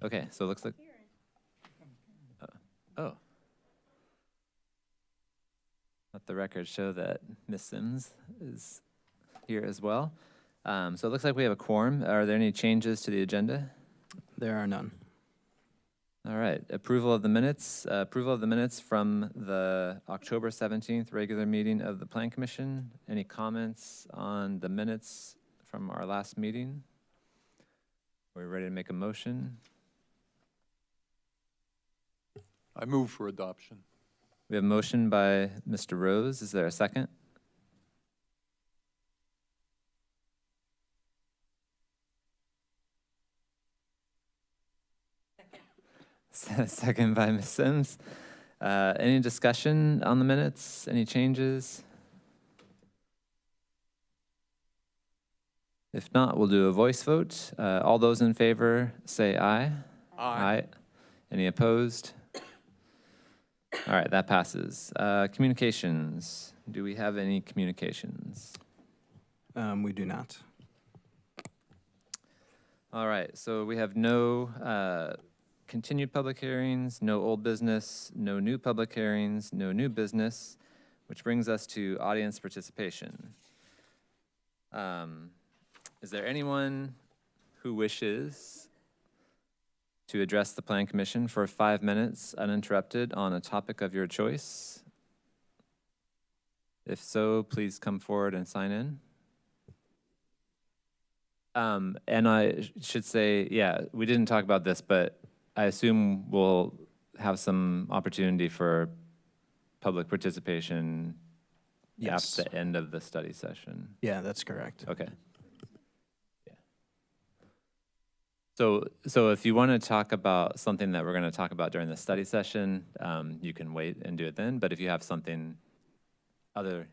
Okay, so it looks like. Oh. Let the record show that Ms. Sims is here as well. So it looks like we have a quorum. Are there any changes to the agenda? There are none. All right, approval of the minutes. Approval of the minutes from the October 17th regular meeting of the Plan Commission. Any comments on the minutes from our last meeting? Are we ready to make a motion? I move for adoption. We have a motion by Mr. Rose. Is there a second? Second by Ms. Sims. Any discussion on the minutes? Any changes? If not, we'll do a voice vote. All those in favor say aye. Aye. Any opposed? All right, that passes. Communications. Do we have any communications? We do not. All right, so we have no continued public hearings, no old business, no new public hearings, no new business, which brings us to audience participation. Is there anyone who wishes to address the Plan Commission for 5 minutes uninterrupted on a topic of your choice? If so, please come forward and sign in. And I should say, yeah, we didn't talk about this, but I assume we'll have some opportunity for public participation Yes. at the end of the study session. Yeah, that's correct. Okay. Yeah. So if you want to talk about something that we're going to talk about during the study session, you can wait and do it then. But if you have something other.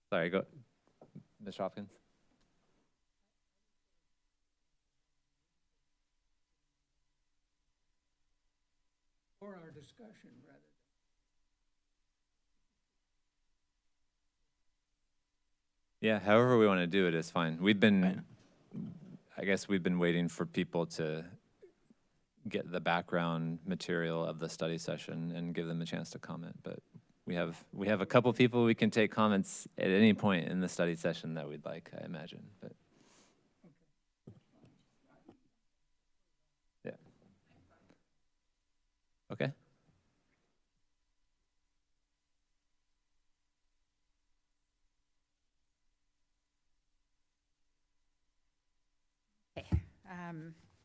Sorry, go. Ms. Hopkins? For our discussion, rather. Yeah, however we want to do it is fine. We've been, Right. I guess we've been waiting for people to get the background material of the study session and give them a chance to comment. But we have a couple people we can take comments at any point in the study session that we'd like, I imagine. But yeah. Okay.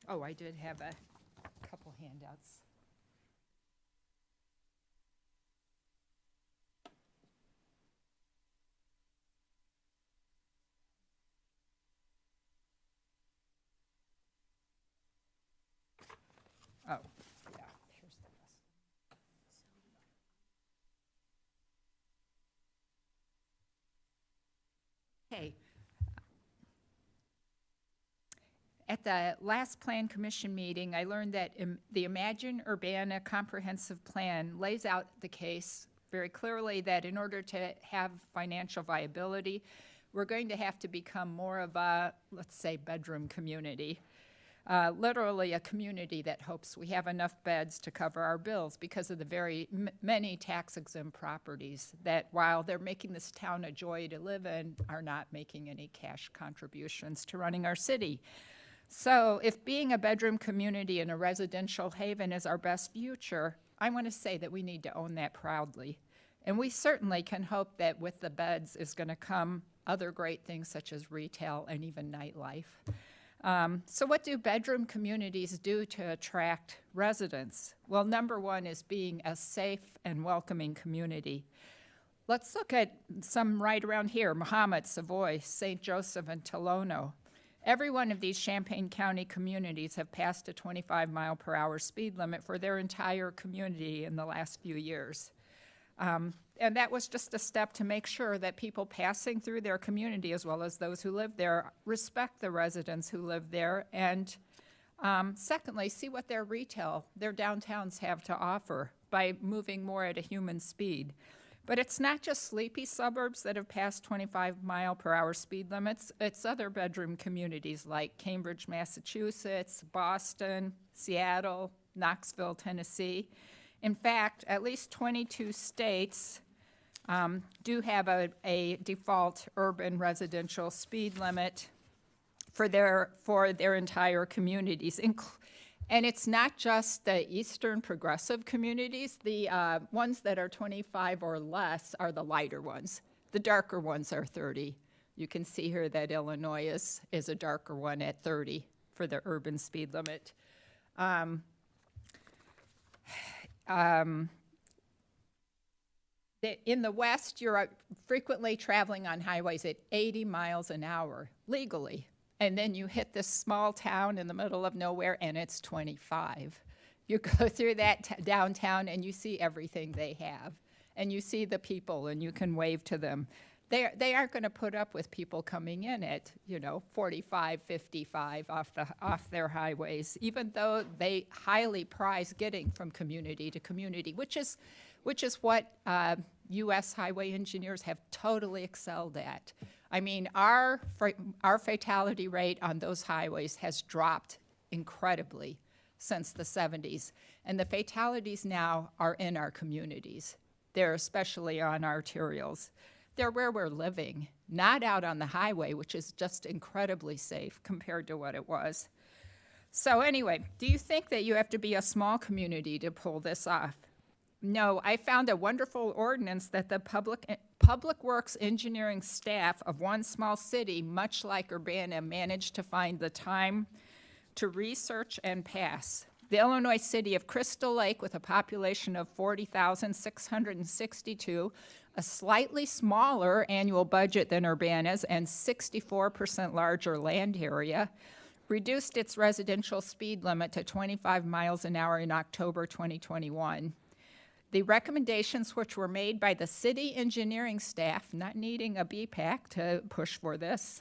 Oh, I did have a couple handouts. Oh, yeah, here's the rest. Okay. At the last Plan Commission meeting, I learned that the Imagine Urbana Comprehensive Plan lays out the case very clearly that in order to have financial viability, we're going to have to become more of a, let's say, bedroom community. Literally a community that hopes we have enough beds to cover our bills because of the very many tax-exempt properties that, while they're making this town a joy to live in, are not making any cash contributions to running our city. So if being a bedroom community and a residential haven is our best future, I want to say that we need to own that proudly. And we certainly can hope that with the beds is going to come other great things such as retail and even nightlife. So what do bedroom communities do to attract residents? Well, number one is being a safe and welcoming community. Let's look at some right around here: Mahomet, Savoy, St. Joseph, and Tolono. Every one of these Champaign County communities have passed a 25-mile-per-hour speed limit for their entire community in the last few years. And that was just a step to make sure that people passing through their community, as well as those who live there, respect the residents who live there, and secondly, see what their downtowns have to offer by moving more at a human speed. But it's not just sleepy suburbs that have passed 25-mile-per-hour speed limits. It's other bedroom communities like Cambridge, Massachusetts, Boston, Seattle, Knoxville, Tennessee. In fact, at least 22 states do have a default urban residential speed limit for their entire communities. And it's not just the eastern progressive communities. The ones that are 25 or less are the lighter ones. The darker ones are 30. You can see here that Illinois is a darker one at 30 for the urban speed limit. In the West, you're frequently traveling on highways at 80 miles an hour legally. And then you hit this small town in the middle of nowhere and it's 25. You go through that downtown and you see everything they have. And you see the people and you can wave to them. They aren't going to put up with people coming in at, 45, 55 off their highways, even though they highly prize getting from community to community, which is what U.S. highway engineers have totally excelled at. I mean, our fatality rate on those highways has dropped incredibly since the 70s. And the fatalities now are in our communities. They're especially on arterials. They're where we're living, not out on the highway, which is just incredibly safe compared to what it was. So anyway, do you think that you have to be a small community to pull this off? No, I found a wonderful ordinance that the Public Works engineering staff of one small city, much like Urbana, managed to find the time to research and pass. The Illinois city of Crystal Lake, with a population of 40,662, a slightly smaller annual budget than Urbana's and 64% larger land area, reduced its residential speed limit to 25 miles an hour in October 2021. The recommendations which were made by the city engineering staff, not needing a BPAC to push for this,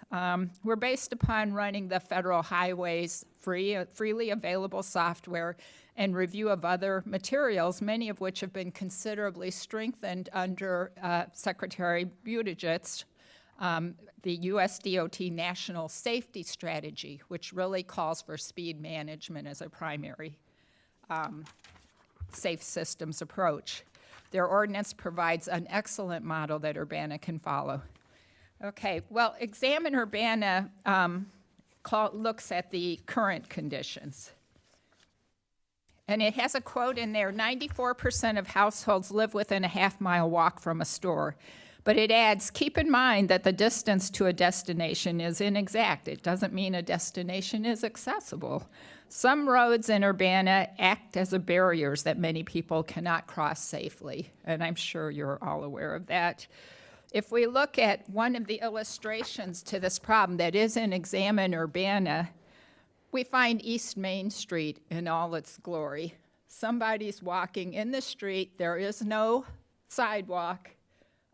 were based upon running the federal highways freely available software and review of other materials, many of which have been considerably strengthened under Secretary Buttigieg, the U.S. DOT National Safety Strategy, which really calls for speed management as a primary safe systems approach. Their ordinance provides an excellent model that Urbana can follow. Okay, well, Examine Urbana looks at the current conditions. And it has a quote in there, 94% of households live within a half-mile walk from a store. But it adds, keep in mind that the distance to a destination is inexact. It doesn't mean a destination is accessible. Some roads in Urbana act as barriers that many people cannot cross safely, and I'm sure you're all aware of that. If we look at one of the illustrations to this problem that is in Examine Urbana, we find East Main Street in all its glory. Somebody's walking in the street, there is no sidewalk,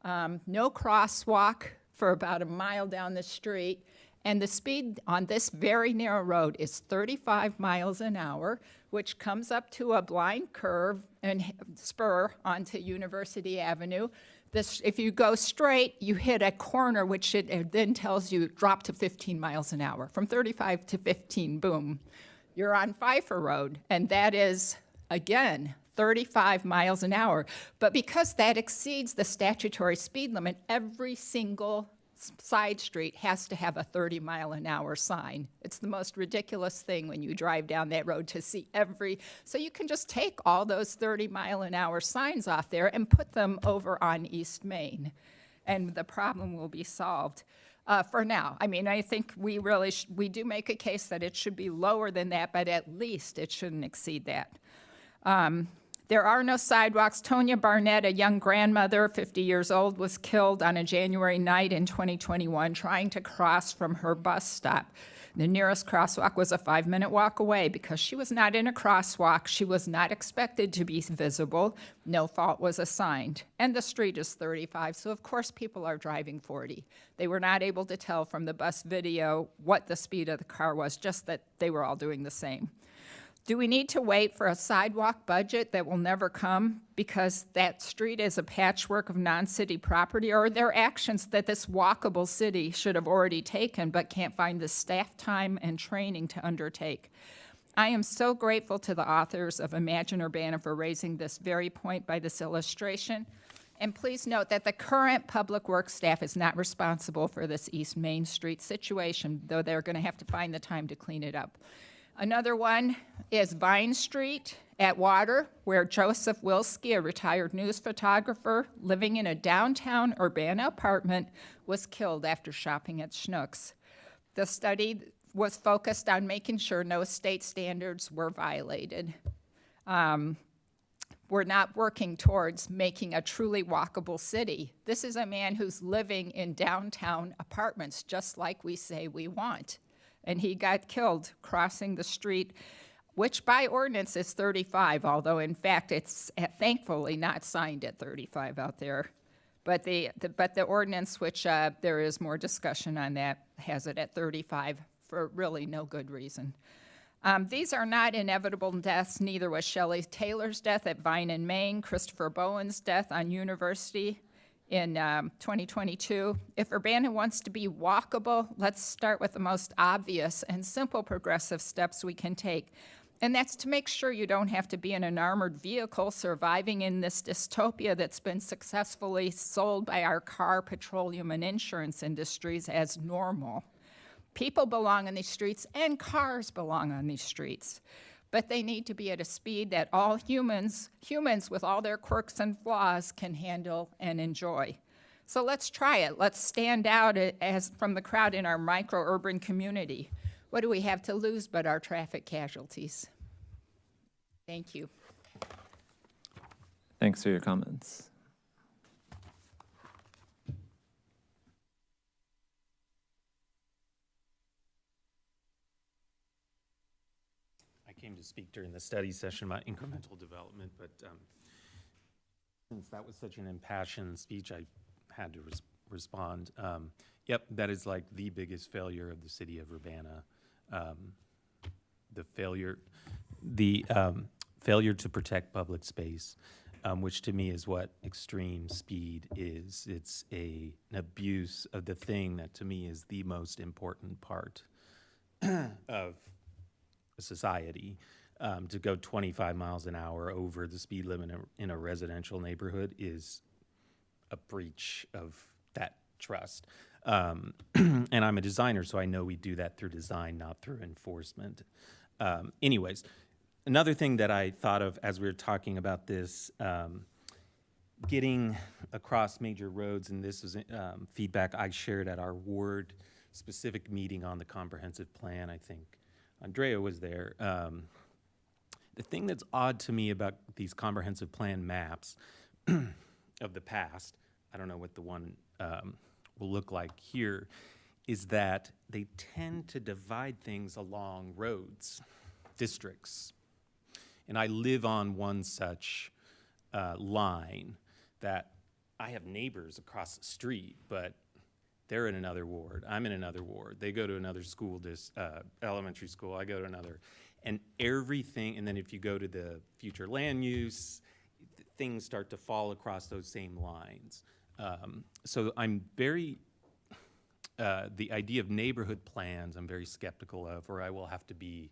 no crosswalk for about a mile down the street, and the speed on this very narrow road is 35 miles an hour, which comes up to a blind curve and spur onto University Avenue. If you go straight, you hit a corner, which it then tells you drop to 15 miles an hour. From 35 to 15, boom. You're on Pfeiffer Road, and that is, again, 35 miles an hour. But because that exceeds the statutory speed limit, every single side street has to have a 30-mile-an-hour sign. It's the most ridiculous thing when you drive down that road to see so you can just take all those 30-mile-an-hour signs off there and put them over on East Main, and the problem will be solved. For now, I mean, I think we do make a case that it should be lower than that, but at least it shouldn't exceed that. There are no sidewalks. Tonya Barnett, a young grandmother, 50 years old, was killed on a January night in 2021 trying to cross from her bus stop. The nearest crosswalk was a 5-minute walk away. Because she was not in a crosswalk, she was not expected to be visible. No fault was assigned. And the street is 35, so of course people are driving 40. They were not able to tell from the bus video what the speed of the car was, just that they were all doing the same. Do we need to wait for a sidewalk budget that will never come because that street is a patchwork of non-city property? Or are there actions that this walkable city should have already taken but can't find the staff time and training to undertake? I am so grateful to the authors of Imagine Urbana for raising this very point by this illustration. And please note that the current Public Works staff is not responsible for this East Main Street situation, though they're going to have to find the time to clean it up. Another one is Vine Street at Water, where Joseph Wilski, a retired news photographer living in a downtown Urbana apartment, was killed after shopping at Schnucks. The study was focused on making sure no state standards were violated. We're not working towards making a truly walkable city. This is a man who's living in downtown apartments, just like we say we want. And he got killed crossing the street, which by ordinance is 35, although in fact it's thankfully not signed at 35 out there. But the ordinance, which there is more discussion on that, has it at 35 for really no good reason. These are not inevitable deaths. Neither was Shelley Taylor's death at Vine in Maine, Christopher Bowen's death on University in 2022. If Urbana wants to be walkable, let's start with the most obvious and simple progressive steps we can take. And that's to make sure you don't have to be in an armored vehicle surviving in this dystopia that's been successfully sold by our car, petroleum, and insurance industries as normal. People belong on these streets, and cars belong on these streets. But they need to be at a speed that all humans with all their quirks and flaws can handle and enjoy. So let's try it. Let's stand out as from the crowd in our micro-urban community. What do we have to lose but our traffic casualties? Thank you. Thanks for your comments. I came to speak during the study session about incremental development, but since that was such an impassioned speech, I had to respond. Yep, that is like the biggest failure of the city of Urbana. The failure to protect public space, which to me is what extreme speed is. It's an abuse of the thing that to me is the most important part of society. To go 25 miles an hour over the speed limit in a residential neighborhood is a breach of that trust. And I'm a designer, so I know we do that through design, not through enforcement. Anyways, another thing that I thought of as we were talking about this, getting across major roads, and this was feedback I shared at our ward-specific meeting on the comprehensive plan. I think Andrea was there. The thing that's odd to me about these comprehensive plan maps of the past, I don't know what the one will look like here, is that they tend to divide things along roads, districts. And I live on one such line that I have neighbors across the street, but they're in another ward. I'm in another ward. They go to another school, elementary school. I go to another. And everything, and then if you go to the future land use, things start to fall across those same lines. So I'm very, the idea of neighborhood plans, I'm very skeptical of, or I will have to be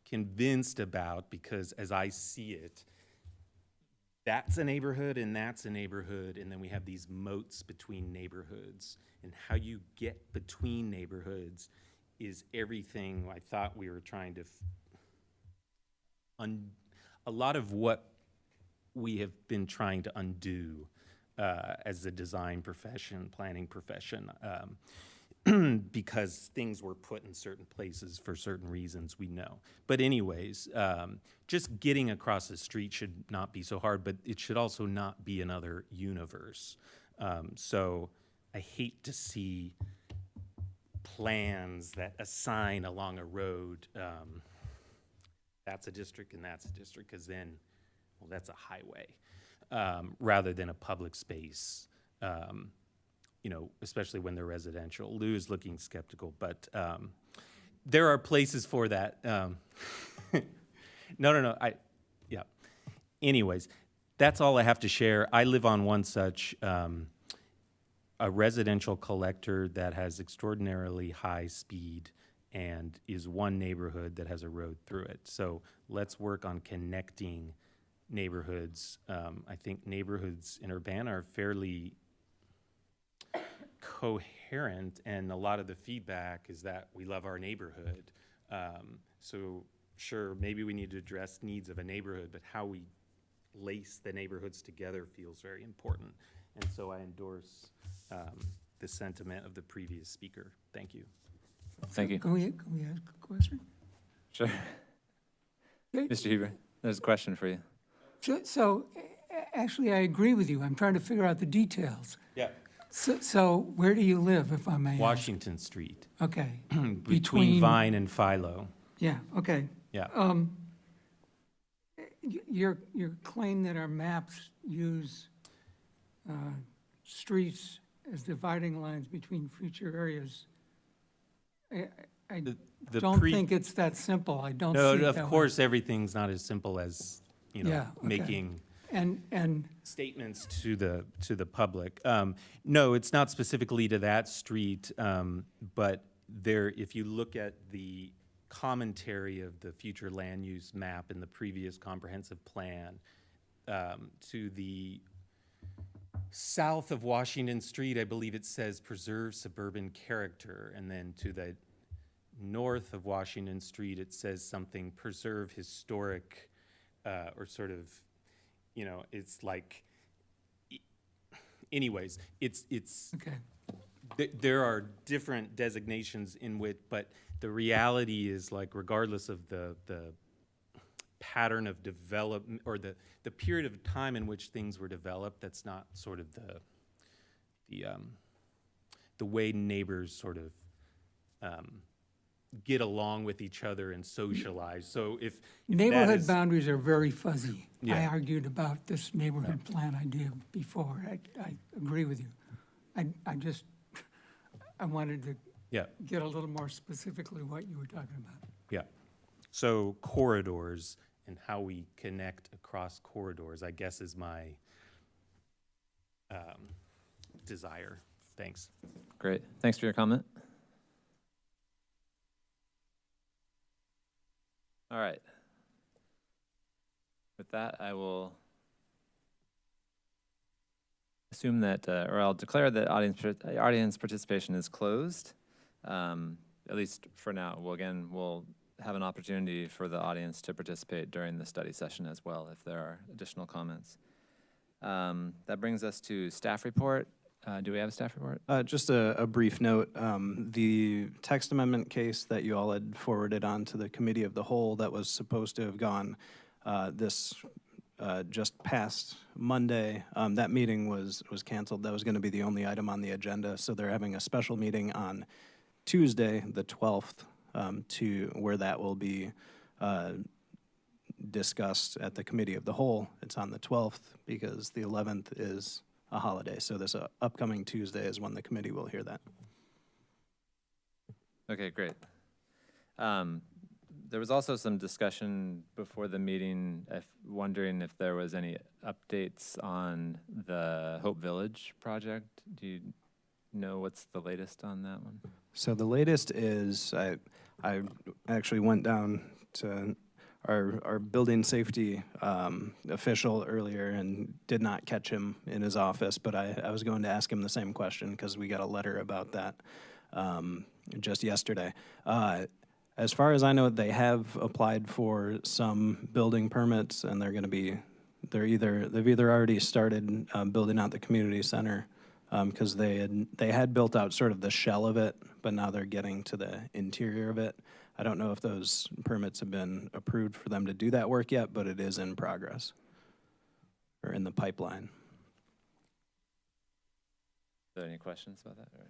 convinced about, because as I see it, that's a neighborhood and that's a neighborhood, and then we have these moats between neighborhoods, and how you get between neighborhoods is everything I thought we were trying to, a lot of what we have been trying to undo as a design profession, planning profession, because things were put in certain places for certain reasons we know. But anyways, just getting across the street should not be so hard, but it should also not be another universe. So I hate to see plans that assign along a road, that's a district and that's a district, because then, well, that's a highway, rather than a public space. You know, especially when they're residential. Lou is looking skeptical, but there are places for that. No, yeah. Anyways, that's all I have to share. I live on one such, a residential collector that has extraordinarily high speed and is one neighborhood that has a road through it. So let's work on connecting neighborhoods. I think neighborhoods in Urbana are fairly coherent, and a lot of the feedback is that we love our neighborhood. So sure, maybe we need to address needs of a neighborhood, but how we lace the neighborhoods together feels very important. And so I endorse the sentiment of the previous speaker. Thank you. Thank you. Can we ask a question? Sure. Okay. Mr. Huber, there's a question for you. Actually, I agree with you. I'm trying to figure out the details. Yeah. So where do you live, if I may ask? Washington Street, Okay, between Vine and Philo. yeah, okay. Yeah. Your claim that our maps use streets as dividing lines between future areas, I The don't pre- think it's that simple. I don't see No, it of that way. course, everything's not as simple as, Yeah, okay. making And, statements to the public. No, it's not specifically to that street, but there, if you look at the commentary of the future land use map in the previous comprehensive plan, to the south of Washington Street, I believe it says preserve suburban character, and then to the north of Washington Street, it says something preserve historic, or sort of, it's like, anyways, it's, okay, there are different designations in which, but the reality is, like, regardless of the pattern of development, or the period of time in which things were developed, that's not sort of the way neighbors sort of get along with each other and socialize. So if that neighborhood is- boundaries are very fuzzy. I Yeah. argued about this neighborhood plan idea before. I agree with you. I wanted to Yeah, get a little more specifically what you were talking about. yeah. So corridors and how we connect across corridors, I guess, is my desire. Thanks. Great. Thanks for your comment. All right. With that, I will assume that, or I'll declare that audience participation is closed, at least for now. We'll have an opportunity for the audience to participate during the study session as well if there are additional comments. That brings us to staff report. Do we have a staff report? Just a brief note, the text amendment case that you all had forwarded on to the committee of the whole that was supposed to have gone this just past Monday, that meeting was canceled. That was going to be the only item on the agenda, so they're having a special meeting on Tuesday, the 12th, to where that will be discussed at the committee of the whole. It's on the 12th because the 11th is a holiday, so this upcoming Tuesday is when the committee will hear that. Okay, great. There was also some discussion before the meeting, wondering if there was any updates on the Hope Village project. Do you know what's the latest on that one? So the latest is, I actually went down to our building safety official earlier and did not catch him in his office, but I was going to ask him the same question because we got a letter about that just yesterday. As far as I know, they have applied for some building permits, and they've either already started building out the community center because they had built out sort of the shell of it, but now they're getting to the interior of it. I don't know if those permits have been approved for them to do that work yet, but it is in progress or in the pipeline. Are there any questions about that?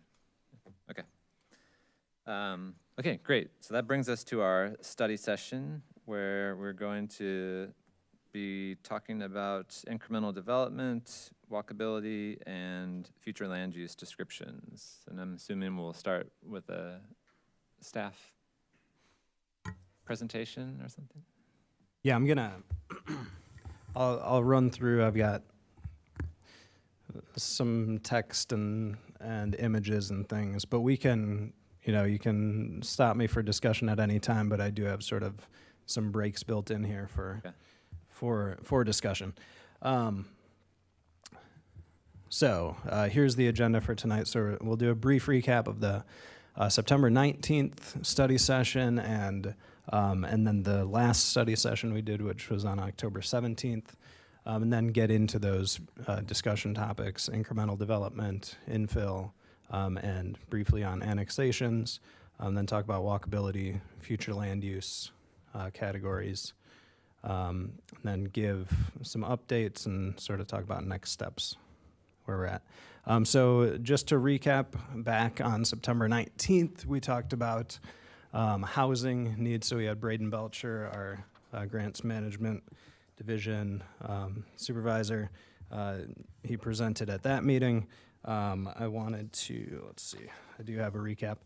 Okay. Okay, great. So that brings us to our study session where we're going to be talking about incremental development, walkability, and future land use descriptions. And I'm assuming we'll start with a staff presentation or something? Yeah, I'm gonna, I'll run through, I've got some text and images and things, but we can, you can stop me for discussion at any time, but I do have sort of some breaks built in here Okay. for discussion. So here's the agenda for tonight. So we'll do a brief recap of the September 19th study session and then the last study session we did, which was on October 17th, and then get into those discussion topics: incremental development, infill, and briefly on annexations, then talk about walkability, future land use categories, and then give some updates and sort of talk about next steps where we're at. So just to recap, back on September 19th, we talked about housing needs. So we had Braden Belcher, our grants management division supervisor. He presented at that meeting. I wanted to, let's see, I do have a recap.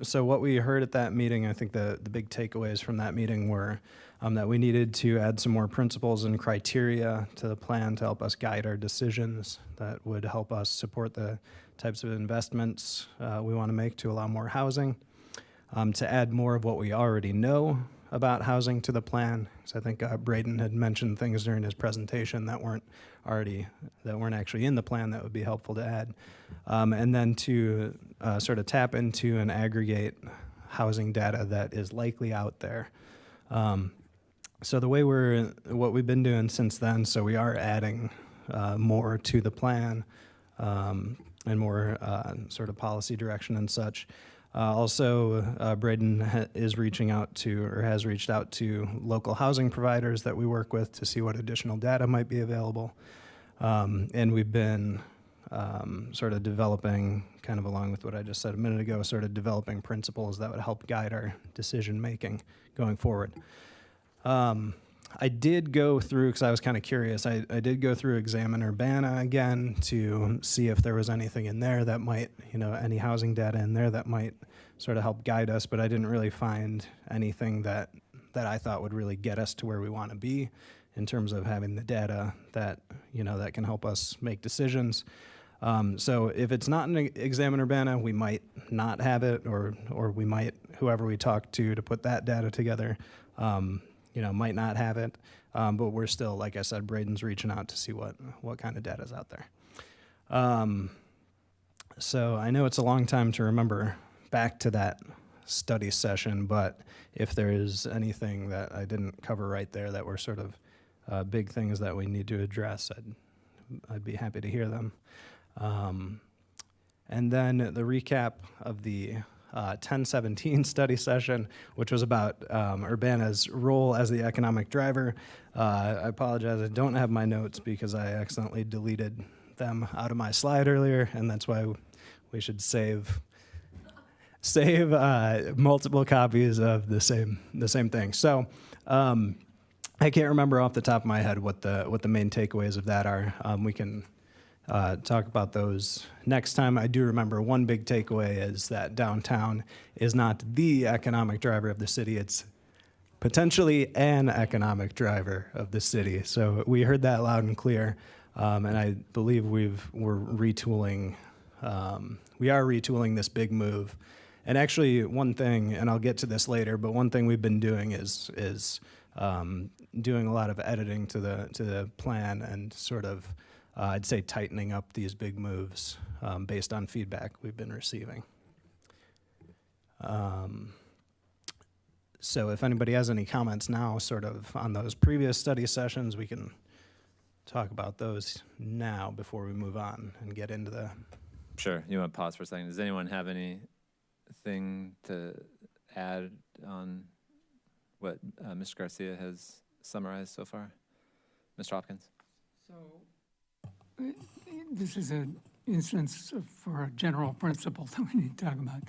So what we heard at that meeting, I think the big takeaways from that meeting were that we needed to add some more principles and criteria to the plan to help us guide our decisions that would help us support the types of investments we want to make to allow more housing, to add more of what we already know about housing to the plan. So I think Braden had mentioned things during his presentation that weren't actually in the plan that would be helpful to add. And then to sort of tap into and aggregate housing data that is likely out there. So the way what we've been doing since then, so we are adding more to the plan and more sort of policy direction and such. Also, Braden is reaching out to, or has reached out to, local housing providers that we work with to see what additional data might be available. And we've been sort of developing, kind of along with what I just said a minute ago, sort of developing principles that would help guide our decision-making going forward. I did go through, because I was kind of curious, I did go through Examine Urbana again to see if there was anything in there that might, any housing data in there that might sort of help guide us, but I didn't really find anything that I thought would really get us to where we want to be in terms of having the data that, that can help us make decisions. So if it's not an Examine Urbana, we might not have it, or we might, whoever we talk to put that data together, might not have it, but we're still, like I said, Braden's reaching out to see what kind of data is out there. So I know it's a long time to remember back to that study session, but if there is anything that I didn't cover right there that were sort of big things that we need to address, I'd be happy to hear them. And then the recap of the 1017 study session, which was about Urbana's role as the economic driver. I apologize, I don't have my notes because I accidentally deleted them out of my slide earlier, and that's why we should save multiple copies of the same thing. So I can't remember off the top of my head what the main takeaways of that are. We can talk about those next time. I do remember one big takeaway is that downtown is not the economic driver of the city. It's potentially an economic driver of the city. So we heard that loud and clear, and I believe we are retooling this big move. And actually, one thing, and I'll get to this later, but one thing we've been doing is doing a lot of editing to the plan and sort of I'd say tightening up these big moves based on feedback we've been receiving. So if anybody has any comments now sort of on those previous study sessions, we can talk about those now before we move on and get into the... Sure. You want to pause for a second? Does anyone have anything to add on what Mr. Garcia has summarized so far? Mr. Hopkins? So this is an instance for a general principle that we need to talk about.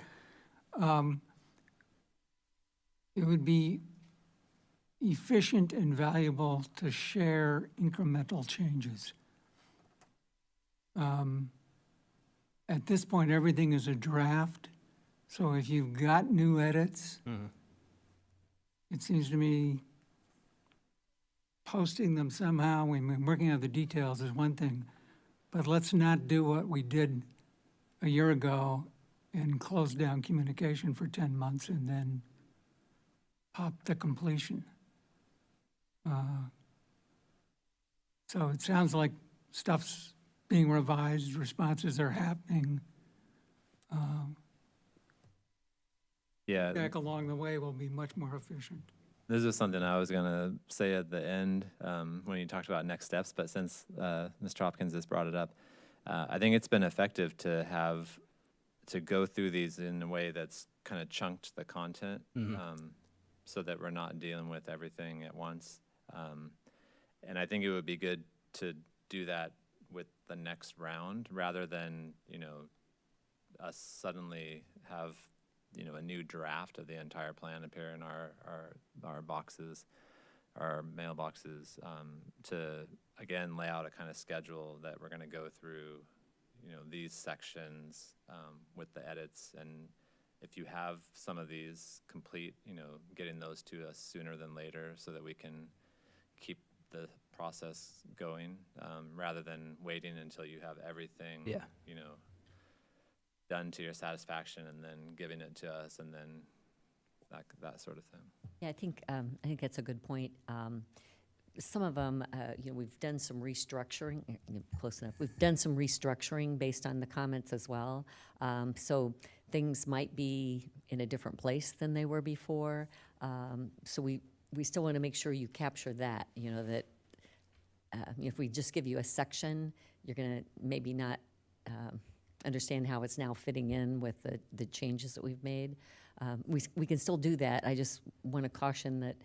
It would be efficient and valuable to share incremental changes. At this point, everything is a draft, so if you've got new edits, it seems to me posting them somehow, working out the details is one thing, but let's not do what we did a year ago and close down communication for 10 months and then pop the completion. So it sounds like stuff's being revised, responses are happening. Yeah, Back along the way will be much more efficient. this is something I was gonna say at the end when you talked about next steps, but since Mr. Hopkins has brought it up, I think it's been effective to go through these in a way that's kind of chunked the content, so that we're not dealing with everything at once. And I think it would be good to do that with the next round, rather than, us suddenly have, a new draft of the entire plan appear in our boxes, our mailboxes, to, again, lay out a kind of schedule that we're gonna go through, these sections with the edits. And if you have some of these complete, getting those to us sooner than later so that we can keep the process going, rather than waiting until you have everything, Yeah. done to your satisfaction and then giving it to us, and then that sort of thing. Yeah, I think that's a good point. Some of them, we've done some restructuring, close enough. We've done some restructuring based on the comments as well. So things might be in a different place than they were before. So we still want to make sure you capture that, that if we just give you a section, you're going to maybe not understand how it's now fitting in with the changes that we've made. We can still do that. I just want to caution that,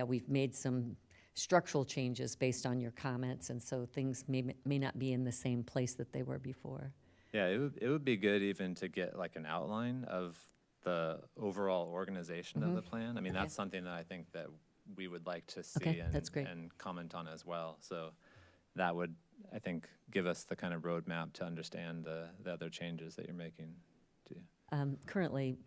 we've made some structural changes based on your comments, and so things may not be in the same place that they were before. Yeah, it would be good even to get like an outline of the overall organization of the plan. I mean, that's something that I think that we would like to see Okay, that's great. and comment on as well. So that would, I think, give us the kind of roadmap to understand the other changes that you're making too. Currently,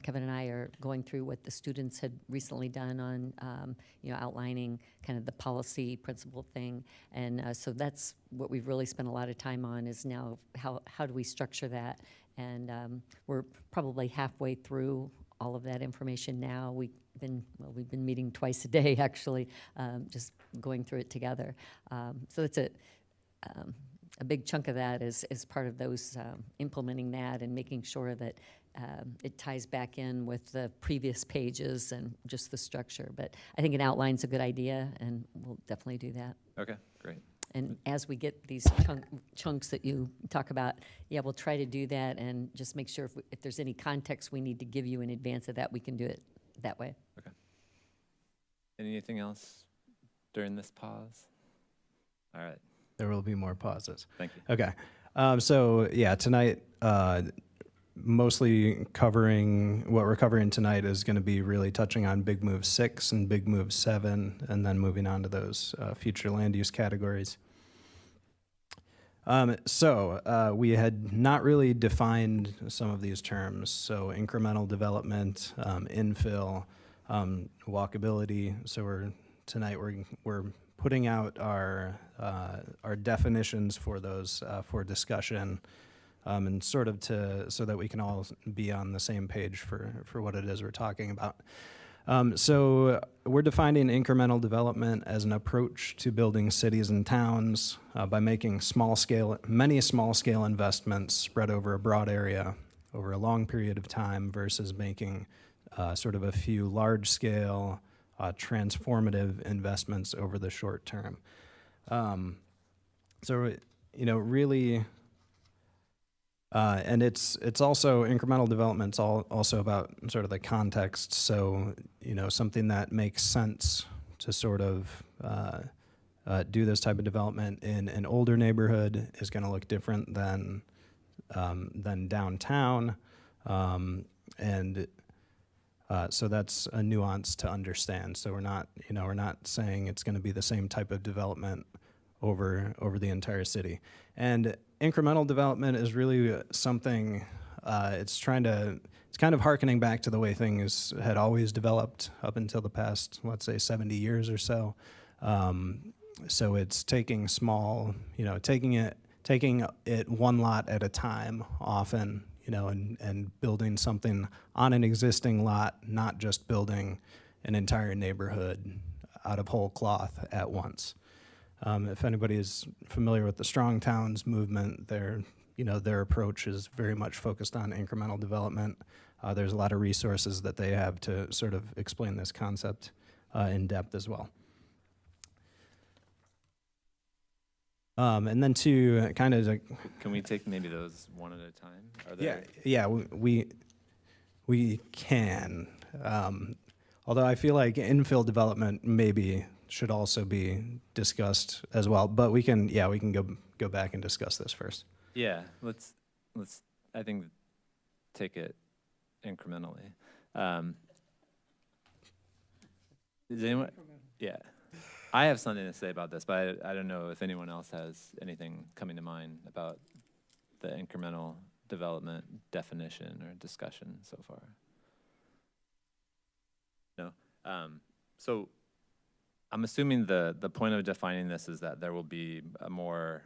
Kevin and I are going through what the students had recently done on, outlining kind of the policy principle thing. And so that's what we've really spent a lot of time on, is now how do we structure that? And we're probably halfway through all of that information now. We've been meeting twice a day, actually, just going through it together. So it's a big chunk of that is part of those implementing that and making sure that it ties back in with the previous pages and just the structure. But I think an outline's a good idea, and we'll definitely do that. Okay, great. And as we get these chunks that you talk about, we'll try to do that and just make sure if there's any context we need to give you in advance of that, we can do it that way. Okay. Anything else during this pause? All right, There will be more pauses. thank you. Okay. So yeah, tonight, mostly covering, what we're covering tonight is going to be really touching on Big Move 6 and Big Move 7, and then moving on to those future land use categories. So we had not really defined some of these terms. So incremental development, infill, walkability. So tonight we're putting out our definitions for those for discussion, and sort of so that we can all be on the same page for what it is we're talking about. So we're defining incremental development as an approach to building cities and towns by making many small-scale investments spread over a broad area over a long period of time, versus making sort of a few large-scale transformative investments over the short term. So, really, and it's also, incremental development's also about sort of the context. So, something that makes sense to sort of do this type of development in an older neighborhood is going to look different than downtown, and so that's a nuance to understand. So we're not saying it's going to be the same type of development over the entire city. And incremental development is really something It's kind of hearkening back to the way things had always developed up until the past, let's say, 70 years or so. So it's taking taking it one lot at a time often, and building something on an existing lot, not just building an entire neighborhood out of whole cloth at once. If anybody is familiar with the Strong Towns movement, their approach is very much focused on incremental development. There's a lot of resources that they have to sort of explain this concept in depth as well. And then to kind of Can we take maybe those one at a time? Are there? yeah, we can. Although I feel like infill development maybe should also be discussed as well. But we can go back and discuss this first. Yeah, let's I think take it incrementally. Does anyone? Yeah, I have something to say about this, but I don't know if anyone else has anything coming to mind about the incremental development definition or discussion so far. No. So I'm assuming the point of defining this is that there will be a more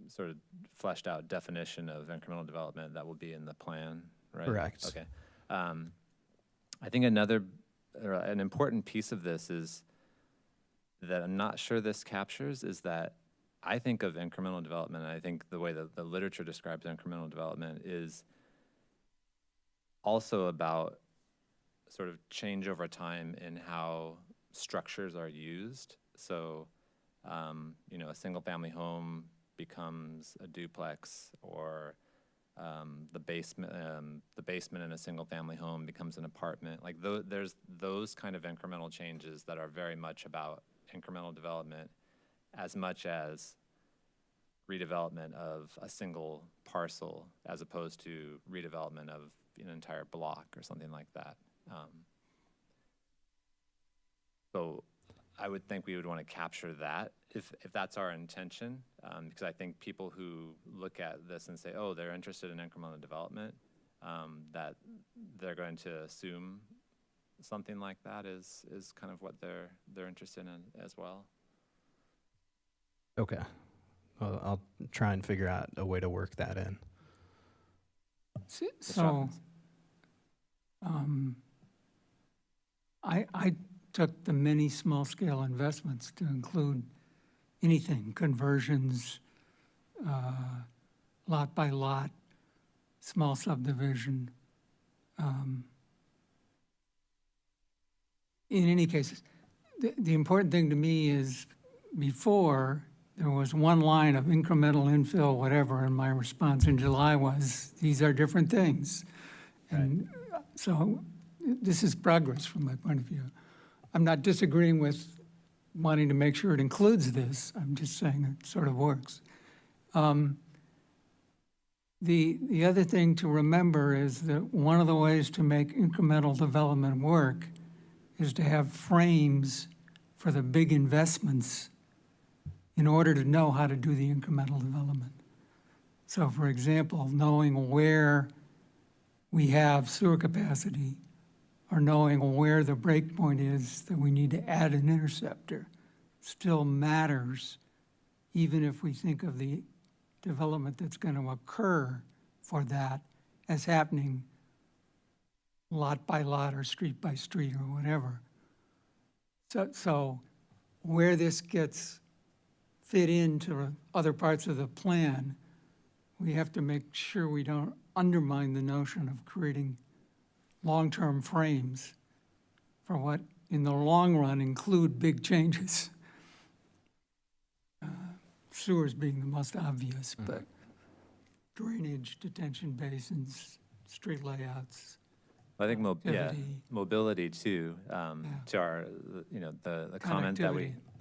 sort of fleshed out definition of incremental development that will be in the plan, right? Correct. Okay. I think an important piece of this is that I'm not sure this captures is that I think of incremental development, and I think the way that the literature describes incremental development is also about sort of change over time in how structures are used. So, a single family home becomes a duplex, or the basement in a single family home becomes an apartment. Like there's those kind of incremental changes that are very much about incremental development as much as redevelopment of a single parcel as opposed to redevelopment of an entire block or something like that. So I would think we would want to capture that if that's our intention, because I think people who look at this and say, oh, they're interested in incremental development, that they're going to assume something like that is kind of what they're interested in as well. Okay. Well, I'll try and figure out a way to work that in. So, I took the many small-scale investments to include anything, conversions, lot by lot, small subdivision. In any case, the important thing to me is before, there was one line of incremental infill, whatever, and my response in July was, these are different things. And so this is progress from my point of view. I'm not disagreeing with wanting to make sure it includes this. I'm just saying it sort of works. The other thing to remember is that one of the ways to make incremental development work is to have frames for the big investments in order to know how to do the incremental development. So for example, knowing where we have sewer capacity, or knowing where the break point is that we need to add an interceptor still matters, even if we think of the development that's going to occur for that as happening lot by lot or street by street or whatever. So where this gets fit into other parts of the plan, we have to make sure we don't undermine the notion of creating long-term frames for what, in the long run, include big changes. Sewers being the most obvious, but drainage, detention basins, street layouts. I think Connectivity. mobility too. To our, the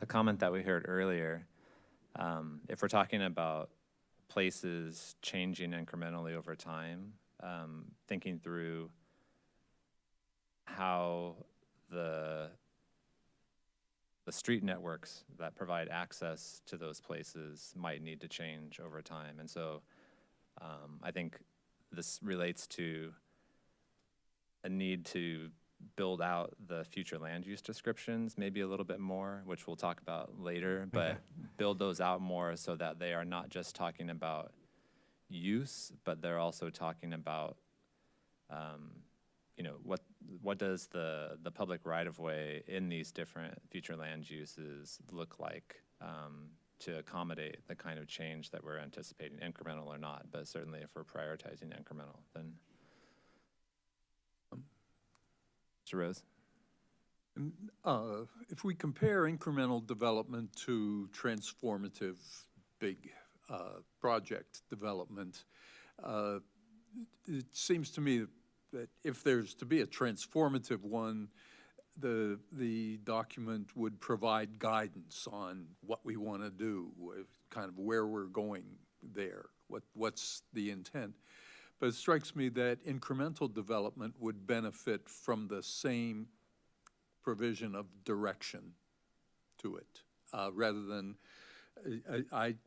comment that we heard earlier. If we're talking about places changing incrementally over time, thinking through how the street networks that provide access to those places might need to change over time. And so I think this relates to a need to build out the future land use descriptions maybe a little bit more, which we'll talk about later, but build those out more so that they are not just talking about use, but they're also talking about, you know, what does the public right-of-way in these different future land uses look like to accommodate the kind of change that we're anticipating, incremental or not, but certainly if we're prioritizing incremental, then. Mr. Rose? If we compare incremental development to transformative big project development, it seems to me that if there's to be a transformative one, the document would provide guidance on what we want to do, kind of where we're going there, what's the intent. But it strikes me that incremental development would benefit from the same provision of direction to it, rather than, I'm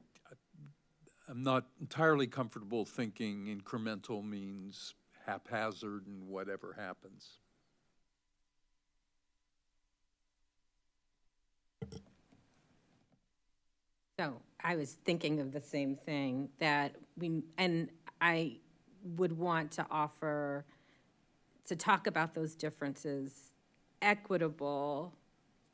not entirely comfortable thinking incremental means haphazard and whatever happens. So I was thinking of the same thing, that and I would want to offer, to talk about those differences, equitable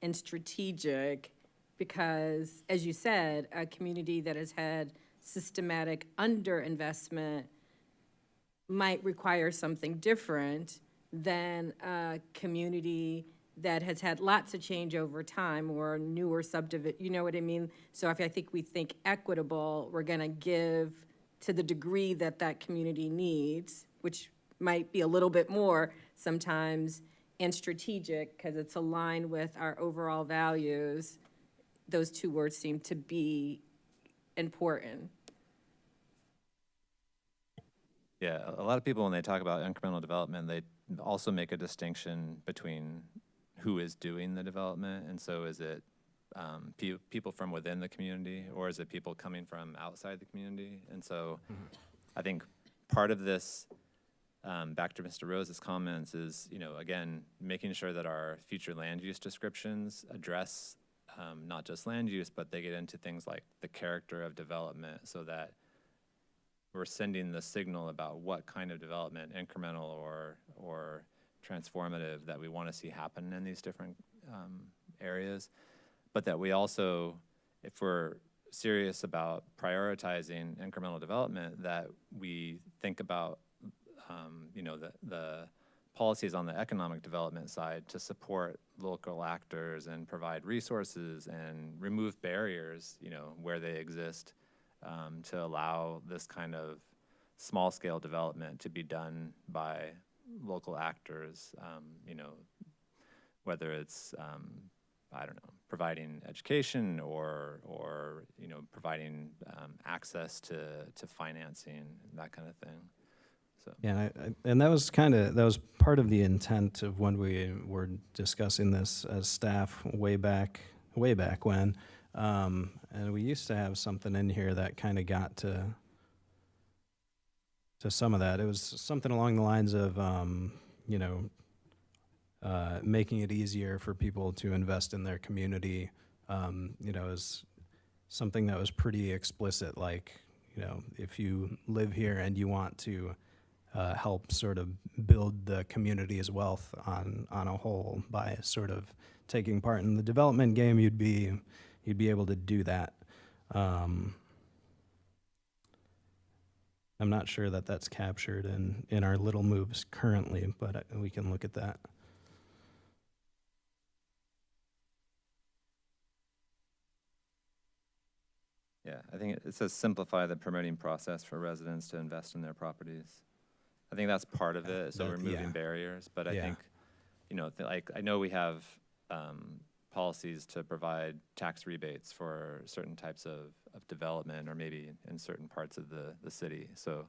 and strategic, because, as you said, a community that has had systematic underinvestment might require something different than a community that has had lots of change over time, or newer subdivision, you know what I mean? So if I think we think equitable, we're gonna give to the degree that that community needs, which might be a little bit more sometimes, and strategic, because it's aligned with our overall values. Those two words seem to be important. Yeah, a lot of people, when they talk about incremental development, they also make a distinction between who is doing the development. And so is it people from within the community, or is it people coming from outside the community? And so I think part of this, back to Mr. Rose's comments, is, you know, again, making sure that our future land use descriptions address not just land use, but they get into things like the character of development, so that we're sending the signal about what kind of development, incremental or transformative, that we want to see happen in these different areas. But that we also, if we're serious about prioritizing incremental development, that we think about, you know, the policies on the economic development side to support local actors and provide resources and remove barriers, you know, where they exist, to allow this kind of small-scale development to be done by local actors, you know, whether it's, I don't know, providing education or you know, providing access to financing, that kind of thing. So. Yeah, and that was part of the intent of when we were discussing this as staff way back when. And we used to have something in here that kind of got to some of that. It was something along the lines of, you know, making it easier for people to invest in their community, you know, is something that was pretty explicit, like, you know, if you live here and you want to help sort of build the community's wealth on a whole by sort of taking part in the development game, you'd be able to do that. I'm not sure that that's captured in our little moves currently, but we can look at that. Yeah, I think it says simplify the permitting process for residents to invest in their properties. I think that's part of it, so removing yeah. barriers. But I Yeah. think, you know, like, I know we have policies to provide tax rebates for certain types of development, or maybe in certain parts of the city. So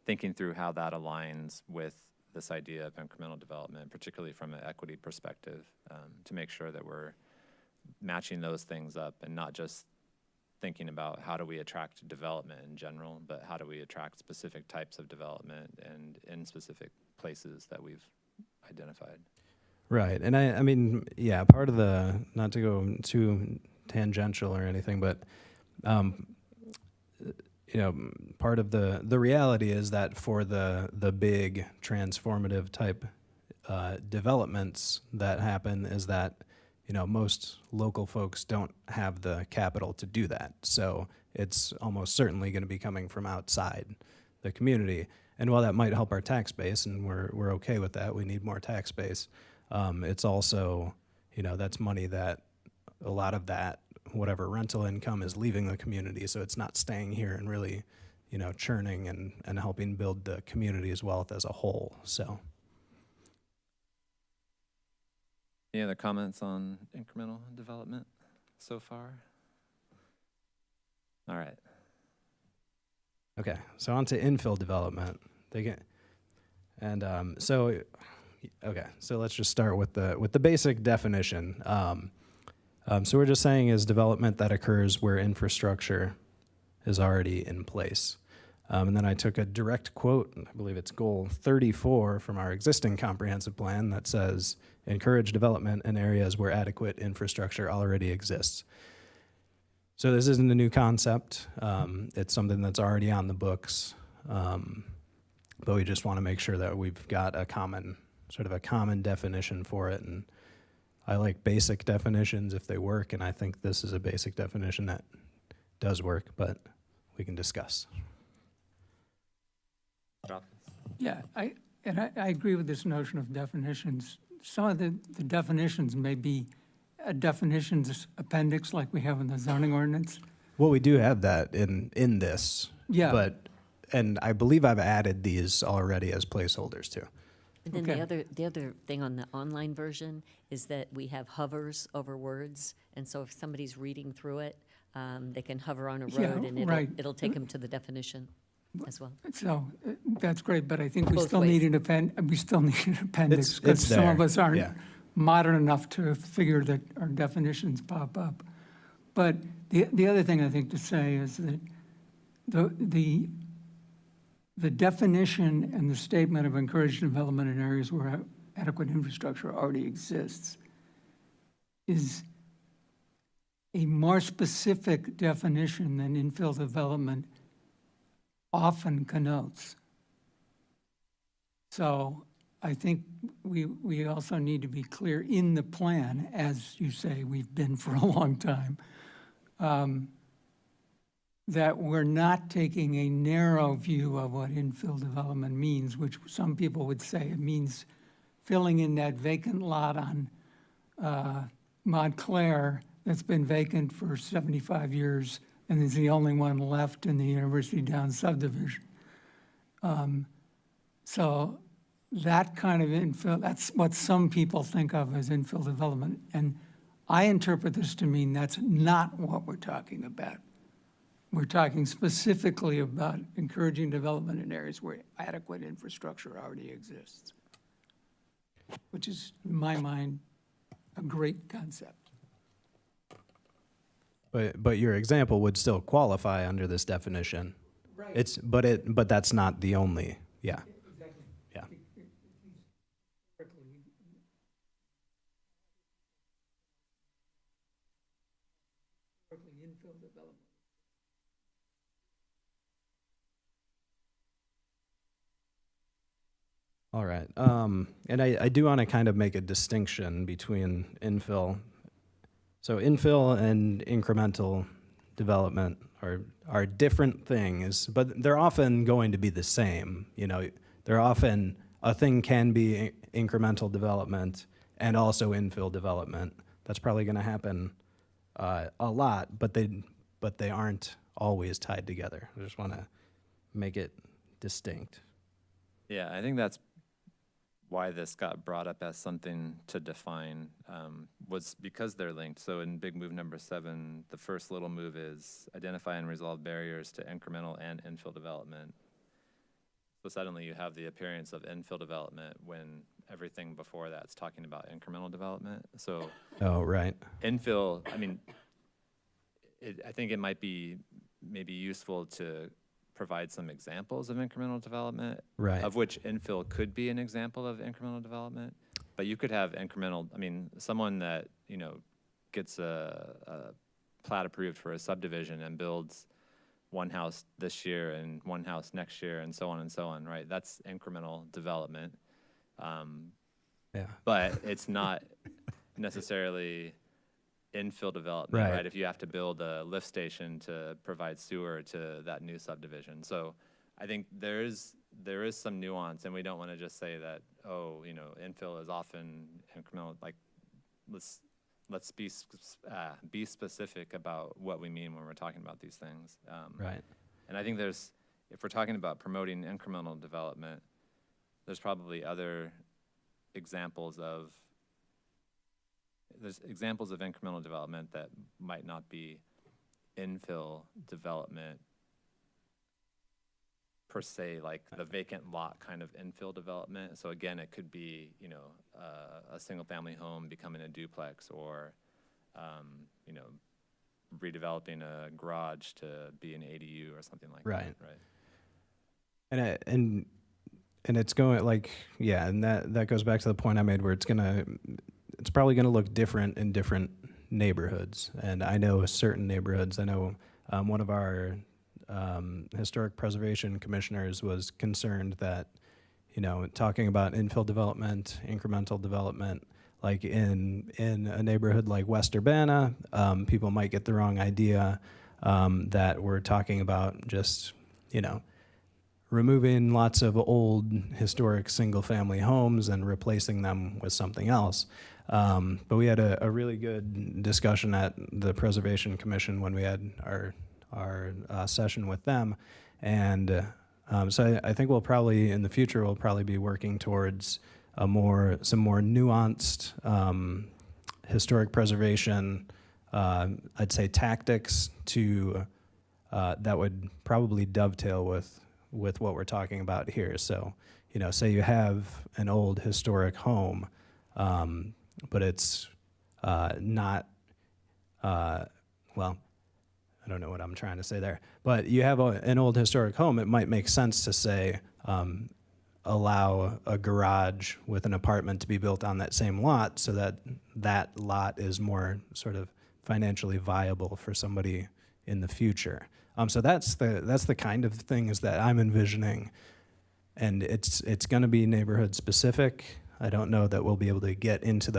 thinking through how that aligns with this idea of incremental development, particularly from an equity perspective, to make sure that we're matching those things up and not just thinking about how do we attract development in general, but how do we attract specific types of development and in specific places that we've identified. Right. And I mean, yeah, part of the, not to go too tangential or anything, but, you know, part of the reality is that for the big transformative type developments that happen is that, you know, most local folks don't have the capital to do that. So it's almost certainly going to be coming from outside the community. And while that might help our tax base, and we're okay with that, we need more tax base, it's also, you know, that's money that a lot of that, whatever rental income is leaving the community, so it's not staying here and really, you know, churning and helping build the community's wealth as a whole, so. Any other comments on incremental development so far? All right. Okay, so on to infill development. So let's just start with the basic definition. So we're just saying is development that occurs where infrastructure is already in place. And then I took a direct quote, I believe it's goal 34 from our existing comprehensive plan that says, encourage development in areas where adequate infrastructure already exists. So this isn't a new concept. It's something that's already on the books. But we just want to make sure that we've got a common definition for it. And I like basic definitions if they work, and I think this is a basic definition that does work, but we can discuss. Yeah, I agree with this notion of definitions. Some of the definitions may be a definitions appendix like we have in the zoning ordinance. Well, we do have that in this. Yeah. And I believe I've added these already as placeholders too. And then Okay. the other thing on the online version is that we have hovers over words, and so if somebody's reading through it, they can hover on a Yeah, road and right. it'll take them to the definition as well. So that's great, but I think we Both still ways. need an appendix It's because some of there, us aren't yeah. modern enough to figure that our definitions pop up. But the other thing I think to say is that the definition and the statement of encouraged development in areas where adequate infrastructure already exists is a more specific definition than infill development often connotes. So I think we also need to be clear in the plan, as you say, we've been for a long time, that we're not taking a narrow view of what infill development means, which some people would say it means filling in that vacant lot on Montclair that's been vacant for 75 years and is the only one left in the University Downs subdivision. So that kind of infill, that's what some people think of as infill development. And I interpret this to mean that's not what we're talking about. We're talking specifically about encouraging development in areas where adequate infrastructure already exists, which is, in my mind, a great concept. But your example would still qualify under this definition. Right. But that's not the only, yeah. Exactly. Yeah. Infill development. All right. And I do want to kind of make a distinction between infill. So infill and incremental development are different things, but they're often going to be the same. You know, they're often, a thing can be incremental development and also infill development. That's probably going to happen a lot, but they aren't always tied together. I just want to make it distinct. Yeah, I think that's why this got brought up as something to define, was because they're linked. So in big move number 7, the first little move is identify and resolve barriers to incremental and infill development. So suddenly you have the appearance of infill development when everything before that's talking about incremental development. So Oh, right. infill, I mean, I think it might be maybe useful to provide some examples of incremental development. Right. Of which infill could be an example of incremental development. But you could have incremental, I mean, someone that, gets a plat approved for a subdivision and builds one house this year and one house next year and so on, right? That's incremental development. Yeah. But it's not necessarily infill development, Right. right? If you have to build a lift station to provide sewer to that new subdivision. So I think there is some nuance, and we don't want to just say that, infill is often incremental. Like, let's be specific about what we mean when we're talking about these things. Right. And I think if we're talking about promoting incremental development, there's probably other examples of incremental development that might not be infill development per se, like the vacant lot kind of infill development. So again, it could be, a single family home becoming a duplex, or, redeveloping a garage to be an ADU or something like Right. that, right? And it's going like, yeah, and that goes back to the point I made where it's probably gonna look different in different neighborhoods. And I know certain neighborhoods, I know one of our historic preservation commissioners was concerned that, talking about infill development, incremental development, like in a neighborhood like West Urbana, people might get the wrong idea that we're talking about just, removing lots of old historic single-family homes and replacing them with something else. But we had a really good discussion at the Preservation Commission when we had our session with them. And so I think in the future, we'll probably be working towards some more nuanced historic preservation, I'd say tactics that would probably dovetail with what we're talking about here. So, say you have an old historic home, but it's not, well, I don't know what I'm trying to say there, but you have an old historic home, it might make sense to say, allow a garage with an apartment to be built on that same lot so that that lot is more sort of financially viable for somebody in the future. So that's the kind of things that I'm envisioning, and it's going to be neighborhood specific. I don't know that we'll be able to get into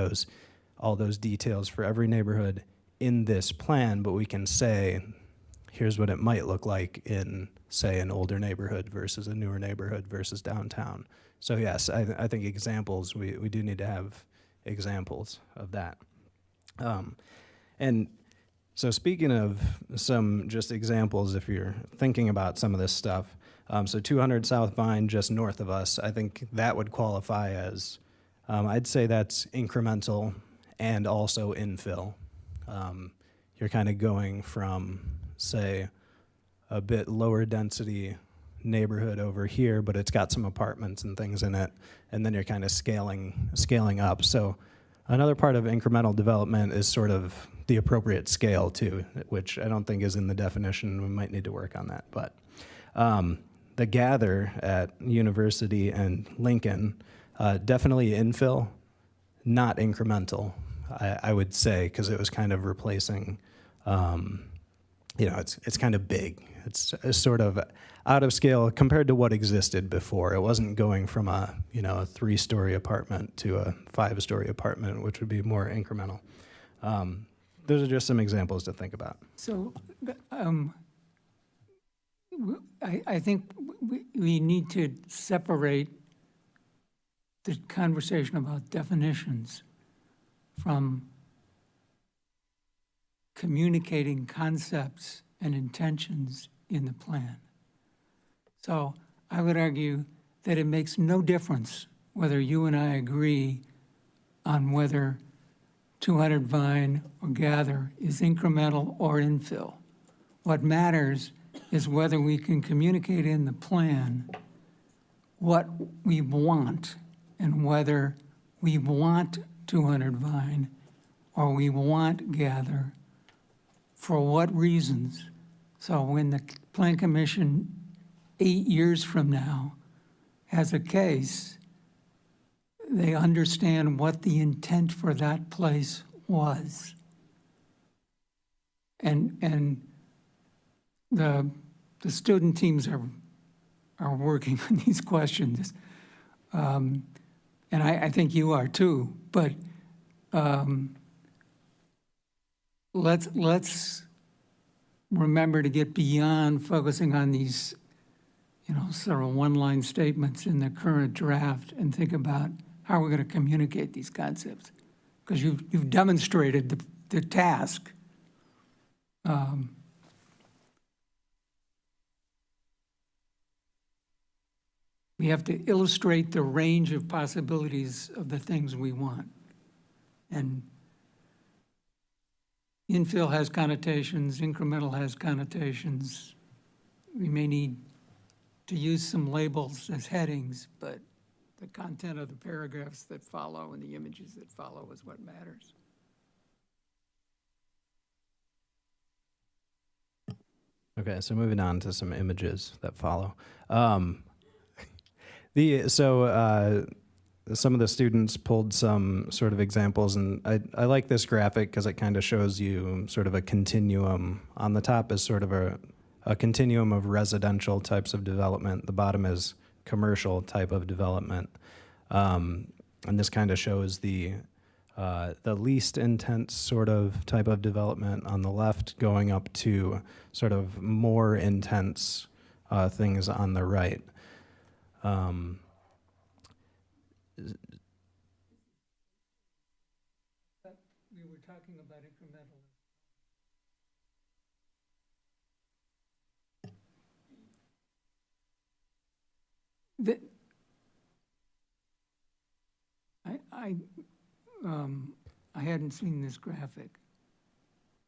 all those details for every neighborhood in this plan, but we can say, here's what it might look like in, say, an older neighborhood versus a newer neighborhood versus downtown. So yes, I think examples, we do need to have examples of that. And so speaking of some just examples, if you're thinking about some of this stuff, so 200 South Vine, just north of us, I think that would qualify as, I'd say that's incremental and also infill. You're kind of going from, say, a bit lower density neighborhood over here, but it's got some apartments and things in it, and then you're kind of scaling up. So another part of incremental development is sort of the appropriate scale too, which I don't think is in the definition. We might need to work on that. But the Gather at University and Lincoln, definitely infill, not incremental, I would say, because it was kind of replacing, it's kind of big. It's sort of out of scale compared to what existed before. It wasn't going from a 3-story apartment to a 5-story apartment, which would be more incremental. Those are just some examples to think about. So I think we need to separate the conversation about definitions from communicating concepts and intentions in the plan. So I would argue that it makes no difference whether you and I agree on whether 200 Vine or Gather is incremental or infill. What matters is whether we can communicate in the plan what we want, and whether we want 200 Vine or we want Gather for what reasons. So when the Plan Commission 8 years from now has a case, they understand what the intent for that place was. And the student teams are working on these questions. And I think you are too, but let's remember to get beyond focusing on these, sort of one-line statements in the current draft and think about how we're going to communicate these concepts. Because you've demonstrated the task. We have to illustrate the range of possibilities of the things we want. And infill has connotations, incremental has connotations. We may need to use some labels as headings, but the content of the paragraphs that follow and the images that follow is what matters. Okay, so moving on to some images that follow. Some of the students pulled some sort of examples, and I like this graphic because it kind of shows you sort of a continuum. On the top is sort of a continuum of residential types of development. The bottom is commercial type of development. And this kind of shows the least intense sort of type of development on the left going up to sort of more intense things on the right. We were talking about incremental. I hadn't seen this graphic,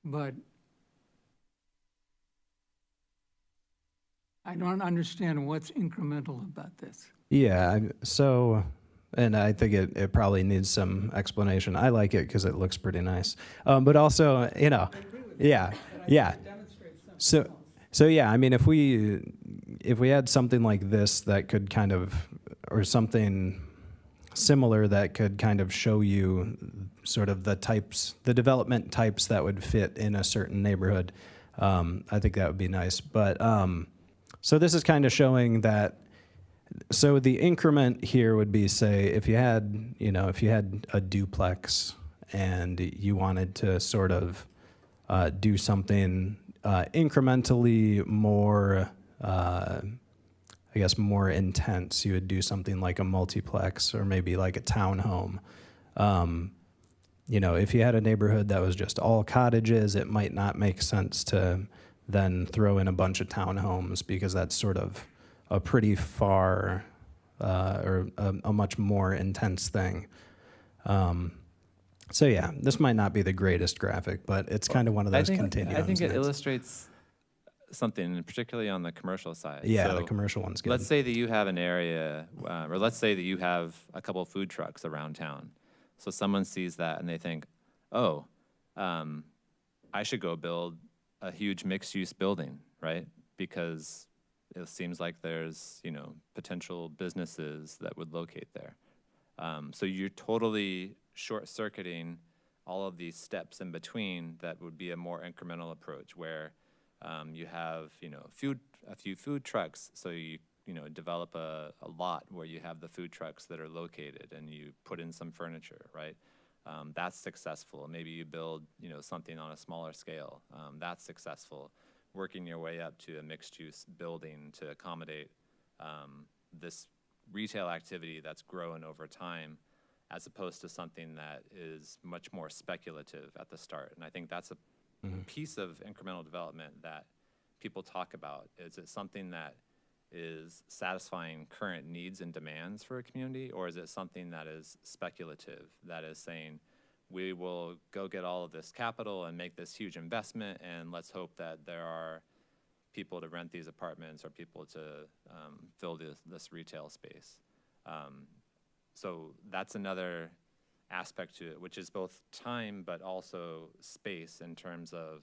but I don't understand what's incremental about this. Yeah, and I think it probably needs some explanation. I like it because it looks pretty nice. But also, yeah. So yeah, I mean, if we had something like this that could kind of, or something similar that could kind of show you sort of the development types that would fit in a certain neighborhood, I think that would be nice. But so this is kind of showing that. So the increment here would be, say, if you had a duplex and you wanted to sort of do something incrementally more, I guess, more intense, you would do something like a multiplex or maybe like a townhome. If you had a neighborhood that was just all cottages, it might not make sense to then throw in a bunch of townhomes because that's sort of a pretty far or a much more intense thing. So yeah, this might not be the greatest graphic, but it's kind of one of those continuums. I think it that's- illustrates something, particularly on the commercial side. Yeah, So the commercial one's good. let's say that you have an area, or let's say that you have a couple of food trucks around town. So someone sees that and they think, oh, I should go build a huge mixed-use building, right? Because it seems like there's, potential businesses that would locate there. So you're totally short-circuiting all of these steps in between that would be a more incremental approach where you have, a few food trucks. So you develop a lot where you have the food trucks that are located and you put in some furniture, right? That's successful. Maybe you build, something on a smaller scale. That's successful. Working your way up to a mixed-use building to accommodate this retail activity that's grown over time, as opposed to something that is much more speculative at the start. And I think that's a piece of incremental development that people talk about. Is it something that is satisfying current needs and demands for a community, or is it something that is speculative, that is saying, we will go get all of this capital and make this huge investment, and let's hope that there are people to rent these apartments or people to fill this retail space. So that's another aspect to it, which is both time but also space in terms of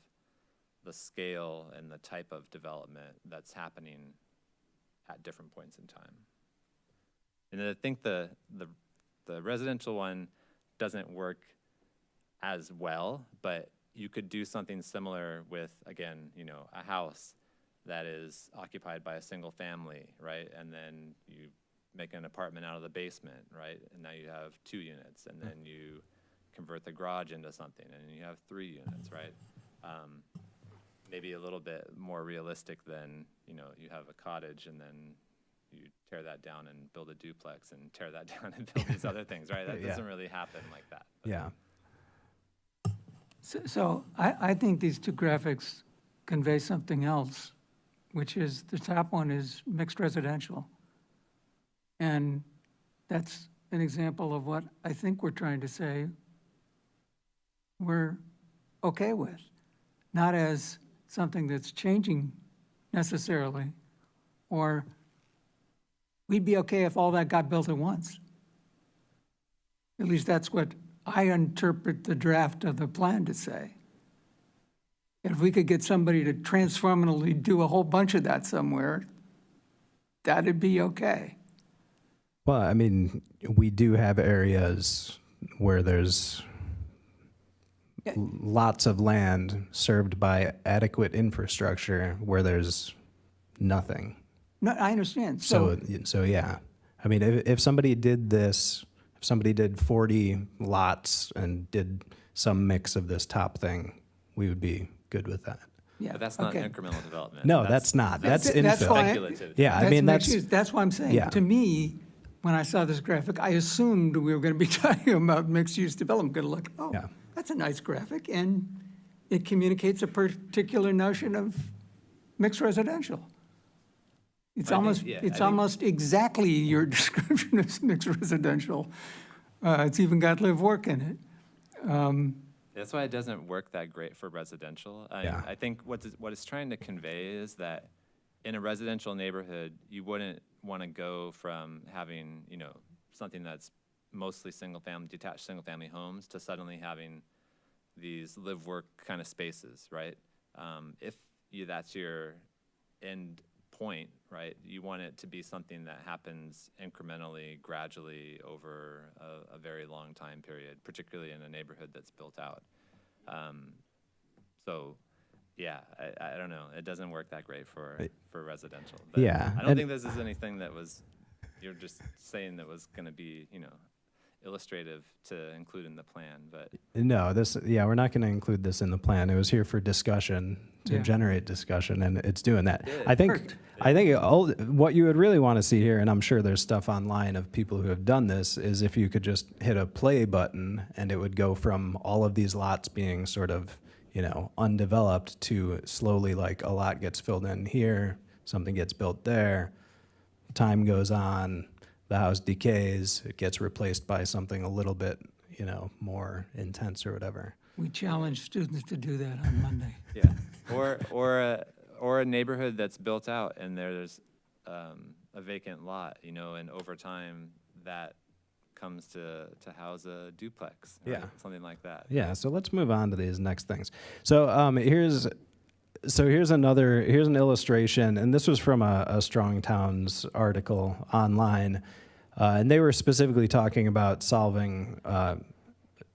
the scale and the type of development that's happening at different points in time. And I think the residential one doesn't work as well, but you could do something similar with, again, you know, a house that is occupied by a single family, right? And then you make an apartment out of the basement, right? And now you have 2 units, and then you convert the garage into something, and you have 3 units, right? Maybe a little bit more realistic than, you know, you have a cottage and then you tear that down and build a duplex and tear that down and build these other things, right? That Yeah. doesn't really happen like that. But Yeah. So I think these 2 graphics convey something else, which is the top one is mixed residential. And that's an example of what I think we're trying to say we're okay with, not as something that's changing necessarily, or we'd be okay if all that got built at once. At least that's what I interpret the draft of the plan to say. If we could get somebody to transformatively do a whole bunch of that somewhere, that'd be okay. Well, I mean, we do have areas where there's Yeah. lots of land served by adequate infrastructure where there's nothing. No, I understand. So yeah. I mean, if somebody did this, if somebody did 40 lots and did some mix of this top thing, we would be good with that. Yeah, But that's not okay. incremental development. No, that's not. That's That's infill. why- Speculative. Yeah, I mean, mixed that's, use. That's what I'm saying. Yeah. To me, when I saw this graphic, I assumed we were going to be talking about mixed-use development. Going to look, oh, Yeah. that's a nice graphic, and it communicates a particular notion of mixed residential. It's I think- almost, yeah, I it's think- almost exactly your description of mixed residential. It's even got live-work in it. That's why it doesn't work that great for residential. Yeah. I think what it's trying to convey is that in a residential neighborhood, you wouldn't want to go from having, you know, something that's mostly detached single-family homes to suddenly having these live-work kind of spaces, right? If that's your end point, right, you want it to be something that happens incrementally, gradually over a very long time period, particularly in a neighborhood that's built out. So, yeah, I don't know. It doesn't work that great for residential. But Yeah, I don't and- think this is anything that you're just saying that was going to be, you know, illustrative to include in the plan, but no, we're not going to include this in the plan. It was here for discussion, to Yeah. generate discussion, and it's doing that. Good. I think what you would really want to see here, and I'm sure there's stuff online of people who have done this, is if you could just hit a play button and it would go from all of these lots being sort of, you know, undeveloped to slowly, like, a lot gets filled in here, something gets built there, time goes on, the house decays, it gets replaced by something a little bit, you know, more intense or whatever. We challenge students to do that on Monday. yeah. Or a neighborhood that's built out and there's a vacant lot, you know, and over time that comes to house a duplex, right? Yeah. Something like that. Yeah, so let's move on to these next things. So here's an illustration, and this was from a Strong Towns article online, and they were specifically talking about solving,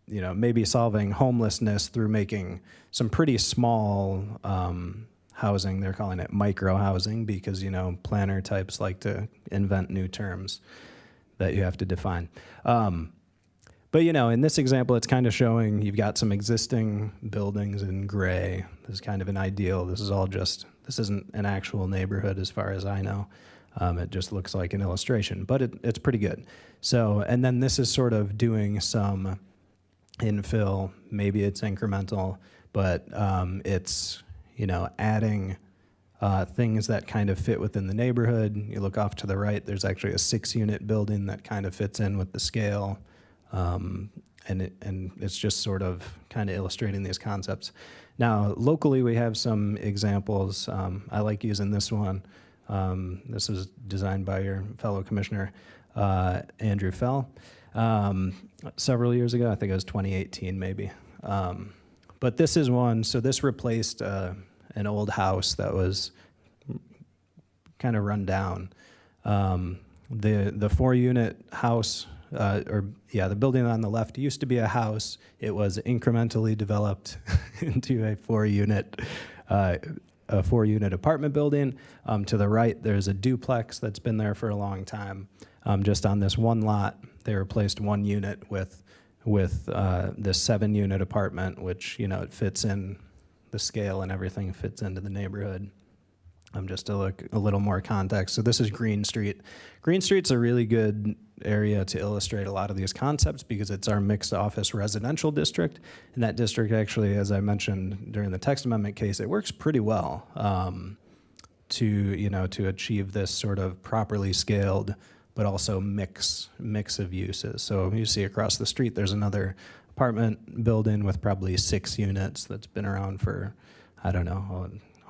maybe solving homelessness through making some pretty small housing. They're calling it micro housing because, you know, planner types like to invent new terms that you have to define. But, you know, in this example, it's kind of showing you've got some existing buildings in gray. This is kind of an ideal. This isn't an actual neighborhood as far as I know. It just looks like an illustration, but it's pretty good. So, and then this is sort of doing some infill. Maybe it's incremental, but it's, you know, adding things that kind of fit within the neighborhood. You look off to the right, there's actually a 6-unit building that kind of fits in with the scale. And it's just sort of kind of illustrating these concepts. Now, locally, we have some examples. I like using this one. This was designed by your fellow commissioner, Andrew Fell, several years ago. I think it was 2018, maybe. But this is one. So this replaced a an old house that was kind of run down. The 4-unit house, the building on the left used to be a house. It was incrementally developed into a 4-unit apartment building. To the right, there's a duplex that's been there for a long time. Just on this one lot, they replaced 1 unit with this 7-unit apartment, which, it fits in the scale and everything fits into the neighborhood. Just to look a little more context. So this is Green Street. Green Street's a really good area to illustrate a lot of these concepts because it's our mixed office residential district. And that district actually, as I mentioned during the text amendment case, it works pretty well to achieve this sort of properly scaled, but also mix of uses. So you see across the street, there's another apartment building with probably 6 units that's been around for,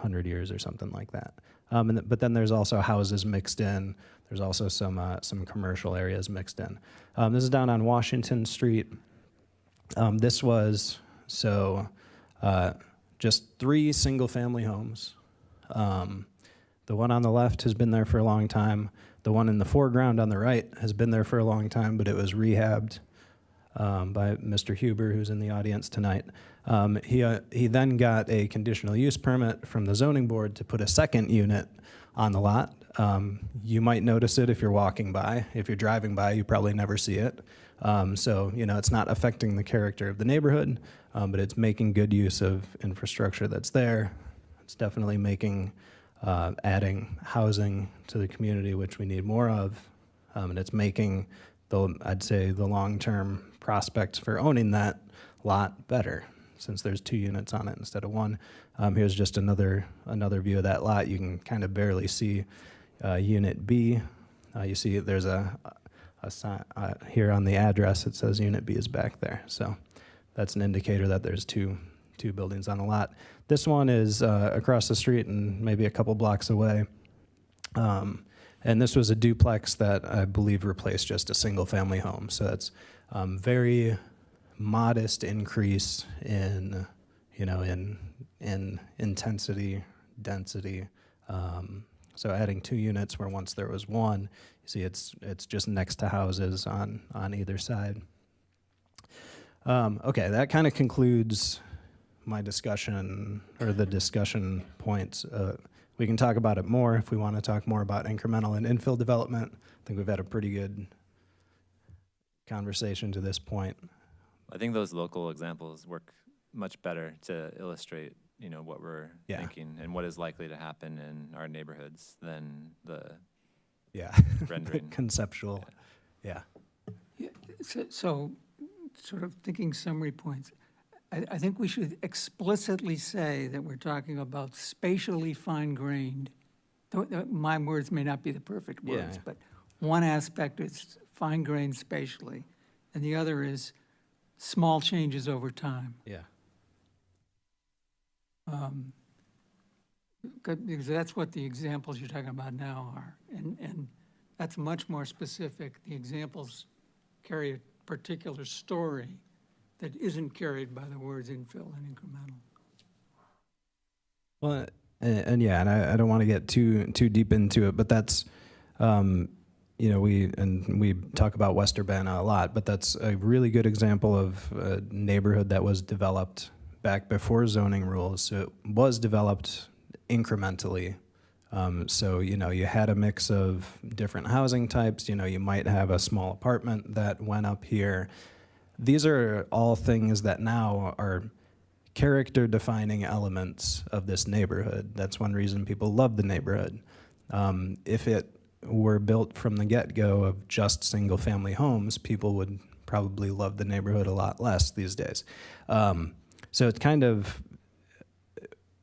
100 years or something like that. But then there's also houses mixed in. There's also some commercial areas mixed in. This is down on Washington Street. This was just 3 single-family homes. The one on the left has been there for a long time. The one in the foreground on the right has been there for a long time, but it was rehabbed by Mr. Huber, who's in the audience tonight. He then got a conditional use permit from the zoning board to put a 2nd unit on the lot. You might notice it if you're walking by. If you're driving by, you probably never see it. It's not affecting the character of the neighborhood, but it's making good use of infrastructure that's there. It's definitely adding housing to the community, which we need more of. And it's making I'd say the long-term prospects for owning that lot better, since there's 2 units on it instead of 1. Here's just another view of that lot. You can kind of barely see Unit B. You see there's a sign here on the address. It says Unit B is back there. So that's an indicator that there's two buildings on the lot. This one is across the street and maybe a couple blocks away. And this was a duplex that I believe replaced just a single-family home. So that's very modest increase in intensity, density. So adding 2 units where once there was 1, you see it's just next to houses on either side. Okay, that kind of concludes my discussion, or the discussion points. We can talk about it more if we want to talk more about incremental and infill development. I think we've had a pretty good conversation to this point. I think those local examples work much better to illustrate, what we're thinking and what is likely to happen in our neighborhoods than the rendering. Conceptual. Yeah. So sort of thinking summary points. I think we should explicitly say that we're talking about spatially fine-grained. My words may not be the perfect words, Yeah. but one aspect is fine-grained spatially, and the other is small changes over time. Yeah. Because that's what the examples you're talking about now are, and that's much more specific. The examples carry a particular story that isn't carried by the words infill and incremental. Well, and I don't want to get too deep into it, but that's, we talk about West Urbana a lot, but that's a really good example of a neighborhood that was developed back before zoning rules. So it was developed incrementally. You had a mix of different housing types. You might have a small apartment that went up here. These are all things that now are character-defining elements of this neighborhood. That's one reason people love the neighborhood. If it were built from the get-go of just single-family homes, people would probably love the neighborhood a lot less these days. So it's kind of,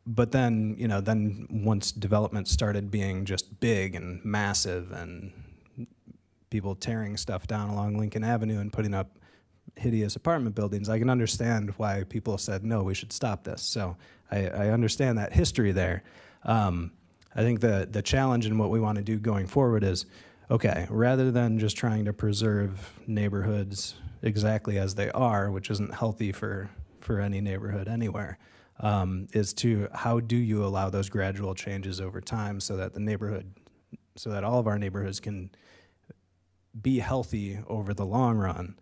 but then, then once development started being just big and massive and people tearing stuff down along Lincoln Avenue and putting up hideous apartment buildings, I can understand why people said, no, we should stop this. So I understand that history there. I think the challenge and what we want to do going forward is, okay, rather than just trying to preserve neighborhoods exactly as they are, which isn't healthy for any neighborhood anywhere, is to how do you allow those gradual changes over time so that so that all of our neighborhoods can be healthy over the long run,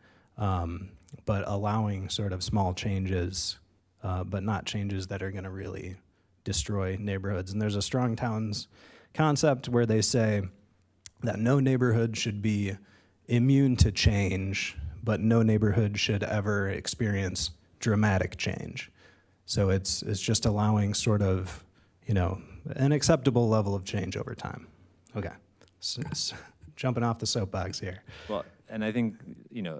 but allowing sort of small changes, but not changes that are going to really destroy neighborhoods. And there's a Strong Towns concept where they say that no neighborhood should be immune to change, but no neighborhood should ever experience dramatic change. So it's just allowing sort of, an acceptable level of change over time. Okay, jumping off the soapbox here. Well, and I think,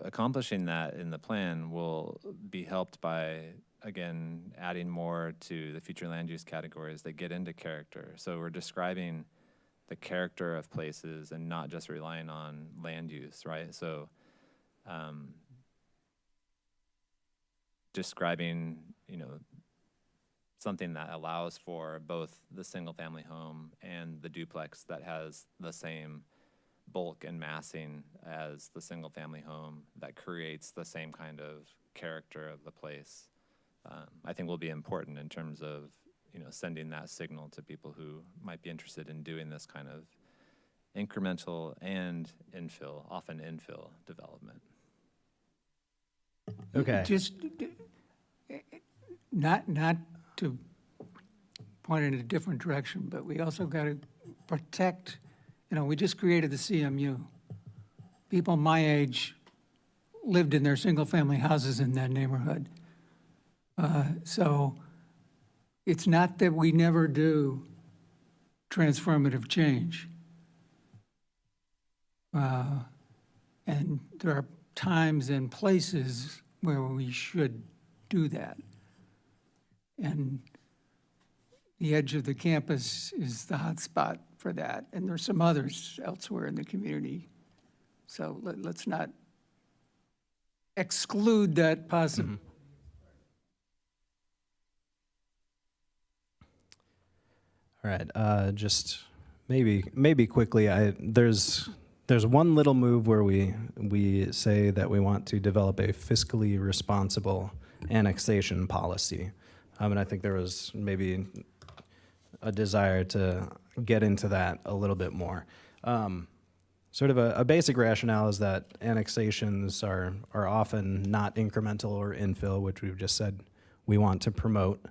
accomplishing that in the plan will be helped by, again, adding more to the future land use categories that get into character. So we're describing the character of places and not just relying on land use, right? So describing, something that allows for both the single family home and the duplex that has the same bulk and massing as the single family home, that creates the same kind of character of the place, I think will be important in terms of, sending that signal to people who might be interested in doing this kind of incremental and often infill development. Okay. Just, not to point in a different direction, but we also got to protect, we just created the CMU. People my age lived in their single-family houses in that neighborhood. So it's not that we never do transformative change. And there are times and places where we should do that. And the edge of the campus is the hot spot for that. And there's some others elsewhere in the community. So let's not exclude that possibility. All right, just maybe quickly, there's one little move where we say that we want to develop a fiscally responsible annexation policy. And I think there was maybe a desire to get into that a little bit more. Sort of a basic rationale is that annexations are often not incremental or infill, which we've just said we want to promote.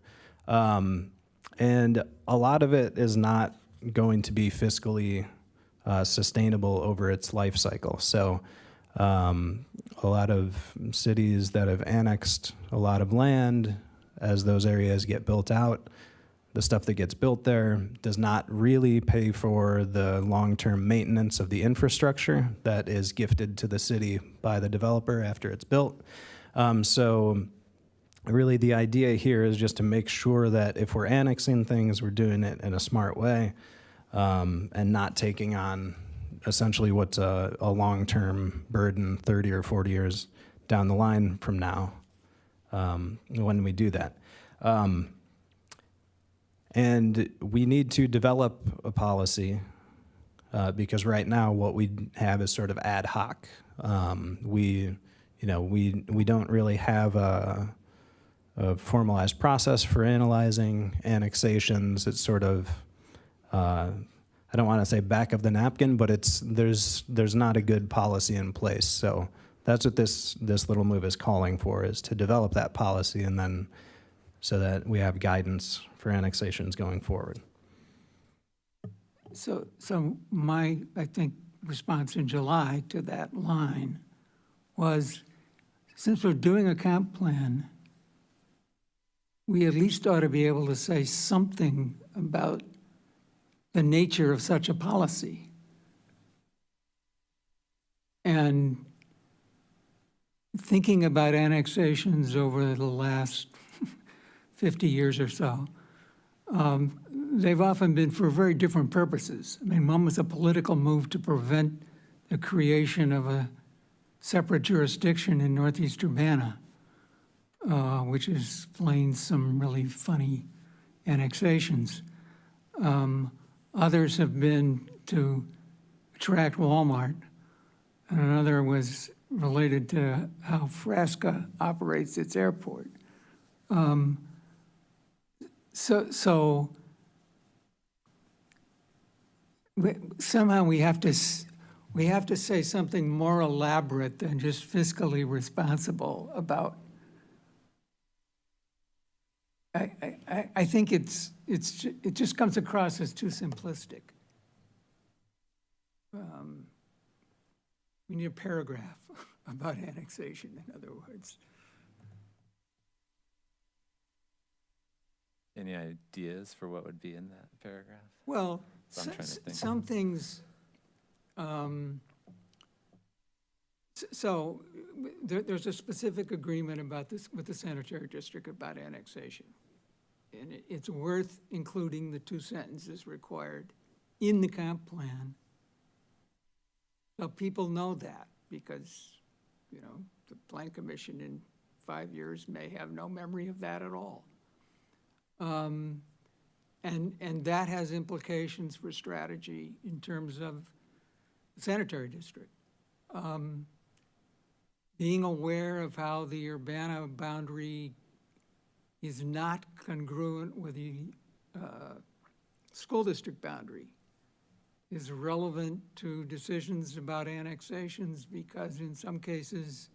And a lot of it is not going to be fiscally sustainable over its life cycle. So a lot of cities that have annexed a lot of land, as those areas get built out, the stuff that gets built there does not really pay for the long-term maintenance of the infrastructure that is gifted to the city by the developer after it's built. So really the idea here is just to make sure that if we're annexing things, we're doing it in a smart way, and not taking on essentially what's a long-term burden 30 or 40 years down the line from now when we do that. And we need to develop a policy because right now what we have is sort of ad hoc. We don't really have a formalized process for analyzing annexations. It's sort of I don't want to say back of the napkin, but there's not a good policy in place. So that's what this little move is calling for, is to develop that policy, and then so that we have guidance for annexations going forward. So my, I think, response in July to that line was, since we're doing a comp plan, we at least ought to be able to say something about the nature of such a policy. And thinking about annexations over the last 50 years or so, they've often been for very different purposes. I mean, one was a political move to prevent the creation of a separate jurisdiction in Northeast Urbana, which explains some really funny annexations. Others have been to attract Walmart, and another was related to how Frasca operates its airport. So somehow we have to say something more elaborate than just fiscally responsible about. I think it just comes across as too simplistic. We need a paragraph about annexation, in other words. Any ideas for what would be in that paragraph? Well, So I'm trying to think. some things, so there's a specific agreement about this with the sanitary district about annexation. And it's worth including the 2 sentences required in the comp plan. So people know that, because, the plan commission in 5 years may have no memory of that at all. And that has implications for strategy in terms of the sanitary district. Being aware of how the Urbana boundary is not congruent with the school district boundary is relevant to decisions about annexations, because in some cases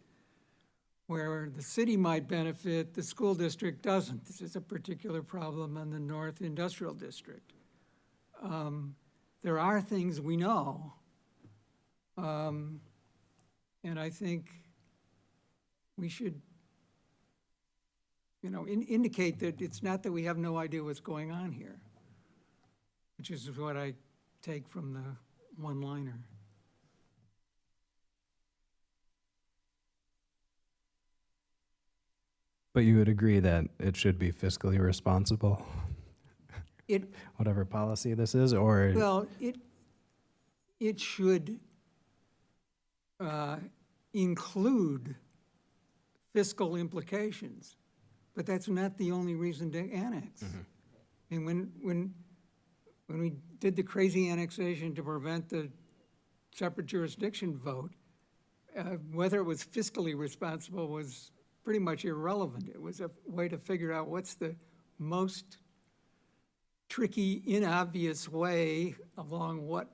where the city might benefit, the school district doesn't. This is a particular problem in the North Industrial District. There are things we know, and I think we should, indicate that it's not that we have no idea what's going on here, which is what I take from the one-liner. But you would agree that it should be fiscally responsible, It, whatever policy this is, or? well, it should include fiscal implications, but that's not the only reason to annex. And when we did the crazy annexation to prevent the separate jurisdiction vote, whether it was fiscally responsible was pretty much irrelevant. It was a way to figure out what's the most tricky, inobvious way along what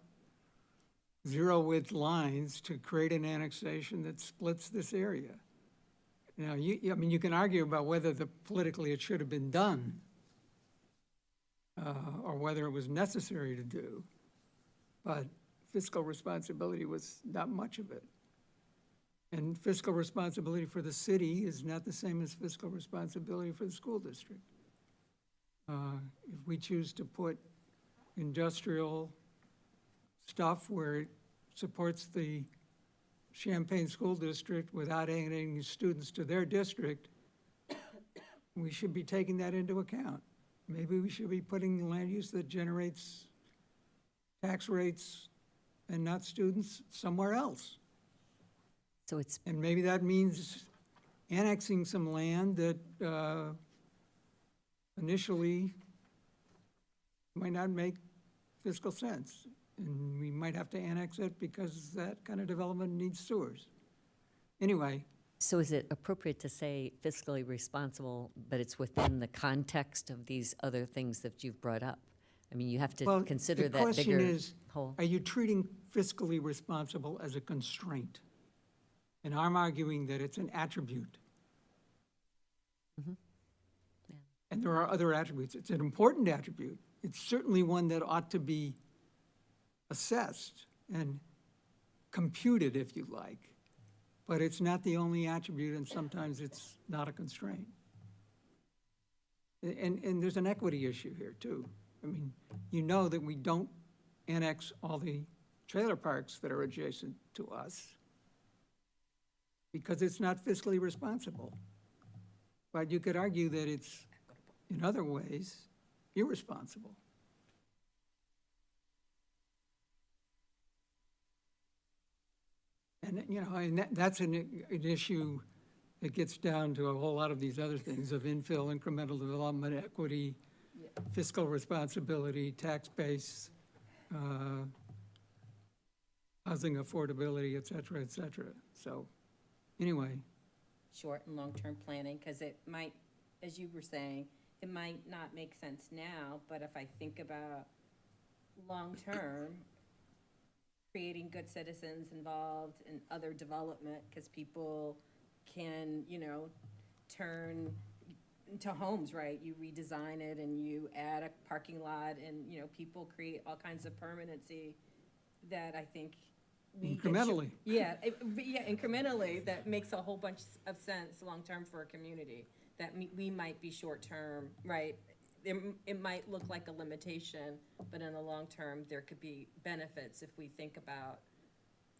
zero-width lines to create an annexation that splits this area. Now, you can argue about whether politically it should have been done, or whether it was necessary to do, but fiscal responsibility was not much of it. And fiscal responsibility for the city is not the same as fiscal responsibility for the school district. If we choose to put industrial stuff where it supports the Champaign School District without adding students to their district, we should be taking that into account. Maybe we should be putting land use that generates tax rates and not students somewhere else. So it's, And maybe that means annexing some land that initially might not make fiscal sense. And we might have to annex it because that kind of development needs sewers. Anyway, so is it appropriate to say fiscally responsible, but it's within the context of these other things that you've brought up? I mean, you have well, to consider the that question bigger is, whole. are you treating fiscally responsible as a constraint? And I'm arguing that it's an attribute. Yeah. And there are other attributes. It's an important attribute. It's certainly one that ought to be assessed and computed, if you like. But it's not the only attribute, and sometimes it's not a constraint. And there's an equity issue here, too. I mean, you know that we don't annex all the trailer parks that are adjacent to us because it's not fiscally responsible. But you could argue that it's, in other ways, irresponsible. And, and that's an issue that gets down to a whole lot of these other things of infill, incremental development, equity, fiscal responsibility, tax base, housing affordability, et cetera, et cetera. So, anyway, Short and long-term planning, because it might, as you were saying, it might not make sense now, but if I think about long-term, creating good citizens involved in other development, because people can, turn into homes, right? You redesign it and you add a parking lot and, people create all kinds of permanency that I think we get Incrementally. Yeah, incrementally, that makes a whole bunch of sense long-term for a community, that we might be short-term, right? It might look like a limitation, but in the long term, there could be benefits if we think about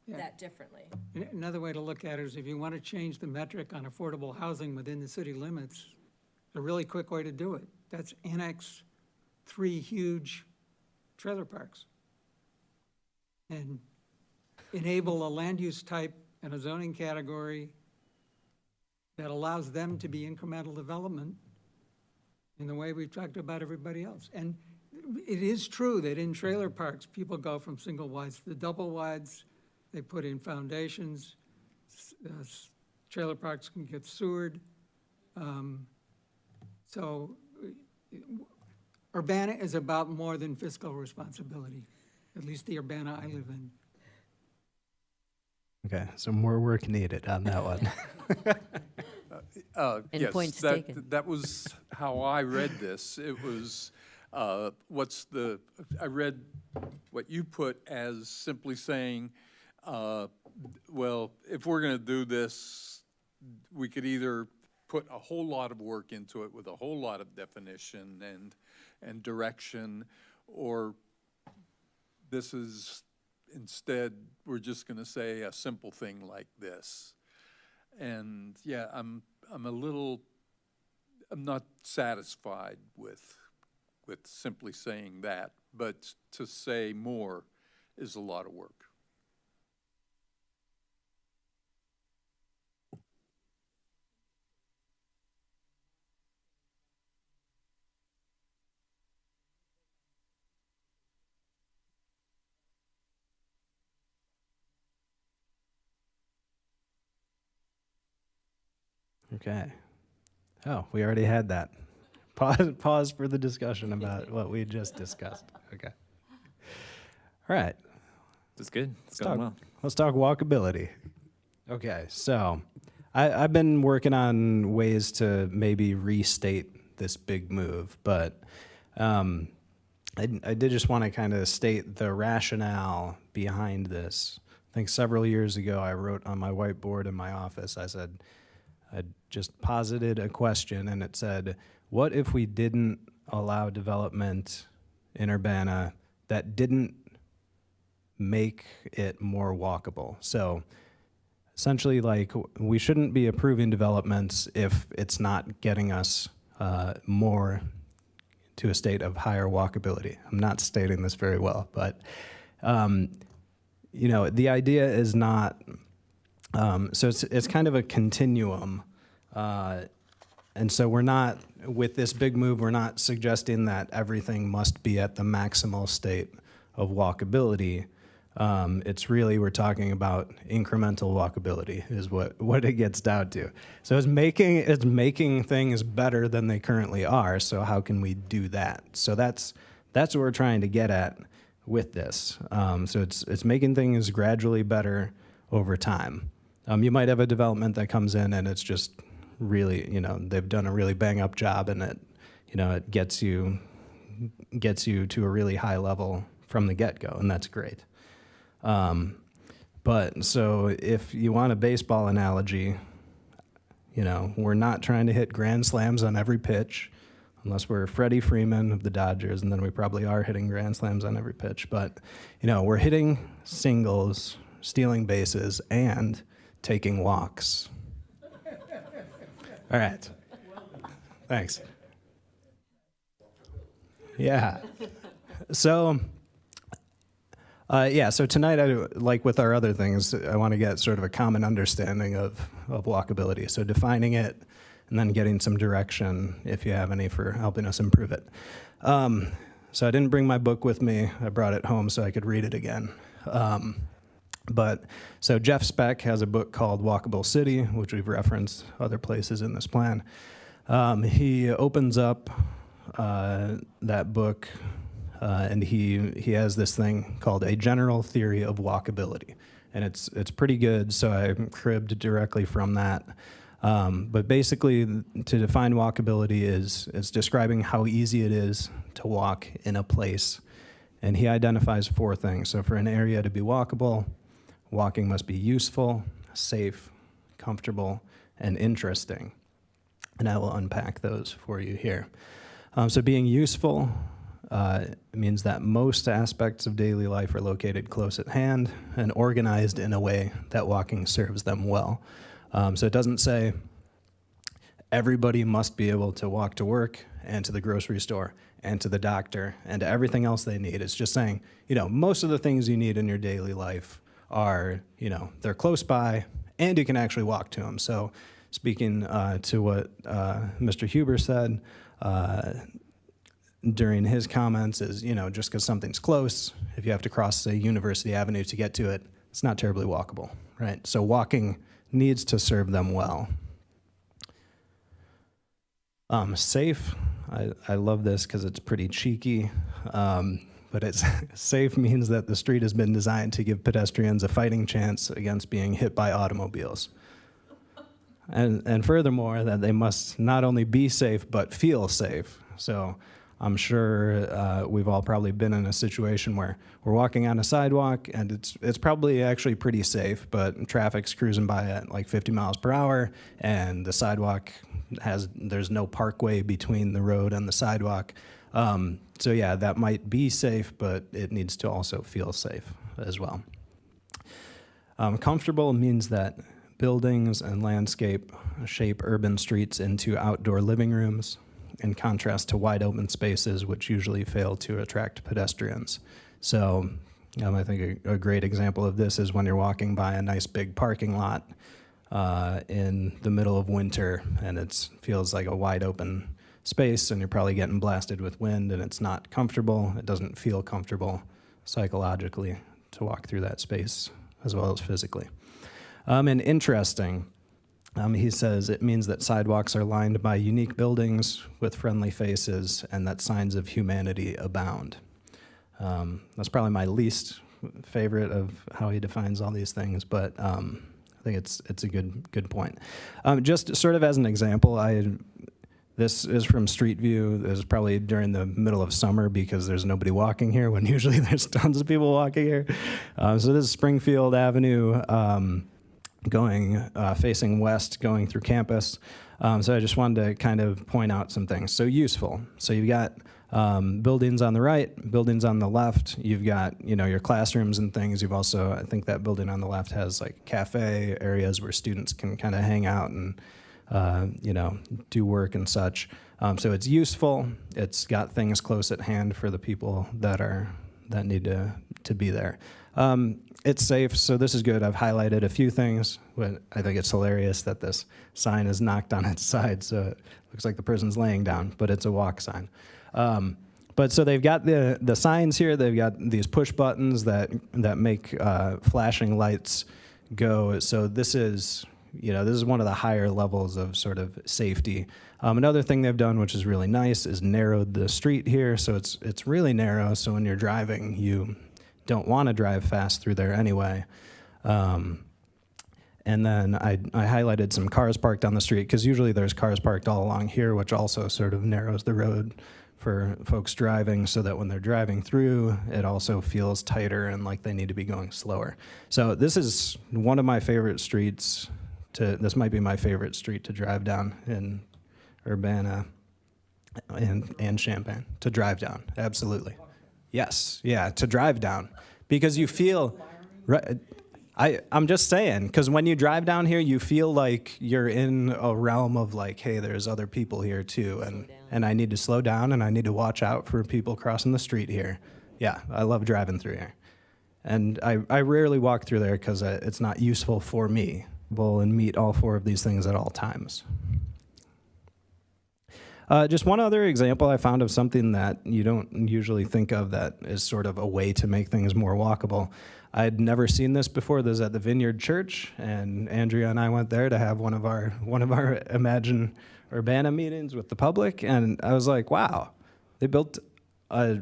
Yeah. that differently. Another way to look at it is if you want to change the metric on affordable housing within the city limits, a really quick way to do it. That's annex 3 huge trailer parks. And enable a land use type and a zoning category that allows them to be incremental development in the way we've talked about everybody else. And it is true that in trailer parks, people go from single wides to double wides. They put in foundations. Trailer parks can get sewered. So Urbana is about more than fiscal responsibility, at least the Urbana I live in. Okay, so more work needed on that one. And Yes, points taken. that was how I read this. It was, I read what you put as simply saying, well, if we're going to do this, we could either put a whole lot of work into it with a whole lot of definition and direction, or this is, instead, we're just going to say a simple thing like this. And yeah, I'm not satisfied with simply saying that, but to say more is a lot of work. Okay. Oh, we already had that. Pause for the discussion about what we just discussed. Okay. All right. It's good. It's Let's going talk, well. let's talk walkability. Okay, so I've been working on ways to maybe restate this big move, but I did just want to kind of state the rationale behind this. I think several years ago I wrote on my whiteboard in my office, I just posited a question, and it said, what if we didn't allow development in Urbana that didn't make it more walkable? So essentially, like, we shouldn't be approving developments if it's not getting us more to a state of higher walkability. I'm not stating this very well, but the idea is not, so it's kind of a continuum. And so we're not, with this big move, we're not suggesting that everything must be at the maximal state of walkability. It's really, we're talking about incremental walkability is what it gets down to. So it's making things better than they currently are. So how can we do that? So that's what we're trying to get at with this. So it's making things gradually better over time. You might have a development that comes in and it's just really, they've done a really bang up job, and it gets you to a really high level from the get-go, and that's great. But so if you want a baseball analogy, we're not trying to hit grand slams on every pitch, unless we're Freddie Freeman of the Dodgers, and then we probably are hitting grand slams on every pitch. But, we're hitting singles, stealing bases, and taking walks. All right. Thanks. Yeah. So, so tonight, like with our other things, I want to get sort of a common understanding of walkability. So defining it, and then getting some direction, if you have any, for helping us improve it. So I didn't bring my book with me. I brought it home so I could read it again. So Jeff Speck has a book called Walkable City, which we've referenced other places in this plan. He opens up that book, and he has this thing called A General Theory of Walkability, and it's pretty good. So I cribbed directly from that. But basically, to define walkability is describing how easy it is to walk in a place, and he identifies 4 things. So for an area to be walkable, walking must be useful, safe, comfortable, and interesting. And I will unpack those for you here. So being useful means that most aspects of daily life are located close at hand and organized in a way that walking serves them well. So it doesn't say everybody must be able to walk to work and to the grocery store and to the doctor and to everything else they need. It's just saying, most of the things you need in your daily life are, they're close by and you can actually walk to them. So speaking to what Mr. Huber said during his comments is, just because something's close, if you have to cross, say, University Avenue to get to it, it's not terribly walkable, right? So walking needs to serve them well. Safe, I love this because it's pretty cheeky, but it's safe means that the street has been designed to give pedestrians a fighting chance against being hit by automobiles. And furthermore, that they must not only be safe, but feel safe. So I'm sure we've all probably been in a situation where we're walking on a sidewalk and it's probably actually pretty safe, but traffic's cruising by at like 50 miles per hour and the sidewalk there's no parkway between the road and the sidewalk. So yeah, that might be safe, but it needs to also feel safe as well. Comfortable means that buildings and landscape shape urban streets into outdoor living rooms, in contrast to wide open spaces, which usually fail to attract pedestrians. So I think a great example of this is when you're walking by a nice big parking lot in the middle of winter, and it feels like a wide open space, and you're probably getting blasted with wind, and it's not comfortable. It doesn't feel comfortable psychologically to walk through that space as well as physically. And interesting, he says it means that sidewalks are lined by unique buildings with friendly faces and that signs of humanity abound. That's probably my least favorite of how he defines all these things, but I think it's a good point. Just sort of as an example, this is from Street View. This is probably during the middle of summer because there's nobody walking here when usually there's tons of people walking here. So this is Springfield Avenue, going facing west, going through campus. So I just wanted to kind of point out some things. So useful. So you've got buildings on the right, buildings on the left. You've got your classrooms and things. You've also, I think that building on the left has like cafe areas where students can kind of hang out and do work and such. So it's useful. It's got things close at hand for the people that need to be there. It's safe, so this is good. I've highlighted a few things, but I think it's hilarious that this sign is knocked on its side, so it looks like the person's laying down, but it's a walk sign. But so they've got the signs here. They've got these push buttons that make flashing lights go. So this is one of the higher levels of sort of safety. Another thing they've done, which is really nice, is narrowed the street here. So it's really narrow. So when you're driving, you don't want to drive fast through there anyway. And then I highlighted some cars parked on the street because usually there's cars parked all along here, which also sort of narrows the road for folks driving so that when they're driving through, it also feels tighter and like they need to be going slower. So this is one of my favorite streets this might be my favorite street to drive down in Urbana and Champaign, to drive down, absolutely. Yes, yeah, to drive down, because you feel, right, I'm just saying, because when you drive down here, you feel like you're in a realm of like, hey, there's other people here too, and I need to slow down and I need to watch out for people crossing the street here. Yeah, I love driving through here. And I rarely walk through there because it's not useful for me, and meet all 4 of these things at all times. Just one other example I found of something that you don't usually think of that is sort of a way to make things more walkable. I'd never seen this before. This is at the Vineyard Church, and Andrea and I went there to have one of our Imagine Urbana meetings with the public, and I was like, wow, they built a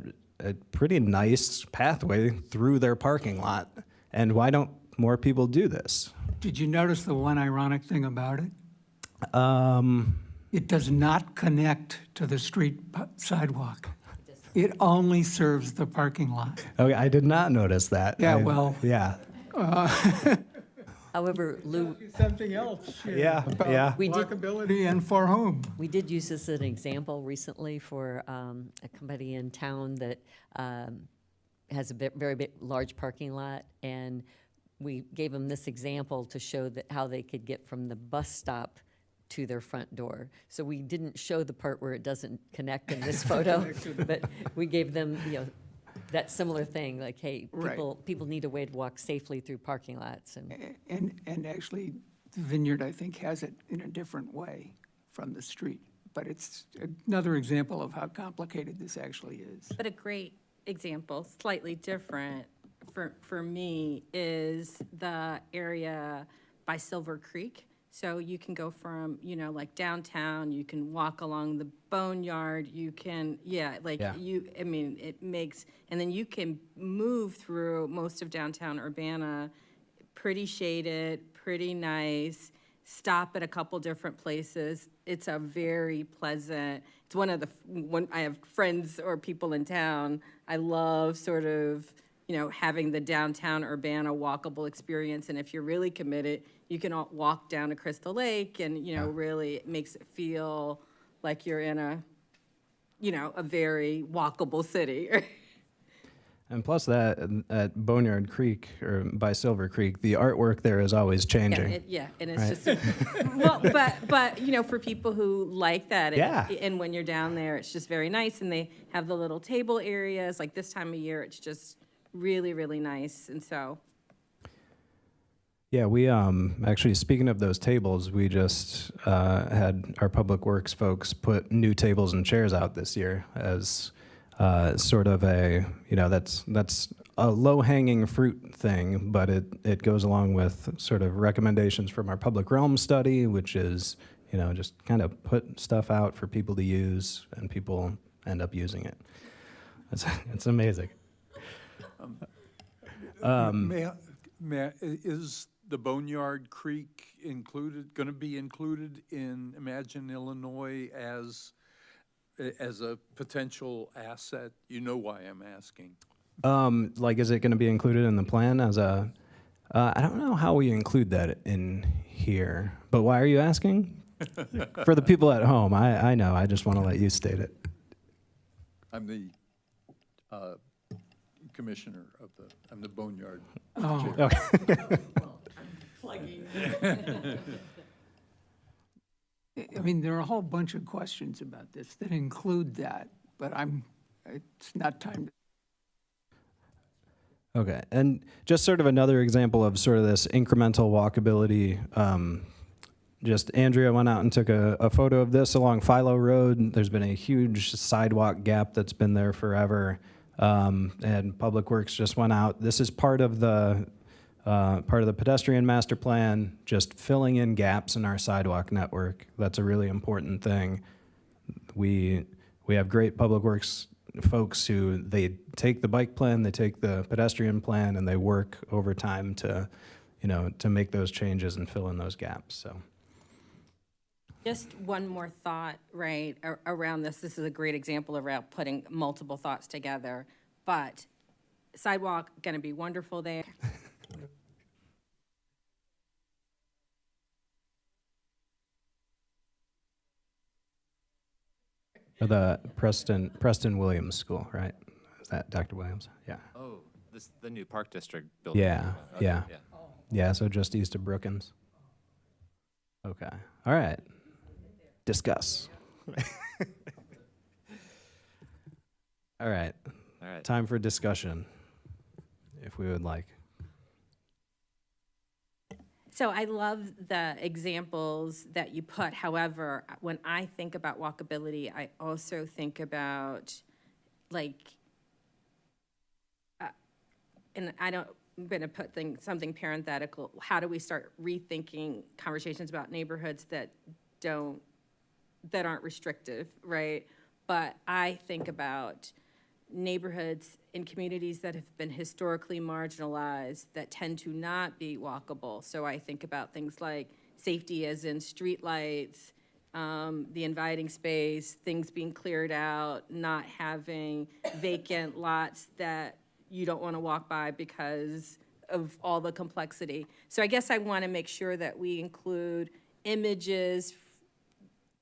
pretty nice pathway through their parking lot, and why don't more people do this? Did you notice the one ironic thing about it? Um, It does not connect to the street sidewalk. It only serves the parking lot. okay, I did not notice that. Yeah, well- Yeah, However, Lou, Something else. yeah, yeah. we did, Walkability and for whom? we did use this as an example recently for a company in town that has a very big, large parking lot, and we gave them this example to show that how they could get from the bus stop to their front door. So we didn't show the part where it doesn't connect in this photo, but we gave them, that similar thing, like, hey, Right. people need a way to walk safely through parking lots, and And actually, the Vineyard, I think, has it in a different way from the street. But it's another example of how complicated this actually is. But a great example, slightly different for me, is the area by Silver Creek. So you can go from, like downtown, you can walk along the Boneyard, you can, Yeah. I mean, it makes, and then you can move through most of downtown Urbana, pretty shaded, pretty nice, stop at a couple different places. It's a very pleasant, it's one of the, when I have friends or people in town, I love sort of, having the downtown Urbana walkable experience. And if you're really committed, you can walk down to Crystal Lake and, really it makes it feel like you're in a very walkable city. And plus that, at Boneyard Creek, or by Silver Creek, the artwork there is always changing. And it's just, well, but, for people who like that. Yeah. And when you're down there, it's just very nice, and they have the little table areas, like this time of year, it's just really, really nice, and so. Yeah, we, actually, speaking of those tables, we just had our Public Works folks put new tables and chairs out this year as sort of a, that's a low-hanging fruit thing, but it goes along with sort of recommendations from our Public Realm study, which is, just kind of put stuff out for people to use, and people end up using it. It's amazing. Is the Boneyard Creek going to be included in Imagine Illinois as a potential asset? You know why I'm asking. Like, is it going to be included in the plan as a, I don't know how we include that in here, but why are you asking? For the people at home, I know, I just want to let you state it. I'm the commissioner I'm the Boneyard. Oh, I mean, there are a whole bunch of questions about this that include that, but it's not time to. Okay, and just sort of another example of sort of this incremental walkability. Just Andrea went out and took a photo of this along Philo Road. There's been a huge sidewalk gap that's been there forever. And Public Works just went out. This is part of the pedestrian master plan, just filling in gaps in our sidewalk network. That's a really important thing. We have great Public Works folks who they take the bike plan, they take the pedestrian plan, and they work overtime to, to make those changes and fill in those gaps. So. Just one more thought, right, around this. This is a great example around putting multiple thoughts together, but sidewalk going to be wonderful there. The Preston Williams School, right? Is that Dr. Williams? Yeah. Oh, the new Park District building. Yeah, Okay, yeah. Yeah, so just east of Brookins. Okay, all right. Discuss. All right, All right. time for discussion, if we would like. So I love the examples that you put. However, when I think about walkability, I also think about and I'm going to put something parenthetical. How do we start rethinking conversations about neighborhoods that don't that aren't restrictive, right? But I think about neighborhoods in communities that have been historically marginalized that tend to not be walkable. So I think about things like safety as in streetlights, the inviting space, things being cleared out, not having vacant lots that you don't want to walk by because of all the complexity. So I guess I want to make sure that we include images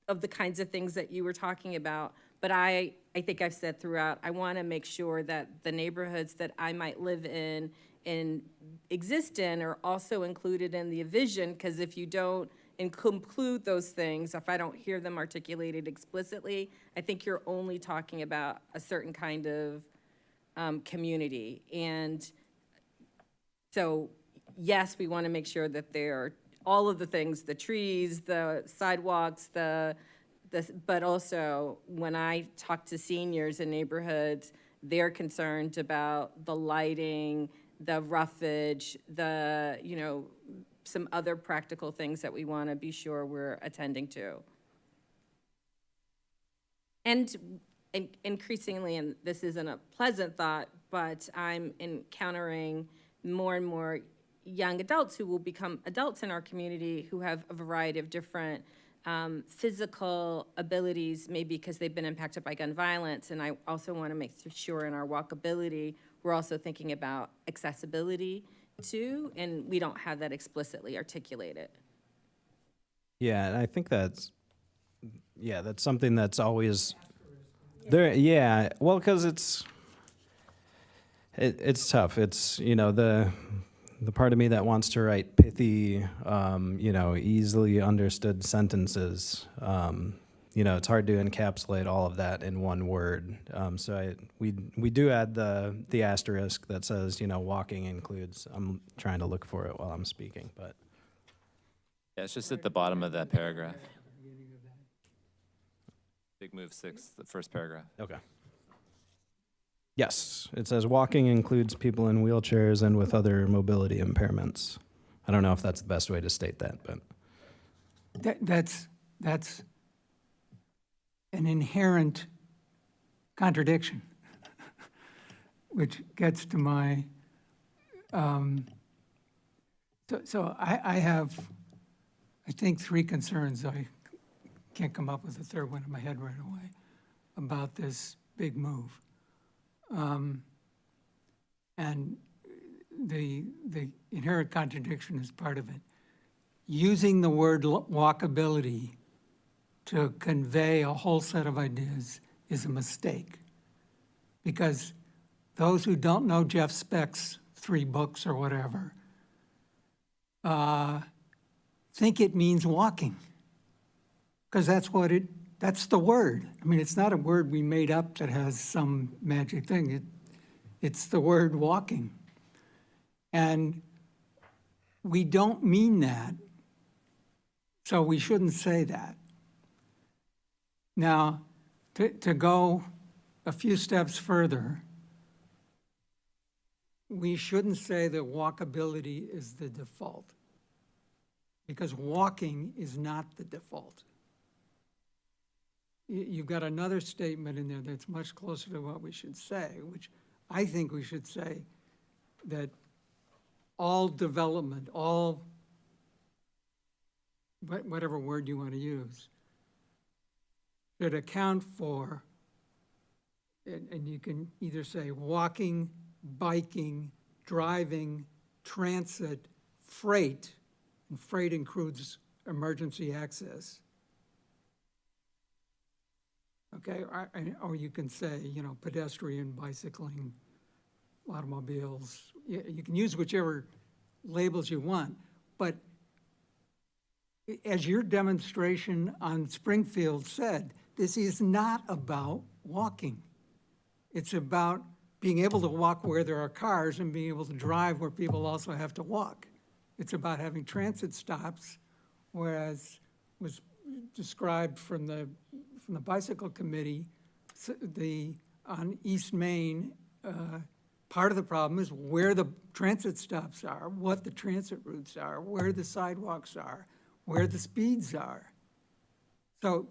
of the kinds of things that you were talking about. But I think I've said throughout, I want to make sure that the neighborhoods that I might live in and exist in are also included in the vision, because if you don't include those things, if I don't hear them articulated explicitly, I think you're only talking about a certain kind of community. And so, yes, we want to make sure that there are all of the things, the trees, the sidewalks, but also when I talk to seniors in neighborhoods, they're concerned about the lighting, the roughage, some other practical things that we want to be sure we're attending to. And increasingly, and this isn't a pleasant thought, but I'm encountering more and more young adults who will become adults in our community who have a variety of different physical abilities, maybe because they've been impacted by gun violence. And I also want to make sure in our walkability, we're also thinking about accessibility too, and we don't have that explicitly articulated. Yeah, and I think that's something that's always there. Yeah, well, because it's tough. It's, the part of me that wants to write pithy, easily understood sentences. It's hard to encapsulate all of that in one word. So we do add the asterisk that says, walking includes. I'm trying to look for it while I'm speaking, but. Yeah, it's just at the bottom of that paragraph. Big move 6, the first paragraph. Okay. Yes, it says walking includes people in wheelchairs and with other mobility impairments. I don't know if that's the best way to state that, but. That's an inherent contradiction, which gets to my, so I have, I think, 3 concerns. I can't come up with a third one in my head right away about this big move. And the inherent contradiction is part of it. Using the word walkability to convey a whole set of ideas is a mistake. Because those who don't know Jeff Speck's 3 books or whatever think it means walking. Because that's the word. I mean, it's not a word we made up that has some magic thing. It's the word walking. And we don't mean that, so we shouldn't say that. Now, to go a few steps further, we shouldn't say that walkability is the default, because walking is not the default. You've got another statement in there that's much closer to what we should say, which I think we should say that all development, all, whatever word you want to use, should account for, and you can either say walking, biking, driving, transit, freight, and freight includes emergency access. Okay, or you can say, pedestrian, bicycling, automobiles. You can use whichever labels you want, but as your demonstration on Springfield said, this is not about walking. It's about being able to walk where there are cars and being able to drive where people also have to walk. It's about having transit stops, whereas was described from the bicycle committee, on East Main, part of the problem is where the transit stops are, what the transit routes are, where the sidewalks are, where the speeds are. So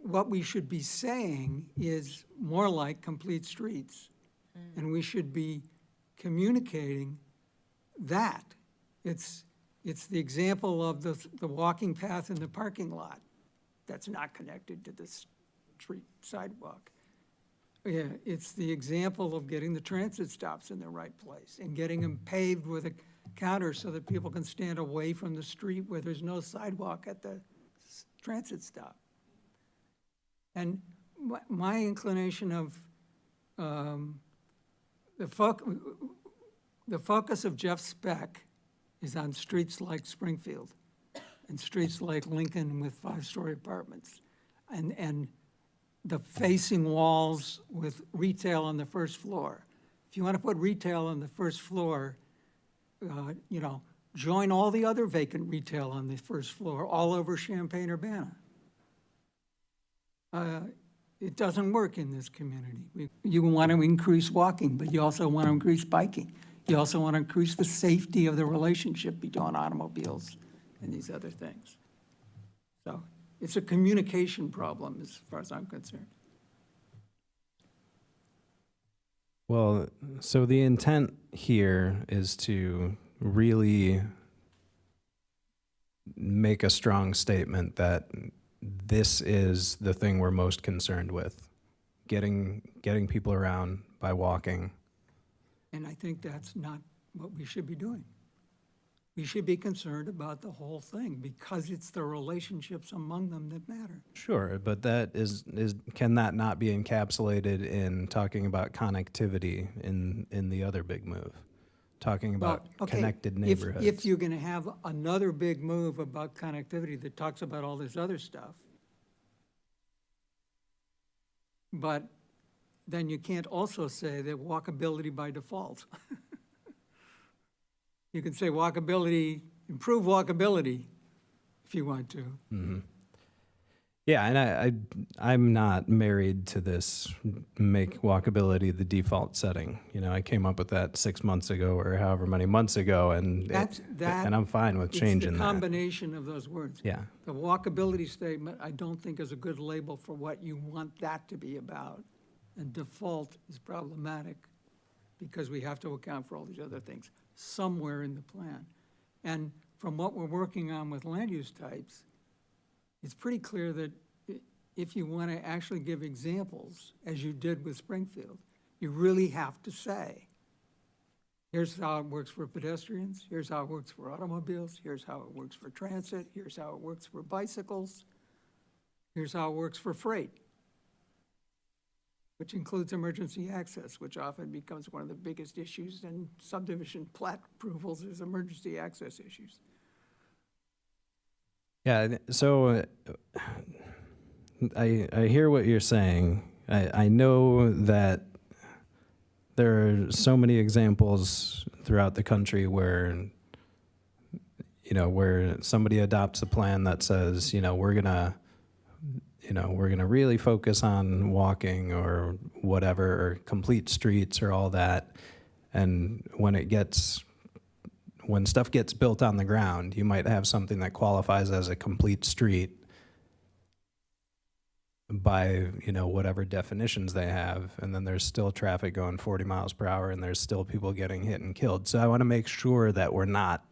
what we should be saying is more like complete streets. And we should be communicating that. It's the example of the walking path in the parking lot that's not connected to the street sidewalk. Yeah, it's the example of getting the transit stops in the right place and getting them paved with a counter so that people can stand away from the street where there's no sidewalk at the transit stop. And my inclination of, the focus of Jeff Speck is on streets like Springfield and streets like Lincoln with 5-story apartments and the facing walls with retail on the first floor. If you want to put retail on the first floor, join all the other vacant retail on the first floor all over Champaign-Urbana. It doesn't work in this community. You want to increase walking, but you also want to increase biking. You also want to increase the safety of the relationship between automobiles and these other things. So it's a communication problem as far as I'm concerned. Well, so the intent here is to really make a strong statement that this is the thing we're most concerned with, getting people around by walking. And I think that's not what we should be doing. We should be concerned about the whole thing because it's the relationships among them that matter. Sure, but that can that not be encapsulated in talking about connectivity in the other big move? Talking about Well, okay, connected if- neighborhoods. If you're going to have another big move about connectivity that talks about all this other stuff, but then you can't also say that walkability by default. You can say walkability, improve walkability if you want to. Yeah, and I'm not married to this make walkability the default setting. I came up with that 6 months ago or however many months ago, and I'm fine with changing It's the that. combination of those words. Yeah, The walkability statement, I don't think is a good label for what you want that to be about. And default is problematic because we have to account for all these other things somewhere in the plan. And from what we're working on with land use types, it's pretty clear that if you want to actually give examples, as you did with Springfield, you really have to say, here's how it works for pedestrians, here's how it works for automobiles, here's how it works for transit, here's how it works for bicycles, here's how it works for freight, which includes emergency access, which often becomes one of the biggest issues in subdivision plat approvals is emergency access issues. yeah. So I hear what you're saying. I know that there are so many examples throughout the country where where somebody adopts a plan that says, we're gonna really focus on walking or whatever, or complete streets or all that. And when stuff gets built on the ground, you might have something that qualifies as a complete street by, whatever definitions they have. And then there's still traffic going 40 miles per hour and there's still people getting hit and killed. So I want to make sure that we're not,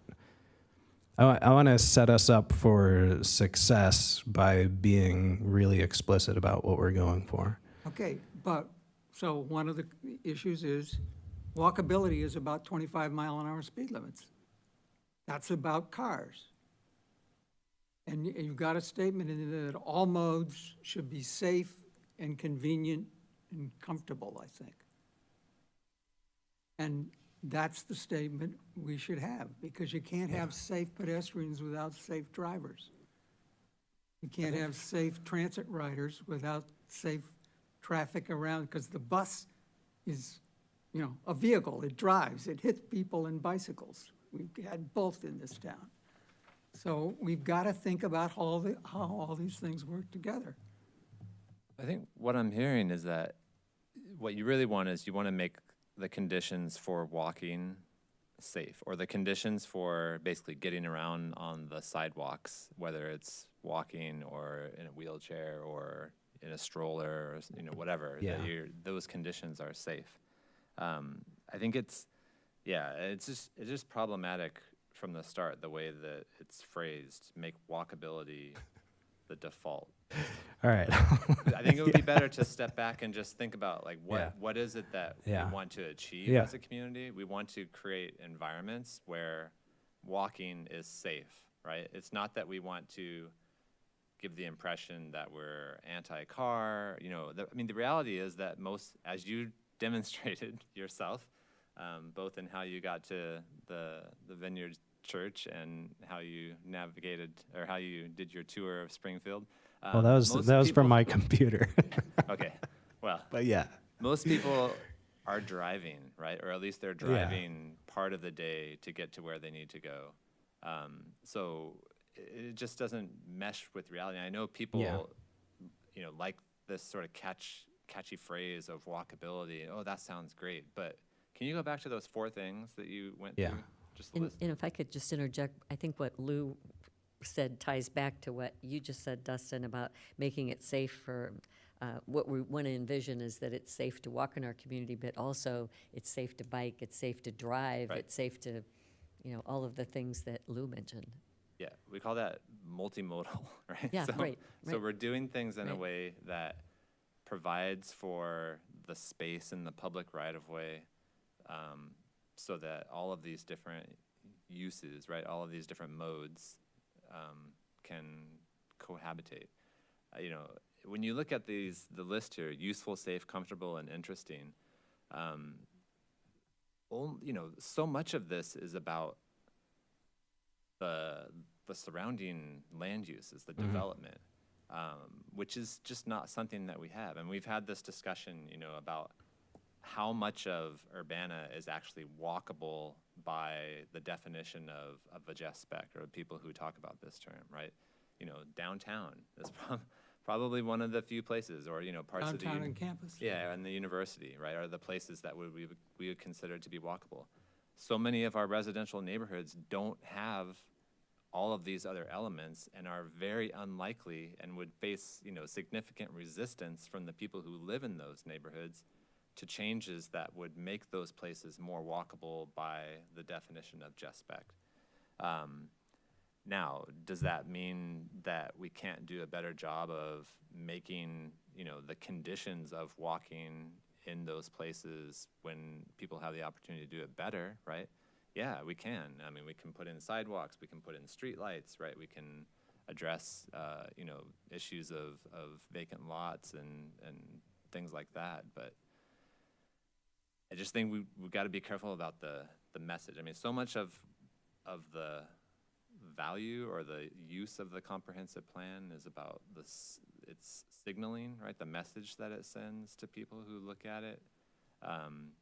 I want to set us up for success by being really explicit about what we're going for. Okay, but, so one of the issues is walkability is about 25-mile-an-hour speed limits. That's about cars. And you've got a statement in there that all modes should be safe and convenient and comfortable, I think. And that's the statement we should have, because you can't have safe pedestrians without safe drivers. You can't have safe transit riders without safe traffic around, because the bus is, a vehicle. It drives, it hits people and bicycles. We've had both in this town. So we've got to think about how all these things work together. I think what I'm hearing is that what you really want is you want to make the conditions for walking safe, or the conditions for basically getting around on the sidewalks, whether it's walking or in a wheelchair or in a stroller, or, whatever, Yeah. that those conditions are safe. I think it's just problematic from the start, the way that it's phrased, make walkability the default. All right. I think it would be better to step back and just think about, like, Yeah. what is it that Yeah. we want to achieve Yeah. as a community? We want to create environments where walking is safe, right? It's not that we want to give the impression that we're anti-car. The reality is that as you demonstrated yourself, both in how you got to the Vineyard Church and how you navigated, or how you did your tour of Springfield. Well, that was most from my people- computer. Okay, well, But yeah. most people are driving, right? Or at least they're driving part of the day to get to where they need to go. So it just doesn't mesh with reality. I know people, like this sort of catchy phrase of walkability. Oh, that sounds great. But can you go back to those 4 things that you went Yeah. through? Just the And, list. and if I could just interject, I think what Lou said ties back to what you just said, Dustin, about making it safe for, what we want to envision is that it's safe to walk in our community, but also it's safe to bike, it's safe to drive, Right. it's safe to, all of the things that Lou mentioned. Yeah, we call that multimodal, right? Yeah, right, So right. we're doing things in a Right. way that provides for the space in the public right-of-way, so that all of these different uses, right, all of these different modes can cohabitate. When you look at the list here, useful, safe, comfortable, and interesting, so much of this is about the surrounding land uses, the development, which is just not something that we have. And we've had this discussion, about how much of Urbana is actually walkable by the definition of a Jeff Speck, or people who talk about this term, right? Downtown is probably one of the few places, or, parts of the. Downtown and campus. Yeah, and the university, right, are the places that we would consider to be walkable. So many of our residential neighborhoods don't have all of these other elements, and are very unlikely, and would face, significant resistance from the people who live in those neighborhoods to changes that would make those places more walkable by the definition of Jeff Speck. Now, does that mean that we can't do a better job of making, the conditions of walking in those places when people have the opportunity to do it better, right? Yeah, we can. I mean, we can put in sidewalks, we can put in streetlights, right? We can address, issues of vacant lots and things like that. But I just think we've got to be careful about the message. I mean, so much of the value or the use of the comprehensive plan is about its signaling, right? The message that it sends to people who look at it. And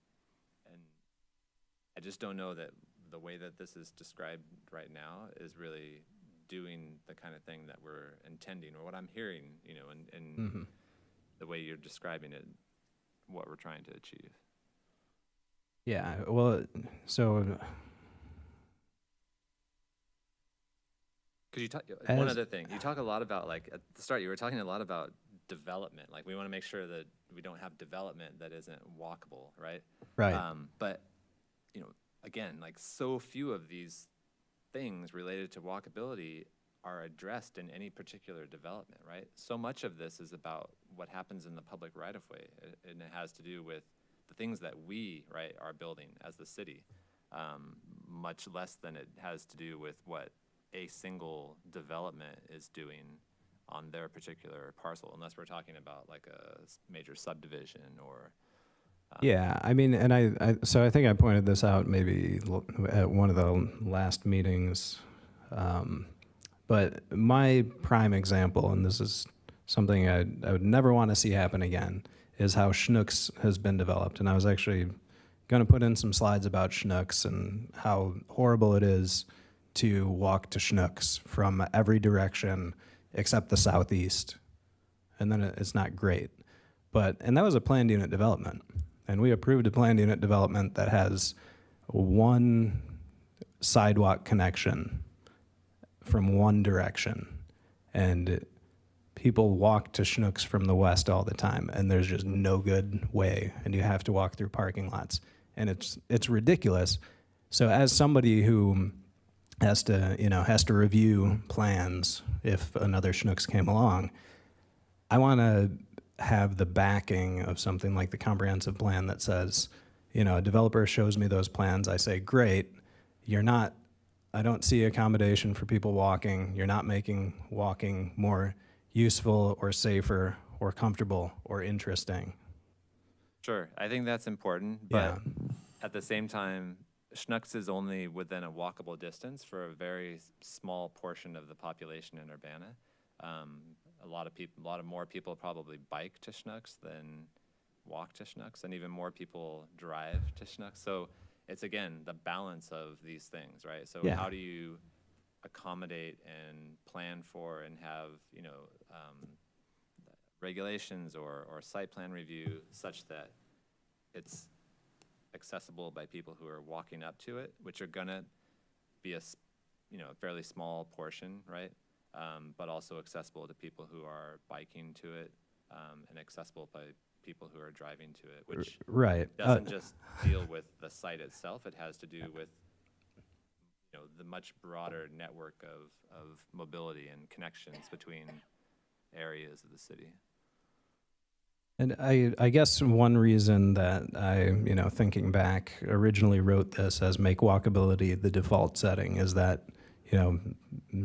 I just don't know that the way that this is described right now is really doing the kind of thing that we're intending, or what I'm hearing, in the way you're describing it, what we're trying to achieve. Yeah, well, so Because one As- other thing, you talk a lot about, like, at the start, you were talking a lot about development. Like, we want to make sure that we don't have development that isn't walkable, right? right. But, again, like, so few of these things related to walkability are addressed in any particular development, right? So much of this is about what happens in the public right-of-way, and it has to do with the things that we, right, are building as the city, much less than it has to do with what a single development is doing on their particular parcel, unless we're talking about like a major subdivision or. Yeah, I mean, and so I think I pointed this out maybe at one of the last meetings. But my prime example, and this is something I would never want to see happen again, is how Schnucks has been developed. And I was actually going to put in some slides about Schnucks and how horrible it is to walk to Schnucks from every direction except the southeast. And then it's not great. And that was a planned unit development. And we approved a planned unit development that has one sidewalk connection from one direction. And people walk to Schnucks from the west all the time, and there's just no good way, and you have to walk through parking lots. And it's ridiculous. So as somebody who has to review plans if another Schnucks came along, I want to have the backing of something like the comprehensive plan that says, a developer shows me those plans, I say, great, I don't see accommodation for people walking, you're not making walking more useful or safer or comfortable or interesting. Sure, I think that's important, but at the same time, Schnucks is only within a walkable distance for a very small portion of the population in Urbana. A lot more people probably bike to Schnucks than walk to Schnucks, and even more people drive to Schnucks. So it's, again, the balance of these things, right? So how do you accommodate and plan for and have, regulations or site plan review such that it's accessible by people who are walking up to it, which are gonna be a fairly small portion, right? But also accessible to people who are biking to it, and accessible by people who are driving to it, which Right. doesn't just deal with the site itself. It has to do with the much broader network of mobility and connections between areas of the city. And I guess one reason that I, thinking back, originally wrote this as make walkability the default setting is that,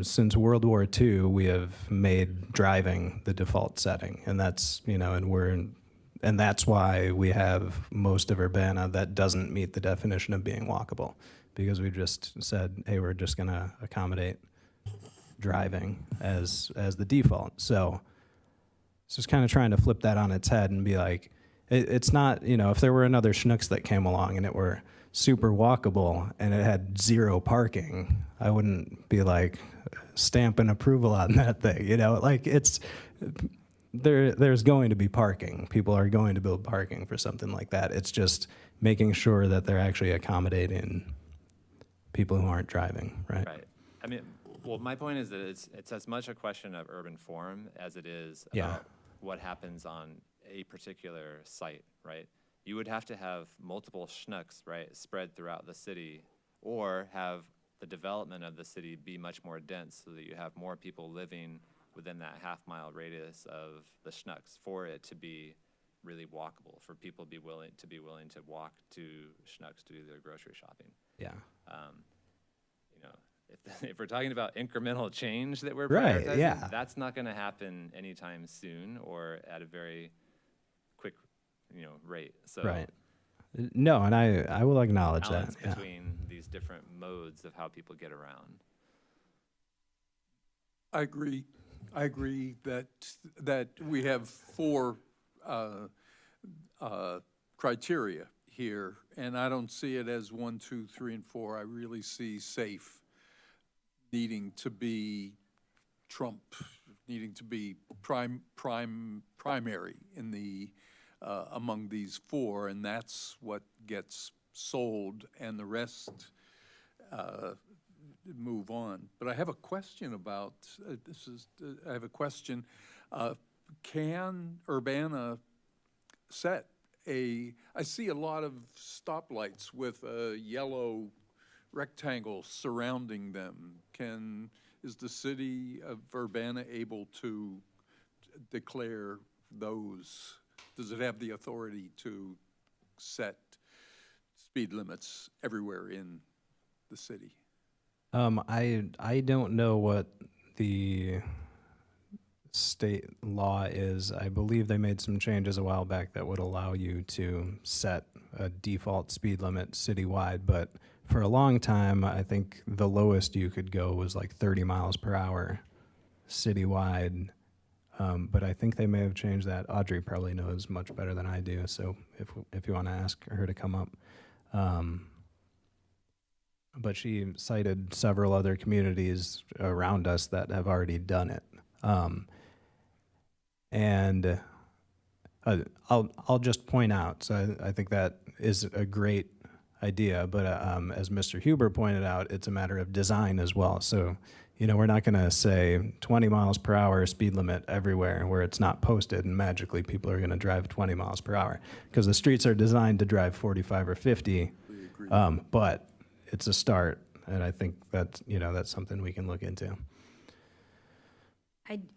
since World War II, we have made driving the default setting. And that's, and that's why we have most of Urbana that doesn't meet the definition of being walkable, because we just said, hey, we're just gonna accommodate driving as the default. So it's just kind of trying to flip that on its head and be like, it's not, if there were another Schnucks that came along and it were super walkable and it had zero parking, I wouldn't be like stamping approval on that thing, like there's going to be parking. People are going to build parking for something like that. It's just making sure that they're actually accommodating people who aren't driving, right? Right. I mean, well, my point is that it's as much a question of urban form as it is Yeah. about what happens on a particular site, right? You would have to have multiple Schnucks, right, spread throughout the city, or have the development of the city be much more dense so that you have more people living within that half-mile radius of the Schnucks for it to be really walkable, for people to be willing to walk to Schnucks to do their grocery shopping. Yeah. If we're talking about incremental change that we're Right, prioritizing, yeah. that's not going to happen anytime soon or at a very quick, rate. So Right. No, and I will acknowledge that. balance Yeah. between these different modes of how people get around. I agree that we have four criteria here, and I don't see it as 1, 2, 3, and 4. I really see safe needing to be needing to be primary in the among these four, and that's what gets sold, and the rest move on. But I have a question about I have a question. Can Urbana set I see a lot of stoplights with a yellow rectangle surrounding them. Is the city of Urbana able to declare those? Does it have the authority to set speed limits everywhere in the city? I don't know what the state law is. I believe they made some changes a while back that would allow you to set a default speed limit citywide, but for a long time, I think the lowest you could go was like 30 miles per hour citywide. But I think they may have changed that. Audrey probably knows much better than I do, so if you want to ask her to come up. But she cited several other communities around us that have already done it. And I'll just point out, so I think that is a great idea, but as Mr. Huber pointed out, it's a matter of design as well. So, we're not going to say 20 miles per hour speed limit everywhere where it's not posted and magically people are going to drive 20 miles per hour because the streets are designed to drive 45 or 50. But it's a start, and I think that's something we can look into.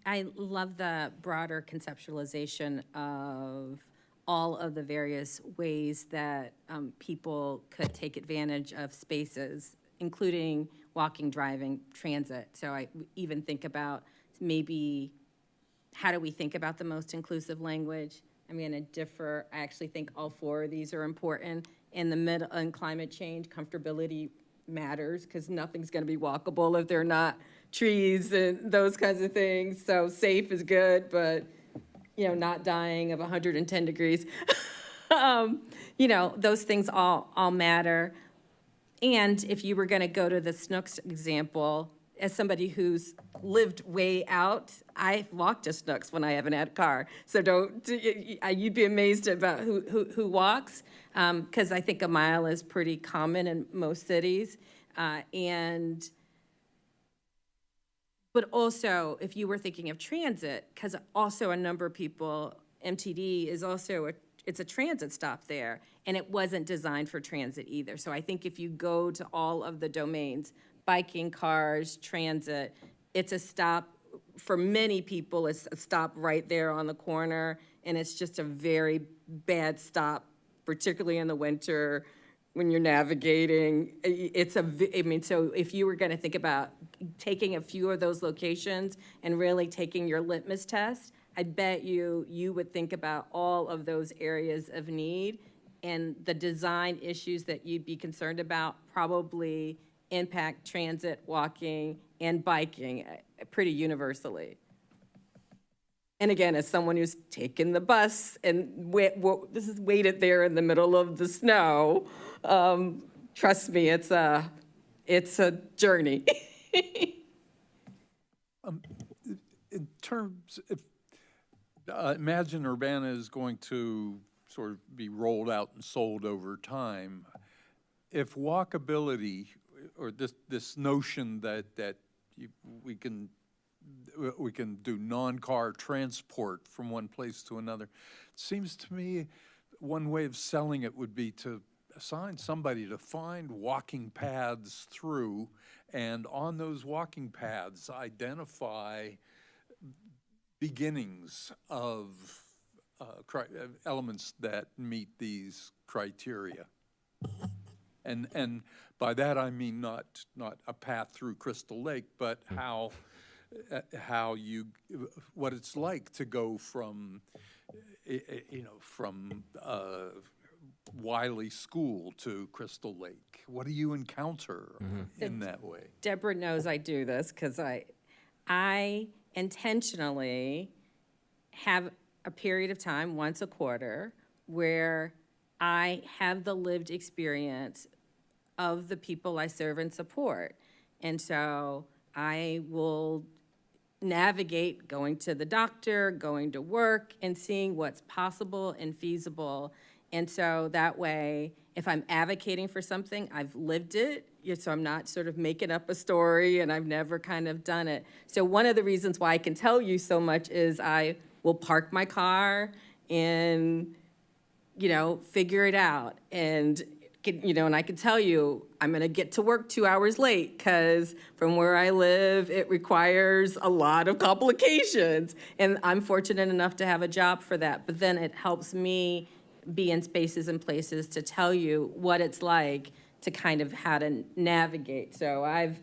I love the broader conceptualization of all of the various ways that people could take advantage of spaces, including walking, driving, transit. So I even think about maybe, how do we think about the most inclusive language? I'm going to differ. I actually think all four of these are important. In the middle, in climate change, comfortability matters because nothing's going to be walkable if there are not trees and those kinds of things. So safe is good, but not dying of 110 degrees. Those things all matter. And if you were going to go to the Snooks example, as somebody who's lived way out, I've walked to Snooks when I haven't had a car. So you'd be amazed about who walks, because I think a mile is pretty common in most cities. But also, if you were thinking of transit, because also a number of people, MTD is also it's a transit stop there, and it wasn't designed for transit either. So I think if you go to all of the domains, biking, cars, transit, it's a stop, for many people, it's a stop right there on the corner, and it's just a very bad stop, particularly in the winter when you're navigating. So if you were gonna think about taking a few of those locations and really taking your litmus test, I bet you would think about all of those areas of need, and the design issues that you'd be concerned about probably impact transit, walking, and biking pretty universally. And again, as someone who's taken the bus and this is waited there in the middle of the snow, trust me, it's a journey. In terms, imagine Urbana is going to sort of be rolled out and sold over time. If walkability, or this notion that we can do non-car transport from one place to another, it seems to me one way of selling it would be to assign somebody to find walking paths through, and on those walking paths identify beginnings of elements that meet these criteria. And by that I mean not a path through Crystal Lake, but what it's like to go from Wiley School to Crystal Lake. What do you encounter in that way? Deborah knows I do this because I intentionally have a period of time once a quarter where I have the lived experience of the people I serve and support. And so I will navigate going to the doctor, going to work, and seeing what's possible and feasible. And so that way, if I'm advocating for something, I've lived it, so I'm not sort of making up a story and I've never kind of done it. So one of the reasons why I can tell you so much is I will park my car and, figure it out. And, and I can tell you, I'm gonna get to work 2 hours late because from where I live, it requires a lot of complications. And I'm fortunate enough to have a job for that. But then it helps me be in spaces and places to tell you what it's like to kind of how to navigate. So I've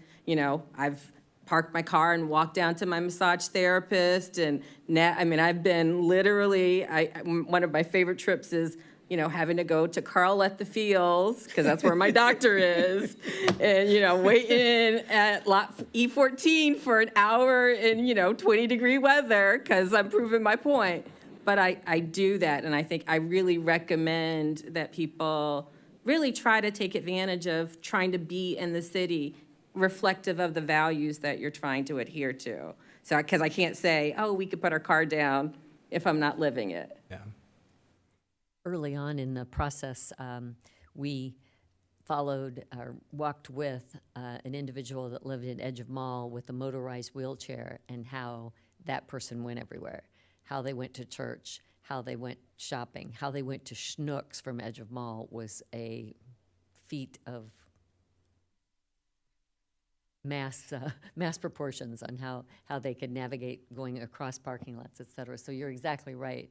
parked my car and walked down to my massage therapist, and I've been literally, one of my favorite trips is, having to go to Carl at the Fields, because that's where my doctor is, and, waiting at lot E14 for an hour in, 20-degree weather, because I'm proving my point. But I do that, and I think I really recommend that people really try to take advantage of trying to be in the city reflective of the values that you're trying to adhere to. So, because I can't say, oh, we could put our car down if I'm not living it. Yeah. Early on in the process, we followed or walked with an individual that lived at Edge of Mall with a motorized wheelchair, and how that person went everywhere, how they went to church, how they went shopping, how they went to Schnucks from Edge of Mall was a feat of mass proportions on how they could navigate going across parking lots, et cetera. So you're exactly right.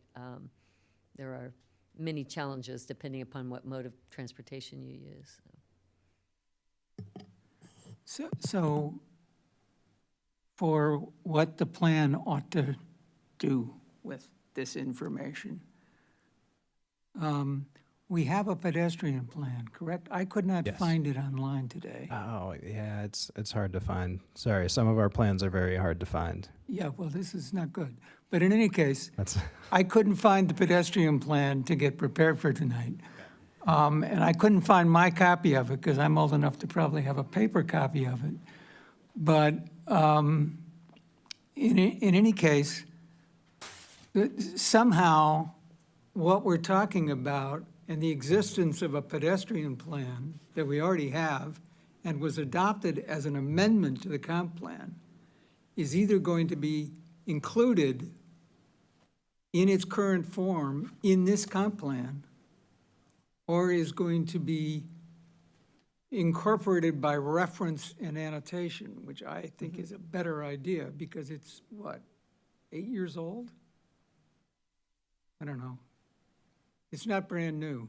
There are many challenges depending upon what mode of transportation you use. So for what the plan ought to do with this information, we have a pedestrian plan, correct? I could not Yes. find it online today. Oh, yeah, it's hard to find. Sorry, some of our plans are very hard to find. Yeah, well, this is not good. But in any case, That's, I couldn't find the pedestrian plan to get prepared for tonight. And I couldn't find my copy of it because I'm old enough to probably have a paper copy of it. But in any case, somehow what we're talking about and the existence of a pedestrian plan that we already have and was adopted as an amendment to the comp plan is either going to be included in its current form in this comp plan, or is going to be incorporated by reference and annotation, which I think is a better idea, because it's, what, 8 years old? I don't know. It's not brand new.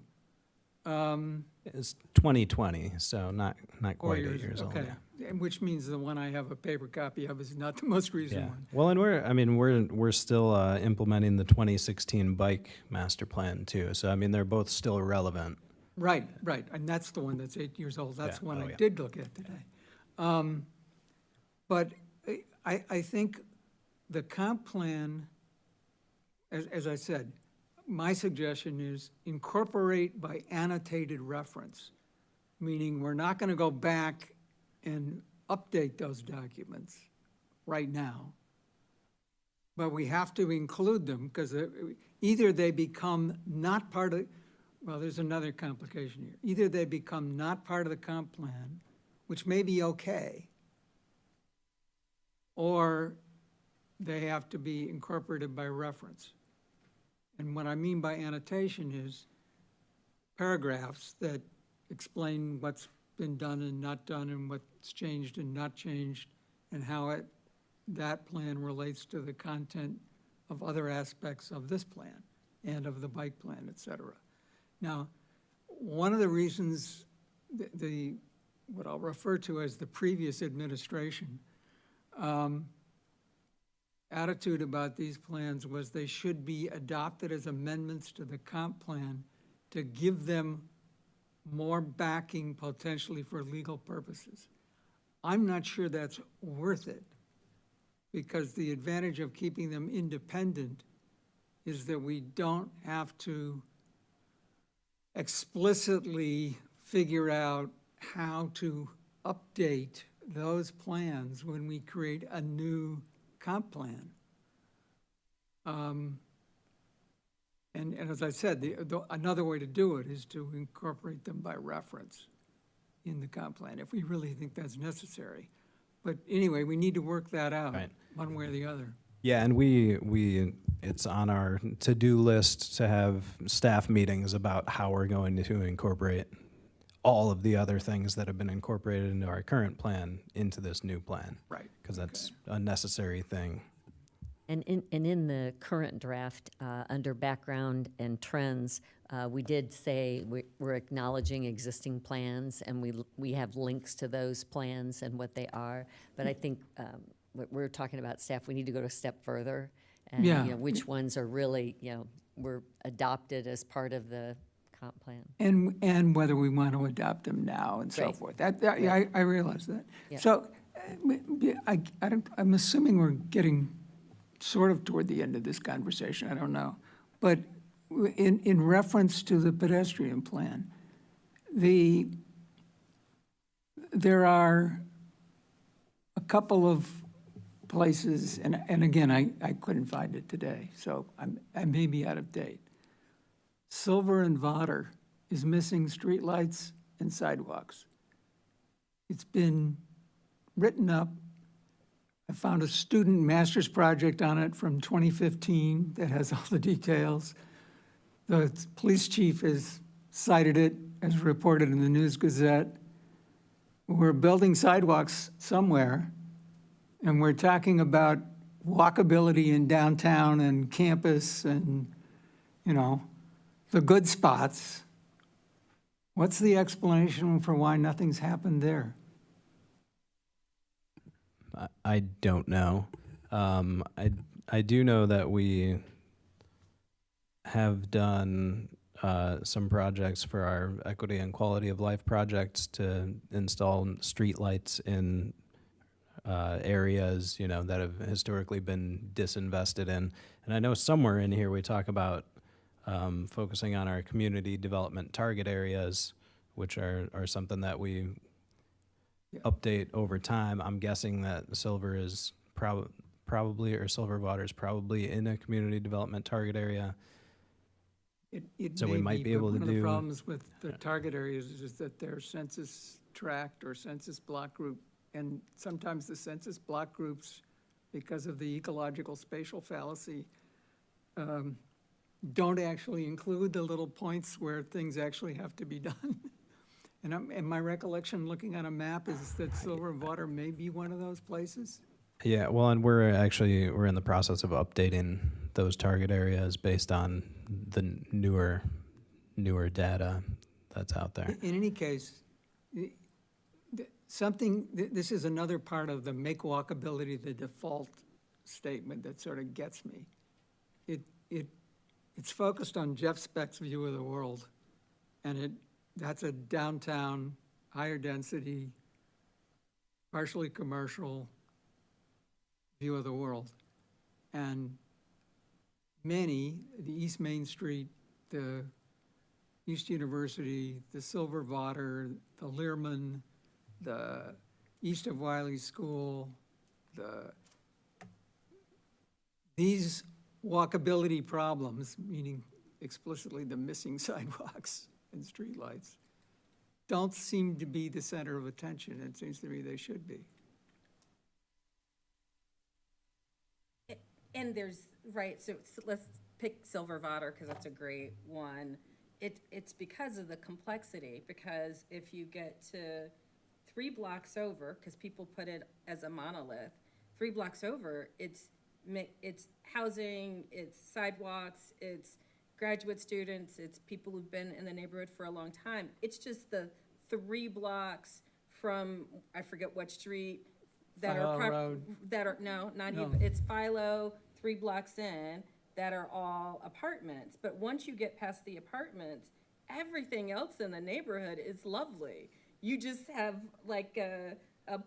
it's 2020, so not 4 quite 8 years old. Okay, Yeah. and which means the one I have a paper copy of is not the most recent Yeah. one. Well, and we're still implementing the 2016 bike master plan too. So I mean, they're both still relevant. Right, and that's the one that's 8 years old. That's Yeah, the one oh, I yeah. did look at today. But I think the comp plan, as I said, my suggestion is incorporate by annotated reference, meaning we're not going to go back and update those documents right now. But we have to include them because either they become not part of, well, there's another complication here. Either they become not part of the comp plan, which may be okay, or they have to be incorporated by reference. And what I mean by annotation is paragraphs that explain what's been done and not done, and what's changed and not changed, and how that plan relates to the content of other aspects of this plan and of the bike plan, et cetera. Now, one of the reasons what I'll refer to as the previous administration attitude about these plans was they should be adopted as amendments to the comp plan to give them more backing potentially for legal purposes. I'm not sure that's worth it, because the advantage of keeping them independent is that we don't have to explicitly figure out how to update those plans when we create a new comp plan. And as I said, another way to do it is to incorporate them by reference in the comp plan, if we really think that's necessary. But anyway, we need to work that out, Right. one way or the other. Yeah, and it's on our to-do list to have staff meetings about how we're going to incorporate all of the other things that have been incorporated into our current plan into this new plan. Right. Because that's a necessary thing. And in the current draft, under background and trends, we did say we're acknowledging existing plans, and we have links to those plans and what they are. But I think we're talking about staff, we need to go a step further. And, Yeah. which ones are really, were adopted as part of the comp plan. And whether we want to adopt them now and so Right. forth. Yeah, I realize that. Yeah. So I'm assuming we're getting sort of toward the end of this conversation, I don't know. But in reference to the pedestrian plan, there are a couple of places, and again, I couldn't find it today, so I may be out of date. Silver and Vodder is missing streetlights and sidewalks. It's been written up. I found a student master's project on it from 2015 that has all the details. The police chief has cited it as reported in the News Gazette. We're building sidewalks somewhere, and we're talking about walkability in downtown and campus and, you know, the good spots. What's the explanation for why nothing's happened there? I don't know. I do know that we have done some projects for our equity and quality of life projects to install streetlights in areas, you know, that have historically been disinvested in. And I know somewhere in here we talk about focusing on our community development target areas, which are something that we update over time. I'm guessing that Silver is probably, or Silver Water is probably in a community development target area. It So we may might be but able to one of the do- problems with the target areas is that they're census tract or census block group. And sometimes the census block groups, because of the ecological spatial fallacy, don't actually include the little points where things actually have to be done. And my recollection, looking at a map, is that Silver Water may be one of those places. Yeah, well, and we're in the process of updating those target areas based on the newer data that's out there. In any case, this is another part of the make walkability the default statement that sort of gets me. It's focused on Jeff Speck's view of the world, and that's a downtown, higher density, partially commercial view of the world. And many, the East Main Street, the East University, the Silver Water, the Learman, the East of Wiley School, these walkability problems, meaning explicitly the missing sidewalks and streetlights, don't seem to be the center of attention. It seems to me they should be. And there's, right, so let's pick Silver Water, because that's a great one. It's because of the complexity, because if you get to 3 blocks over, because people put it as a monolith, 3 blocks over, it's housing, it's sidewalks, it's graduate students, it's people who've been in the neighborhood for a long time. It's just the 3 blocks from, I forget what street, that Philo are, Road. that are, no, not No. even, it's Philo, 3 blocks in, that are all apartments. But once you get past the apartments, everything else in the neighborhood is lovely. You just have like a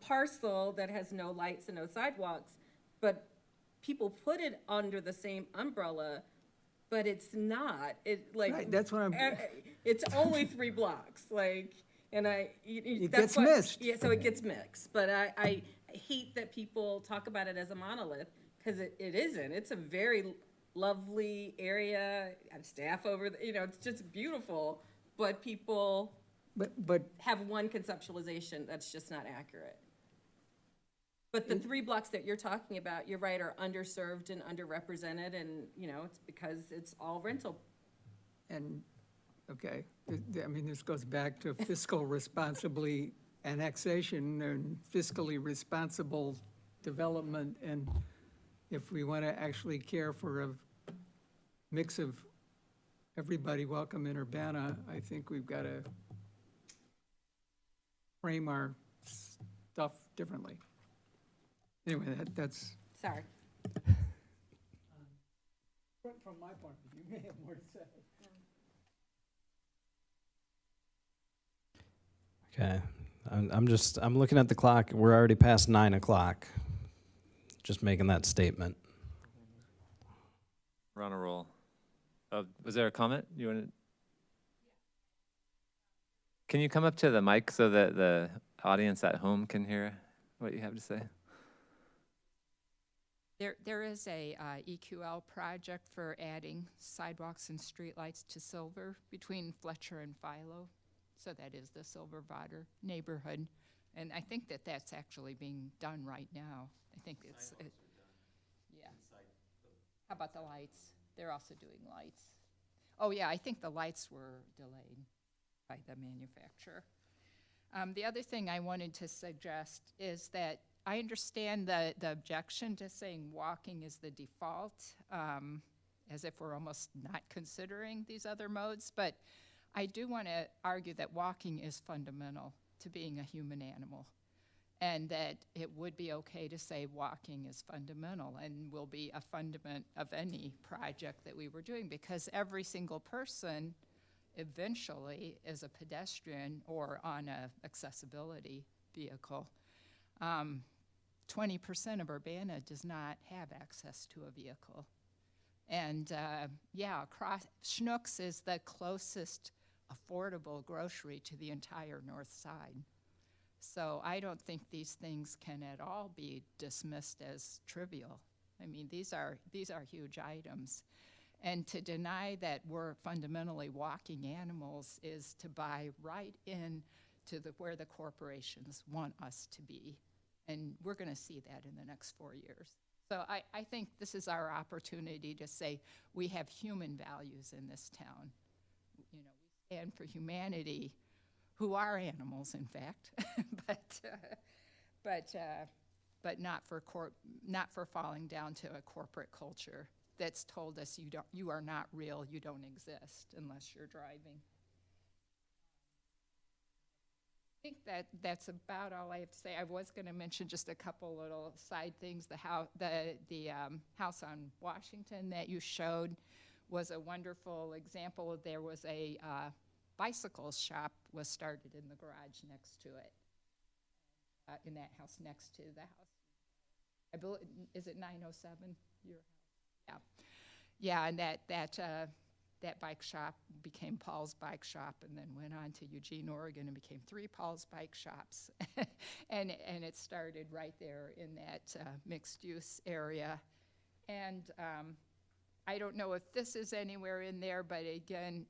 parcel that has no lights and no sidewalks, but people put it under the same umbrella, but it's not. Right, that's what I'm, It's only 3 blocks, like, and It that's gets what- missed. Yeah, so it gets mixed, but I hate that people talk about it as a monolith, because it isn't. It's a very lovely area. I have staff over, it's just beautiful, but people but have one conceptualization that's just not accurate. But the 3 blocks that you're talking about, you're right, are underserved and underrepresented, and, it's because it's all rental. And, okay, I mean, this goes back to fiscal responsibly annexation and fiscally responsible development. And if we want to actually care for a mix of everybody welcome in Urbana, I think we've got to frame our stuff differently. Anyway, that's. Sorry. From my point of view, you may have more to say. Okay, I'm looking at the clock. We're already past 9 o'clock. Just making that statement. We're on a roll. Was there a comment you wanted? Can you come up to the mic so that the audience at home can hear what you have to say? There is a EQL project for adding sidewalks and streetlights to Silver between Fletcher and Philo. So that is the Silverwater neighborhood. And I think that that's actually being done right now. I think it's, yeah. How about the lights? They're also doing lights. Oh, yeah, I think the lights were delayed by the manufacturer. The other thing I wanted to suggest is that I understand the objection to saying walking is the default, as if we're almost not considering these other modes, but I do want to argue that walking is fundamental to being a human animal, and that it would be okay to say walking is fundamental and will be a fundament of any project that we were doing, because every single person eventually is a pedestrian or on a accessibility vehicle. 20% of Urbana does not have access to a vehicle. And Schnucks is the closest affordable grocery to the entire north side. So I don't think these things can at all be dismissed as trivial. I mean, these are huge items. And to deny that we're fundamentally walking animals is to buy right in to where the corporations want us to be. And we're going to see that in the next 4 years. So I think this is our opportunity to say we have human values in this town. You know, we stand for humanity, who are animals, in fact, but not for falling down to a corporate culture that's told us you are not real, you don't exist unless you're driving. I think that's about all I have to say. I was going to mention just a couple little side things. The house on Washington that you showed was a wonderful example. There was a bicycle shop was started in the garage next to it, in that house next to the house. I believe, is it 907? Your house? Yeah, and that bike shop became Paul's Bike Shop, and then went on to Eugene, Oregon, and became 3 Paul's Bike Shops. and it started right there in that mixed-use area. And I don't know if this is anywhere in there, but again,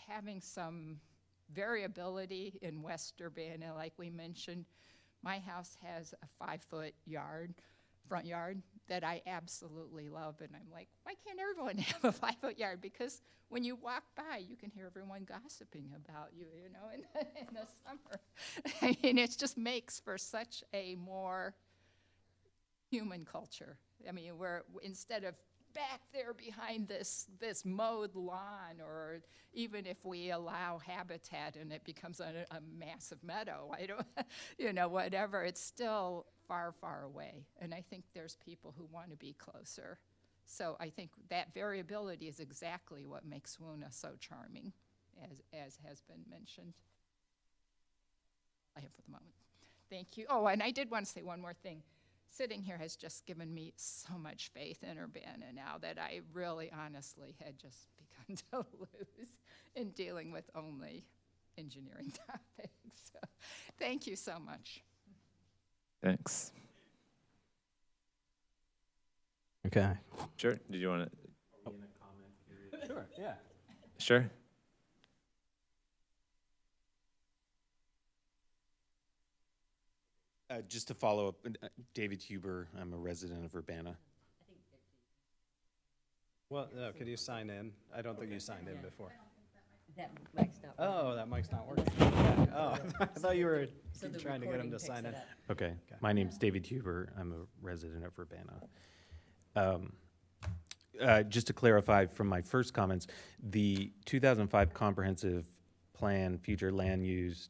having some variability in West Urbana, like we mentioned. My house has a 5-foot front yard, that I absolutely love, and I'm like, why can't everyone have a 5-foot yard? Because when you walk by, you can hear everyone gossiping about you, you know, in the summer. I mean, it just makes for such a more human culture. I mean, where instead of back there behind this mowed lawn, or even if we allow habitat and it becomes a massive meadow, I don't, you know, whatever, it's still far, far away. And I think there's people who want to be closer. So I think that variability is exactly what makes Woona so charming, as has been mentioned. I have for the moment. Thank you. Oh, and I did want to say one more thing. Sitting here has just given me so much faith in Urbana now that I really honestly had just begun to lose in dealing with only engineering topics. So, thank you so much. Thanks. Okay. Sure. Did you want to? Sure, yeah. Sure. Just to follow up, David Huber, I'm a resident of Urbana. Well, no, could you sign in? I don't think you signed in before. That mic's not working. Oh, that mic's not working. Okay. Oh, I thought you were So the trying to get him recording to picks sign it in. up. Okay, my name's David Huber. I'm a resident of Urbana. Just to clarify from my first comments, the 2005 Comprehensive Plan Future Land Use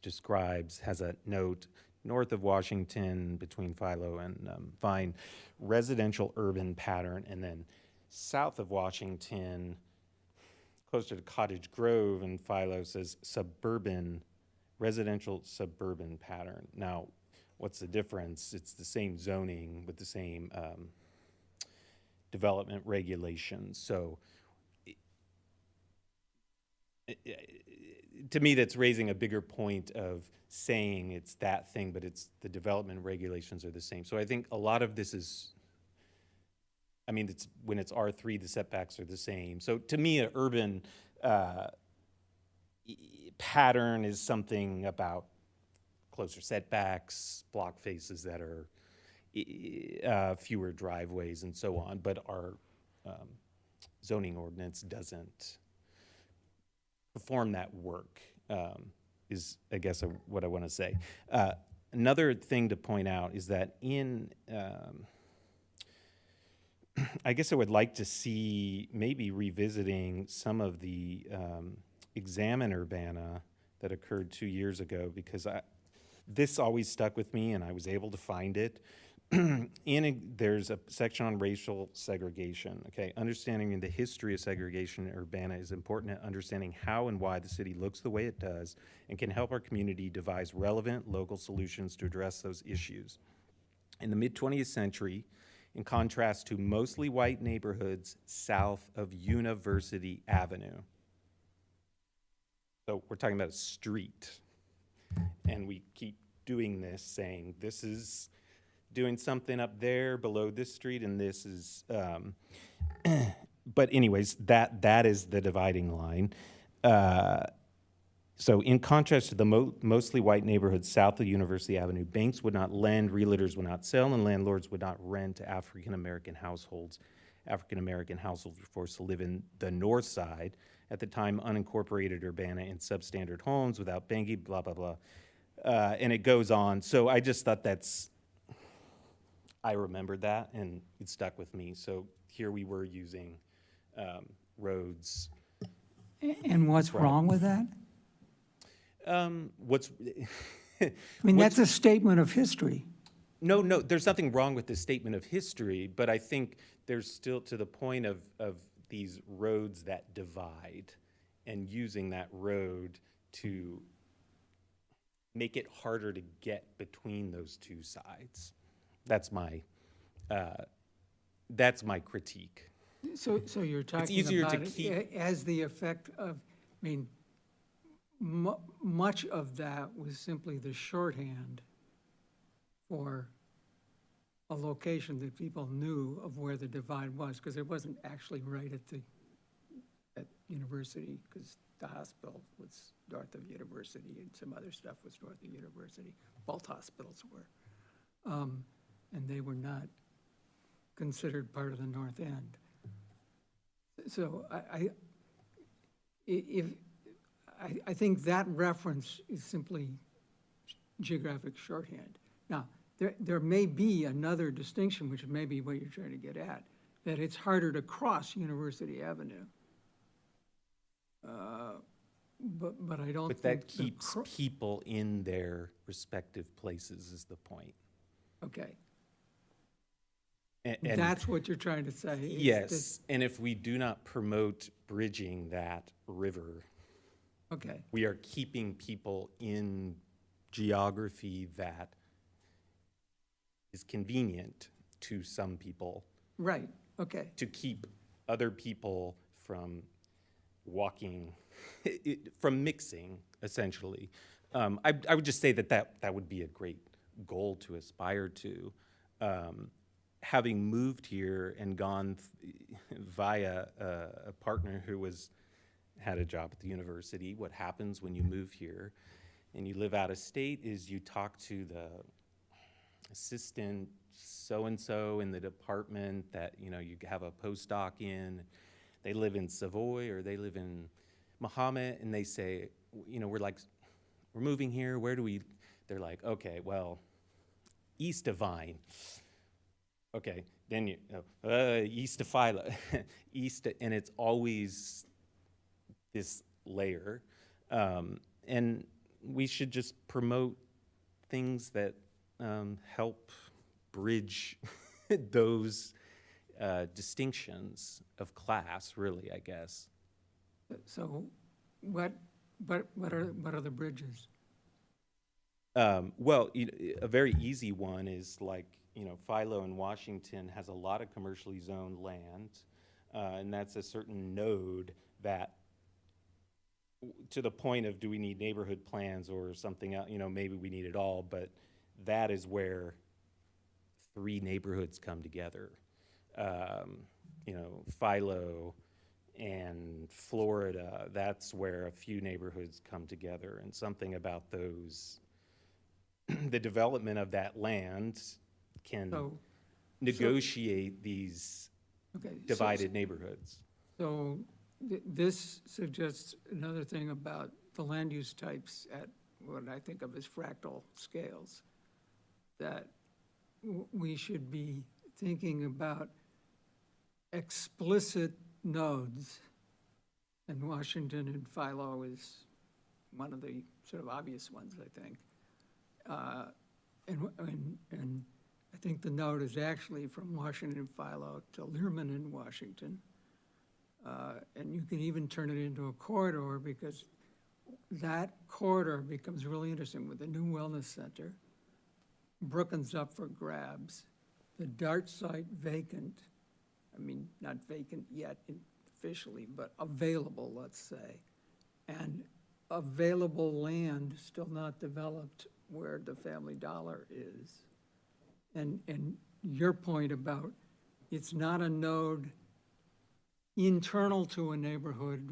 has a note north of Washington between Philo and Vine, residential urban pattern, and then south of Washington, closer to Cottage Grove and Philo, says residential suburban pattern. Now, what's the difference? It's the same zoning with the same development regulations. So to me, that's raising a bigger point of saying it's that thing, but it's the development regulations are the same. So I think a lot of this is, I mean, it's when it's R3, the setbacks are the same. So to me, an urban pattern is something about closer setbacks, block faces that are fewer driveways and so on, but our zoning ordinance doesn't perform that work, is, I guess, what I want to say. Another thing to point out is that I guess I would like to see maybe revisiting some of the examine urbana that occurred 2 years ago, because this always stuck with me and I was able to find it. There's a section on racial segregation, okay? Understanding the history of segregation in urbana is important at understanding how and why the city looks the way it does and can help our community devise relevant local solutions to address those issues. In the mid-20th century, in contrast to mostly white neighborhoods south of University Avenue. So we're talking about a street, and we keep doing this, saying this is doing something up there below this street, and this is, but anyways, that is the dividing line. So in contrast to the mostly white neighborhoods south of University Avenue, banks would not lend, realtors would not sell, and landlords would not rent to African-American households. African-American households were forced to live in the north side, at the time unincorporated urbana, in substandard homes without banking, blah, blah, blah. And it goes on. So I just thought I remembered that, and it stuck with me. So here we were using roads. And what's wrong with that? What's I mean, that's a statement of history. no, there's nothing wrong with the statement of history, but I think there's still, to the point of these roads that divide, and using that road to make it harder to get between those two sides. That's my critique. So you're talking easier to about it keep- as the effect of, I mean, much of that was simply the shorthand for a location that people knew of where the divide was, because it wasn't actually right at University, because the hospital was north of University and some other stuff was north of University. Both hospitals were. And they were not considered part of the north end. So I think that reference is simply geographic shorthand. Now, there may be another distinction, which may be what you're trying to get at, that it's harder to cross University Avenue. But I don't But think. that keeps people in their respective places is the point. Okay, And that's what you're trying to say. is yes, and if we do not promote bridging that river, that- Okay, we are keeping people in geography that is convenient to some people, right, okay. to keep other people from walking, from mixing, essentially. I would just say that would be a great goal to aspire to. Having moved here and gone via a partner who had a job at the university, what happens when you move here and you live out of state is you talk to the assistant so-and-so in the department that, you have a postdoc in. They live in Savoy or they live in Mahomet, and they say, we're moving here, where do we, they're like, okay, well, east of Vine. Okay, then east of Philo, and it's always this layer. And we should just promote things that help bridge those distinctions of class, really, I guess. So what are the bridges? Well, a very easy one is Philo in Washington has a lot of commercially zoned land, and that's a certain node that, to the point of, do we need neighborhood plans or something else? Maybe we need it all, but that is where 3 neighborhoods come together. Philo and Florida, that's where a few neighborhoods come together, and something about those, the development of that land can So, negotiate these okay. divided neighborhoods. So this suggests another thing about the land use types at what I think of as fractal scales, that we should be thinking about explicit nodes, and Washington and Philo is one of the sort of obvious ones, I think. And I think the node is actually from Washington and Philo to Learman in Washington. And you can even turn it into a corridor, because that corridor becomes really interesting with the new wellness center. Brookins up for grabs, the Dart site vacant, I mean, not vacant yet officially, but available, let's say. And available land still not developed where the Family Dollar is. And your point about it's not a node internal to a neighborhood,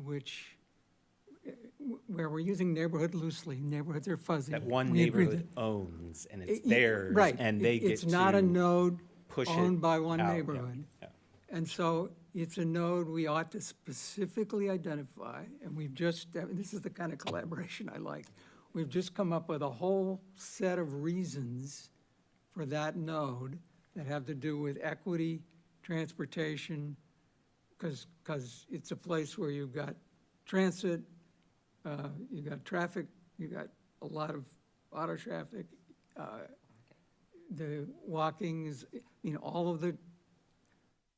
where we're using neighborhood loosely, neighborhoods are fuzzy. That one We agree neighborhood owns, and it's that- theirs, Right. and they get It's not a to node push it owned by one out, yeah, neighborhood. yeah. And so it's a node we ought to specifically identify, and we've just, this is the kind of collaboration I like. We've just come up with a whole set of reasons for that node that have to do with equity, transportation, because it's a place where you've got transit, you got traffic, you got a lot of auto traffic, the walkings, all of the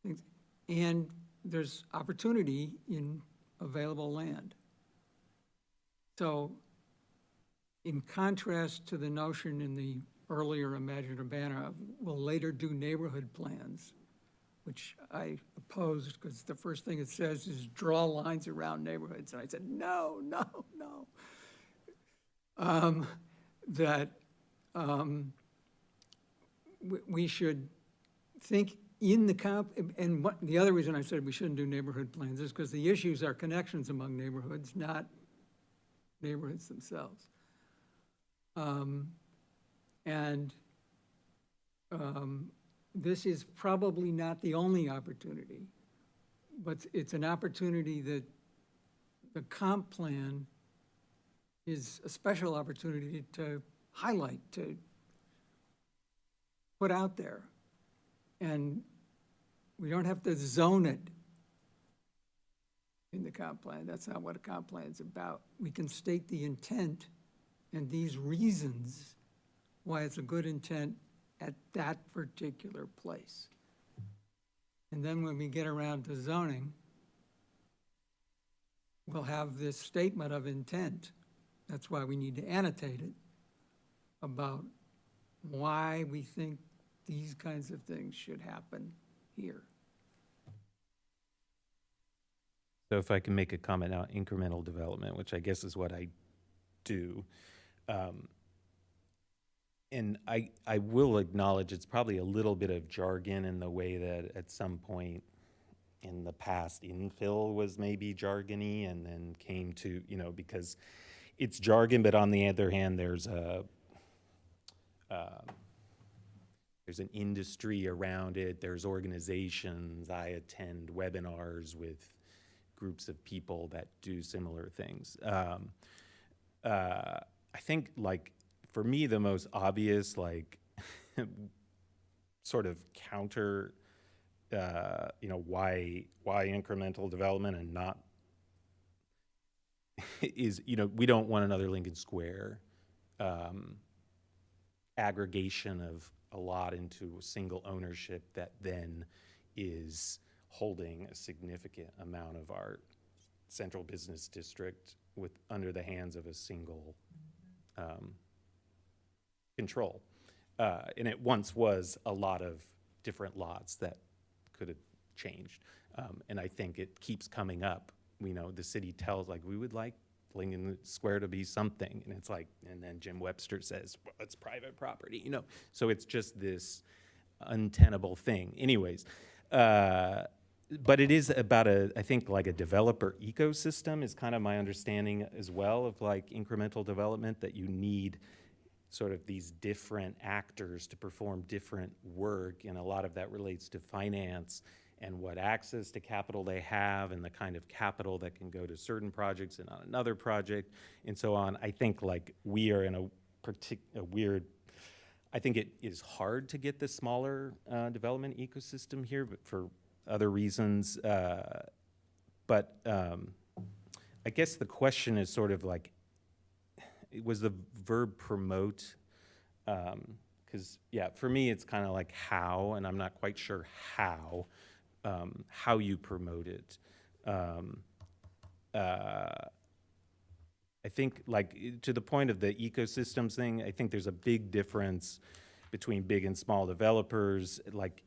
things. And there's opportunity in available land. So in contrast to the notion in the earlier Imagine Urbana of we'll later do neighborhood plans, which I opposed because the first thing it says is draw lines around neighborhoods. And I said, no. We should think in the and the other reason I said we shouldn't do neighborhood plans is because the issues are connections among neighborhoods, not neighborhoods themselves. This is probably not the only opportunity, but it's an opportunity that the comp plan is a special opportunity to highlight, to put out there. And we don't have to zone it in the comp plan. That's not what a comp plan is about. We can state the intent and these reasons why it's a good intent at that particular place. And then when we get around to zoning, we'll have this statement of intent. That's why we need to annotate it about why we think these kinds of things should happen here. So if I can make a comment on incremental development, which I guess is what I do. And I will acknowledge it's probably a little bit of jargon in the way that at some point in the past infill was maybe jargony and then came to, because it's jargon, but on the other hand, there's an industry around it. There's organizations. I attend webinars with groups of people that do similar things. I think, for me, the most obvious, sort of counter, why incremental development and not is, we don't want another Lincoln Square aggregation of a lot into a single ownership that then is holding a significant amount of our central business district under the hands of a single control. And it once was a lot of different lots that could have changed. And I think it keeps coming up. The city tells, we would like Lincoln Square to be something. And it's and then Jim Webster says, well, it's private property, So it's just this untenable thing. Anyways, but it is about I think like a developer ecosystem is kind of my understanding as well of like incremental development, that you need sort of these different actors to perform different work, and a lot of that relates to finance and what access to capital they have and the kind of capital that can go to certain projects and not another project and so on. I think like we are in a weird, I think it is hard to get the smaller development ecosystem here, but for other reasons. But I guess the question is sort of like, it was the verb promote, because yeah, for me it's kind of like how, and I'm not quite sure how you promote it. I think like to the point of the ecosystems thing, I think there's a big difference between big and small developers. Like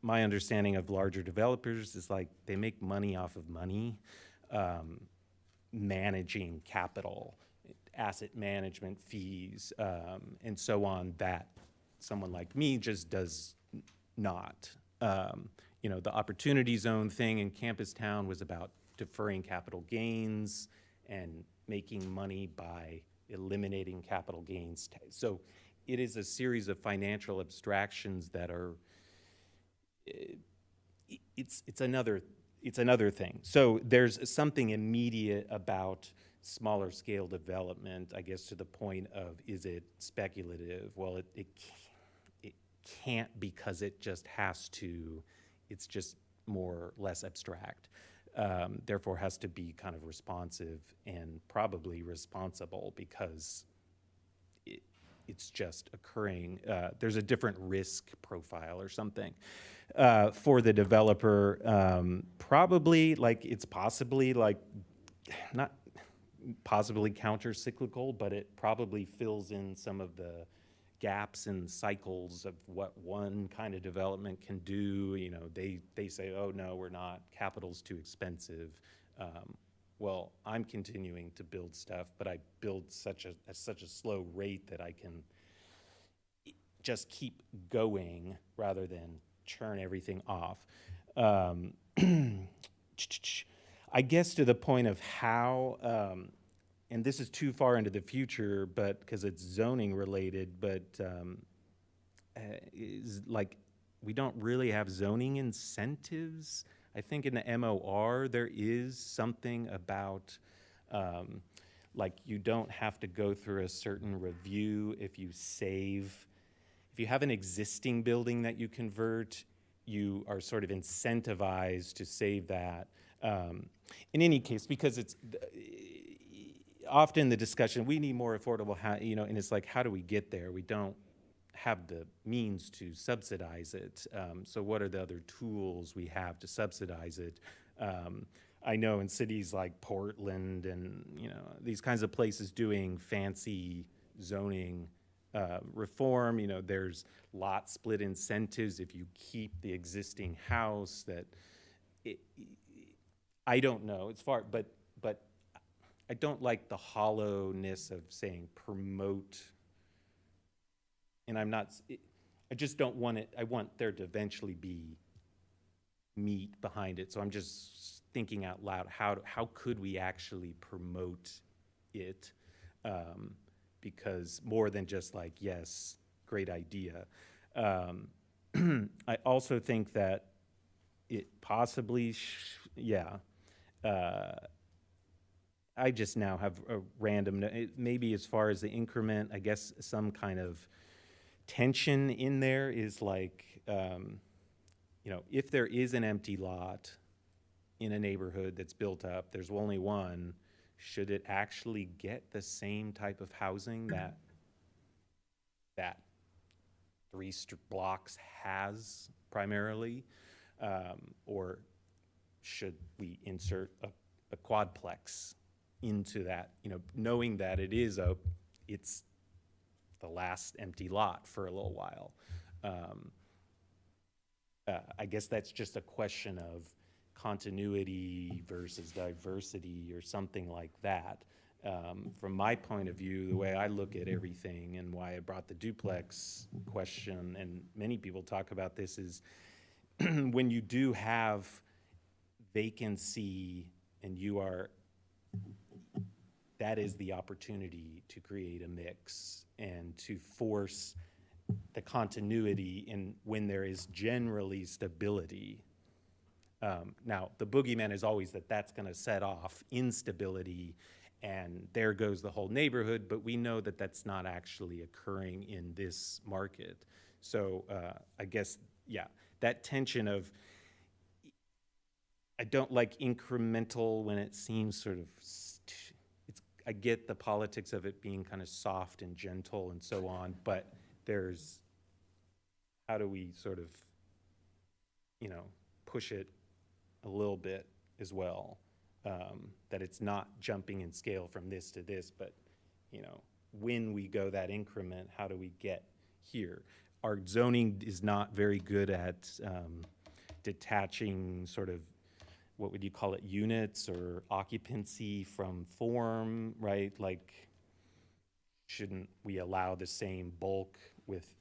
my understanding of larger developers is like they make money off of money, managing capital, asset management fees, and so on, that someone like me just does not. You know, the opportunity zone thing in Campus Town was about deferring capital gains and making money by eliminating capital gains. So it is a series of financial abstractions that are, it's another thing. So there's something immediate about smaller scale development, I guess, to the point of, is it speculative? Well, it can't, because it just has to, it's just more less abstract. Therefore has to be kind of responsive and probably responsible, because it's just occurring. There's a different risk profile or something for the developer. Probably like it's possibly like not possibly counter-cyclical, but it probably fills in some of the gaps in cycles of what one kind of development can do. You know, they say, oh no, we're not, capital's too expensive. Well, I'm continuing to build stuff, but I build such a slow rate that I can just keep going rather than churn everything off. I guess to the point of how, and this is too far into the future, but because it's zoning related, but is like, we don't really have zoning incentives. I think in the MOR there is something about like you don't have to go through a certain review if you have an existing building that you convert, you are sort of incentivized to save that. In any case, because it's often the discussion, we need more affordable housing, you know, and it's like, how do we get there? We don't have the means to subsidize it. So what are the other tools we have to subsidize it? I know in cities like Portland and, you know, these kinds of places doing fancy zoning reform, you know, there's lot split incentives if you keep the existing house. That I don't know, it's far, but I don't like the hollowness of saying promote, and I just don't want it, I want there to eventually be meat behind it. So I'm just thinking out loud, how could we actually promote it? Because more than just like, yes, great idea. I also think that it possibly, I just now have a random, maybe as far as the increment, I guess some kind of tension in there is like, you know, if there is an empty lot in a neighborhood that's built up, there's only one, should it actually get the same type of housing that 3 blocks has primarily? Or should we insert a quadplex into that, you know, knowing that it's the last empty lot for a little while? I guess that's just a question of continuity versus diversity or something like that. From my point of view, the way I look at everything and why I brought the duplex question, and many people talk about this, is when you do have vacancy, and that is the opportunity to create a mix and to force the continuity in when there is generally stability. Now, the boogeyman is always that that's going to set off instability, and there goes the whole neighborhood, but we know that that's not actually occurring in this market. So I guess, yeah, that tension of, I don't like incremental when it seems sort of, I get the politics of it being kind of soft and gentle and so on, but there's, how do we sort of, push it a little bit as well? That it's not jumping in scale from this to this, but, when we go that increment, how do we get here? Our zoning is not very good at detaching sort of, what would you call it, units or occupancy from form, right? Like, shouldn't we allow the same bulk with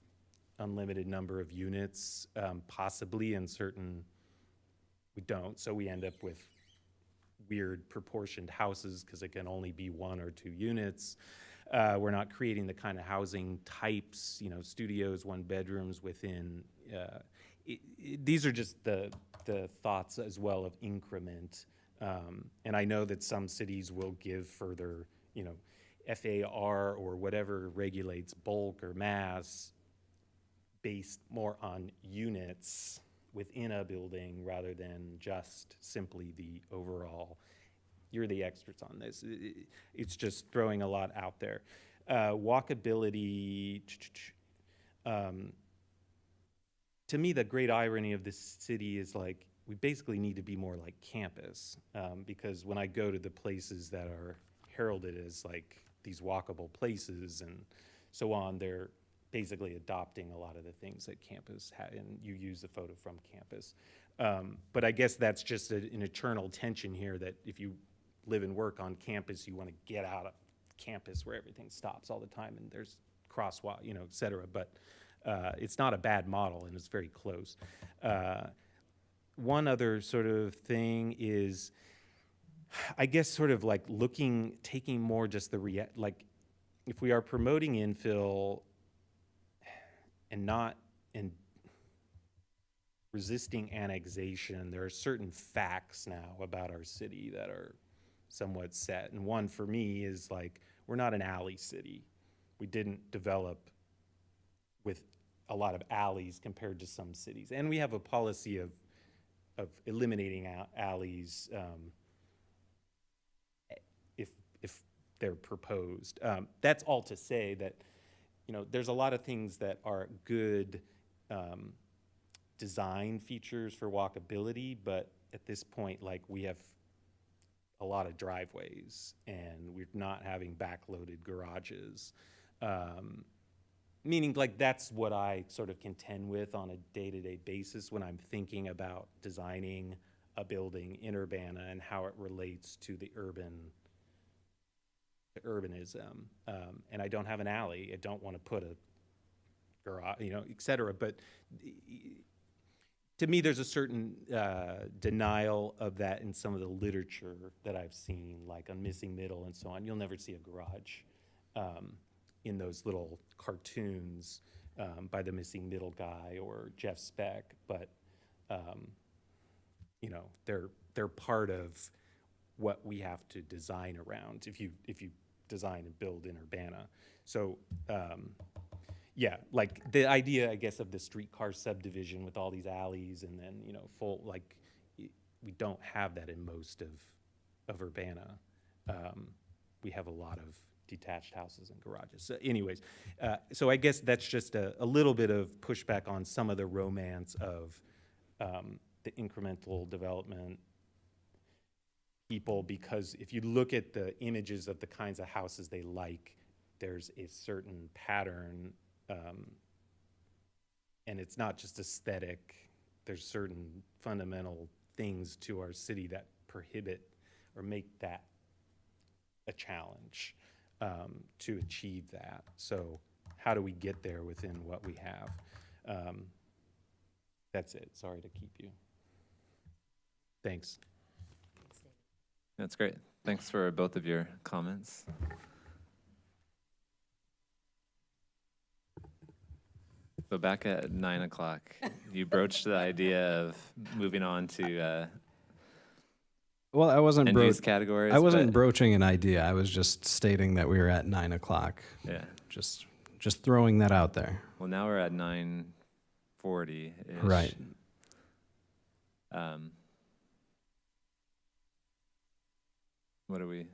unlimited number of units? Possibly in certain, we don't, so we end up with weird proportioned houses because it can only be 1 or 2 units. We're not creating the kind of housing types, studios, 1 bedrooms within. These are just the thoughts as well of increment. And I know that some cities will give further, FAR or whatever regulates bulk or mass based more on units within a building rather than just simply the overall. You're the experts on this. It's just throwing a lot out there. Walkability, to me, the great irony of this city is like, we basically need to be more like campus, because when I go to the places that are heralded as like these walkable places and so on, they're basically adopting a lot of the things that campus had, and you use the photo from campus. But I guess that's just an eternal tension here, that if you live and work on campus, you want to get out of campus where everything stops all the time and there's crosswalk, et cetera. But it's not a bad model, and it's very close. One other sort of thing is, I guess, sort of like taking more just like, if we are promoting infill and resisting annexation, there are certain facts now about our city that are somewhat set. And one for me is like, we're not an alley city. We didn't develop with a lot of alleys compared to some cities. And we have a policy of eliminating alleys if they're proposed. That's all to say that, there's a lot of things that are good design features for walkability, but at this point, like, we have a lot of driveways and we're not having backloaded garages. Meaning, like, that's what I sort of contend with on a day-to-day basis when I'm thinking about designing a building in Urbana and how it relates to the urbanism. And I don't have an alley. I don't want to put a garage, et cetera. But to me, there's a certain denial of that in some of the literature that I've seen, like on Missing Middle and so on. You'll never see a garage in those little cartoons by the Missing Middle guy or Jeff Speck, but they're part of what we have to design around if you design and build in Urbana. So yeah, like the idea, I guess, of the streetcar subdivision with all these alleys and then full, like, we don't have that in most of Urbana. We have a lot of detached houses and garages. So anyways, so I guess that's just a little bit of pushback on some of the romance of the incremental development people, because if you look at the images of the kinds of houses they like, there's a certain pattern, and it's not just aesthetic. There's certain fundamental things to our city that prohibit or make that a challenge to achieve that. So how do we get there within what we have? That's it. Sorry to keep you. Thanks. That's great. Thanks for both of your comments. So back at 9 o'clock, you broached the idea of moving on to Well, I wasn't end use categories. I wasn't but- broaching an idea. I was just stating that we were at 9 o'clock. Yeah. Just throwing that out there. Well, now we're at 9:40-ish. Right. What are we?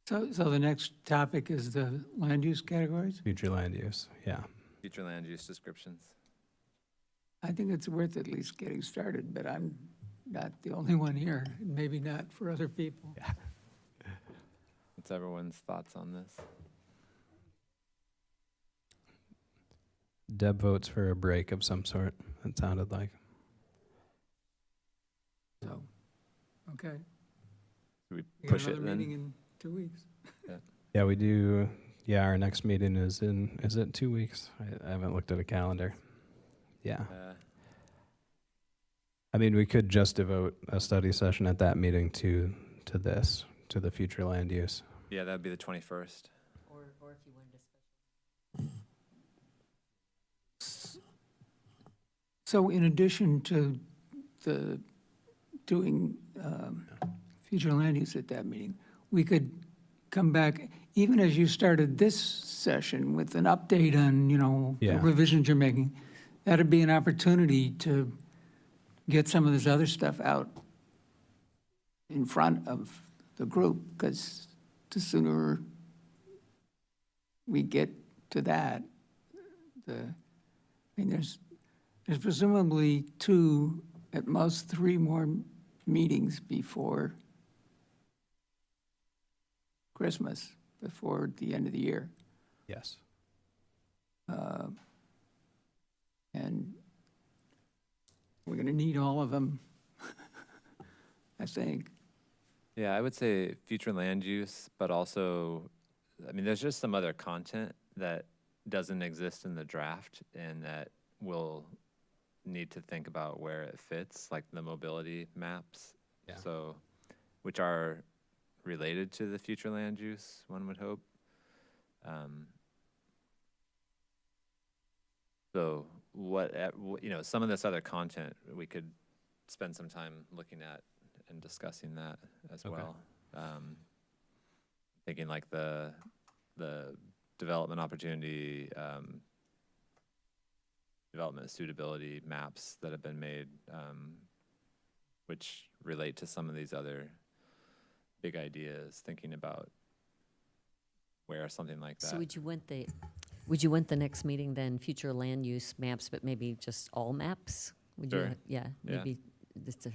So the next topic is the land use categories? Future land use. Yeah. Future land use descriptions. I think it's worth at least getting started, but I'm not the only one here, and maybe not for other people. What's everyone's thoughts on this? Deb votes for a break of some sort, it sounded like. So, okay. Do we We got push it another meeting then? in 2 weeks. Yeah, we do. Yeah, our next meeting is it 2 weeks? I haven't looked at a calendar. Yeah. I mean, we could just devote a study session at that meeting to this, to the future land use. Yeah, that'd be the 21st. Or if you wanted to. So in addition to the doing future land use at that meeting, we could come back, even as you started this session, with an update on, the Yeah. revisions you're making. That'd be an opportunity to get some of this other stuff out in front of the group, because the sooner we get to that, there's presumably 2, at most 3 more meetings before Christmas, before the end of the year. Yes. And we're going to need all of them, I think. Yeah, I would say future land use, but also, I mean, there's just some other content that doesn't exist in the draft and that we'll need to think about where it fits, like the mobility maps. Yeah. So, which are related to the future land use, one would hope. So some of this other content, we could spend some time looking at and discussing that as Okay. well. Thinking like the development opportunity, development suitability maps that have been made, which relate to some of these other big ideas, thinking about where something like that. So would you want the next meeting then, future land use maps, but maybe just all maps? Would you Sure. ha- Yeah, Yeah. maybe just a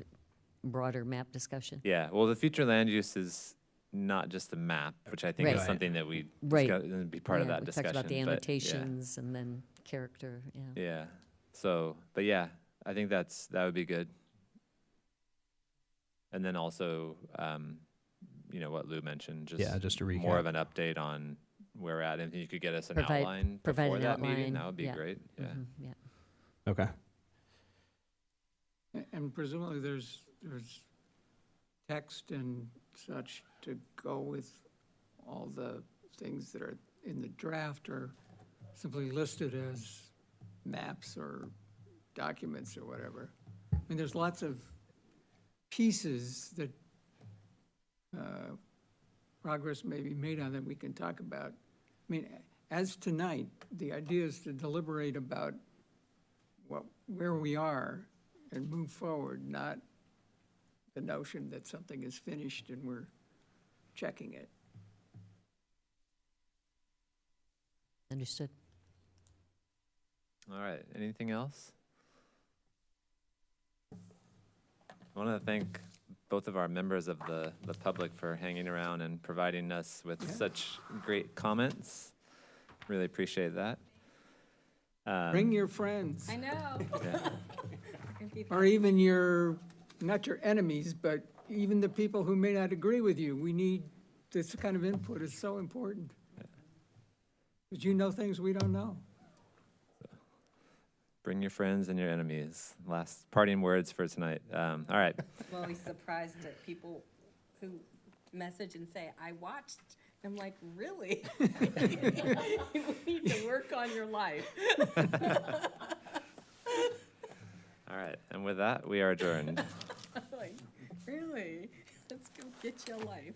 broader map discussion? Yeah, well, the future land use is not just a map, which I think Right. is something that we Right. be part of Yeah, that we discussion. talked about the but yeah. annotations and then character, yeah. Yeah. So, but yeah, I think that would be good. And then also, what Lou mentioned, Yeah, just to recap. more of an update on where we're at. And if you could get us an Provide- outline provide before an that meeting, outline, that would be yeah. great. Yeah. Yeah. Okay. And presumably there's text and such to go with all the things that are in the draft or simply listed as maps or documents or whatever. I mean, there's lots of pieces that progress may be made on that we can talk about. I mean, as tonight, the idea is to deliberate about where we are and move forward, not the notion that something is finished and we're checking it. Understood. All right. Anything else? I want to thank both of our members of the public for hanging around and providing us with such great comments. Really appreciate that. Bring your friends, I know. Yeah. or even not your enemies, but even the people who may not agree with you. We need, this kind of input is so important. Because you know things we don't know. Bring your friends and your enemies. Last parting words for tonight. All right. I'm always surprised at people who message and say, I watched. I'm like, really? You need to work on your life. All right. And with that, we are adjourned. Like, really? Let's go get your life.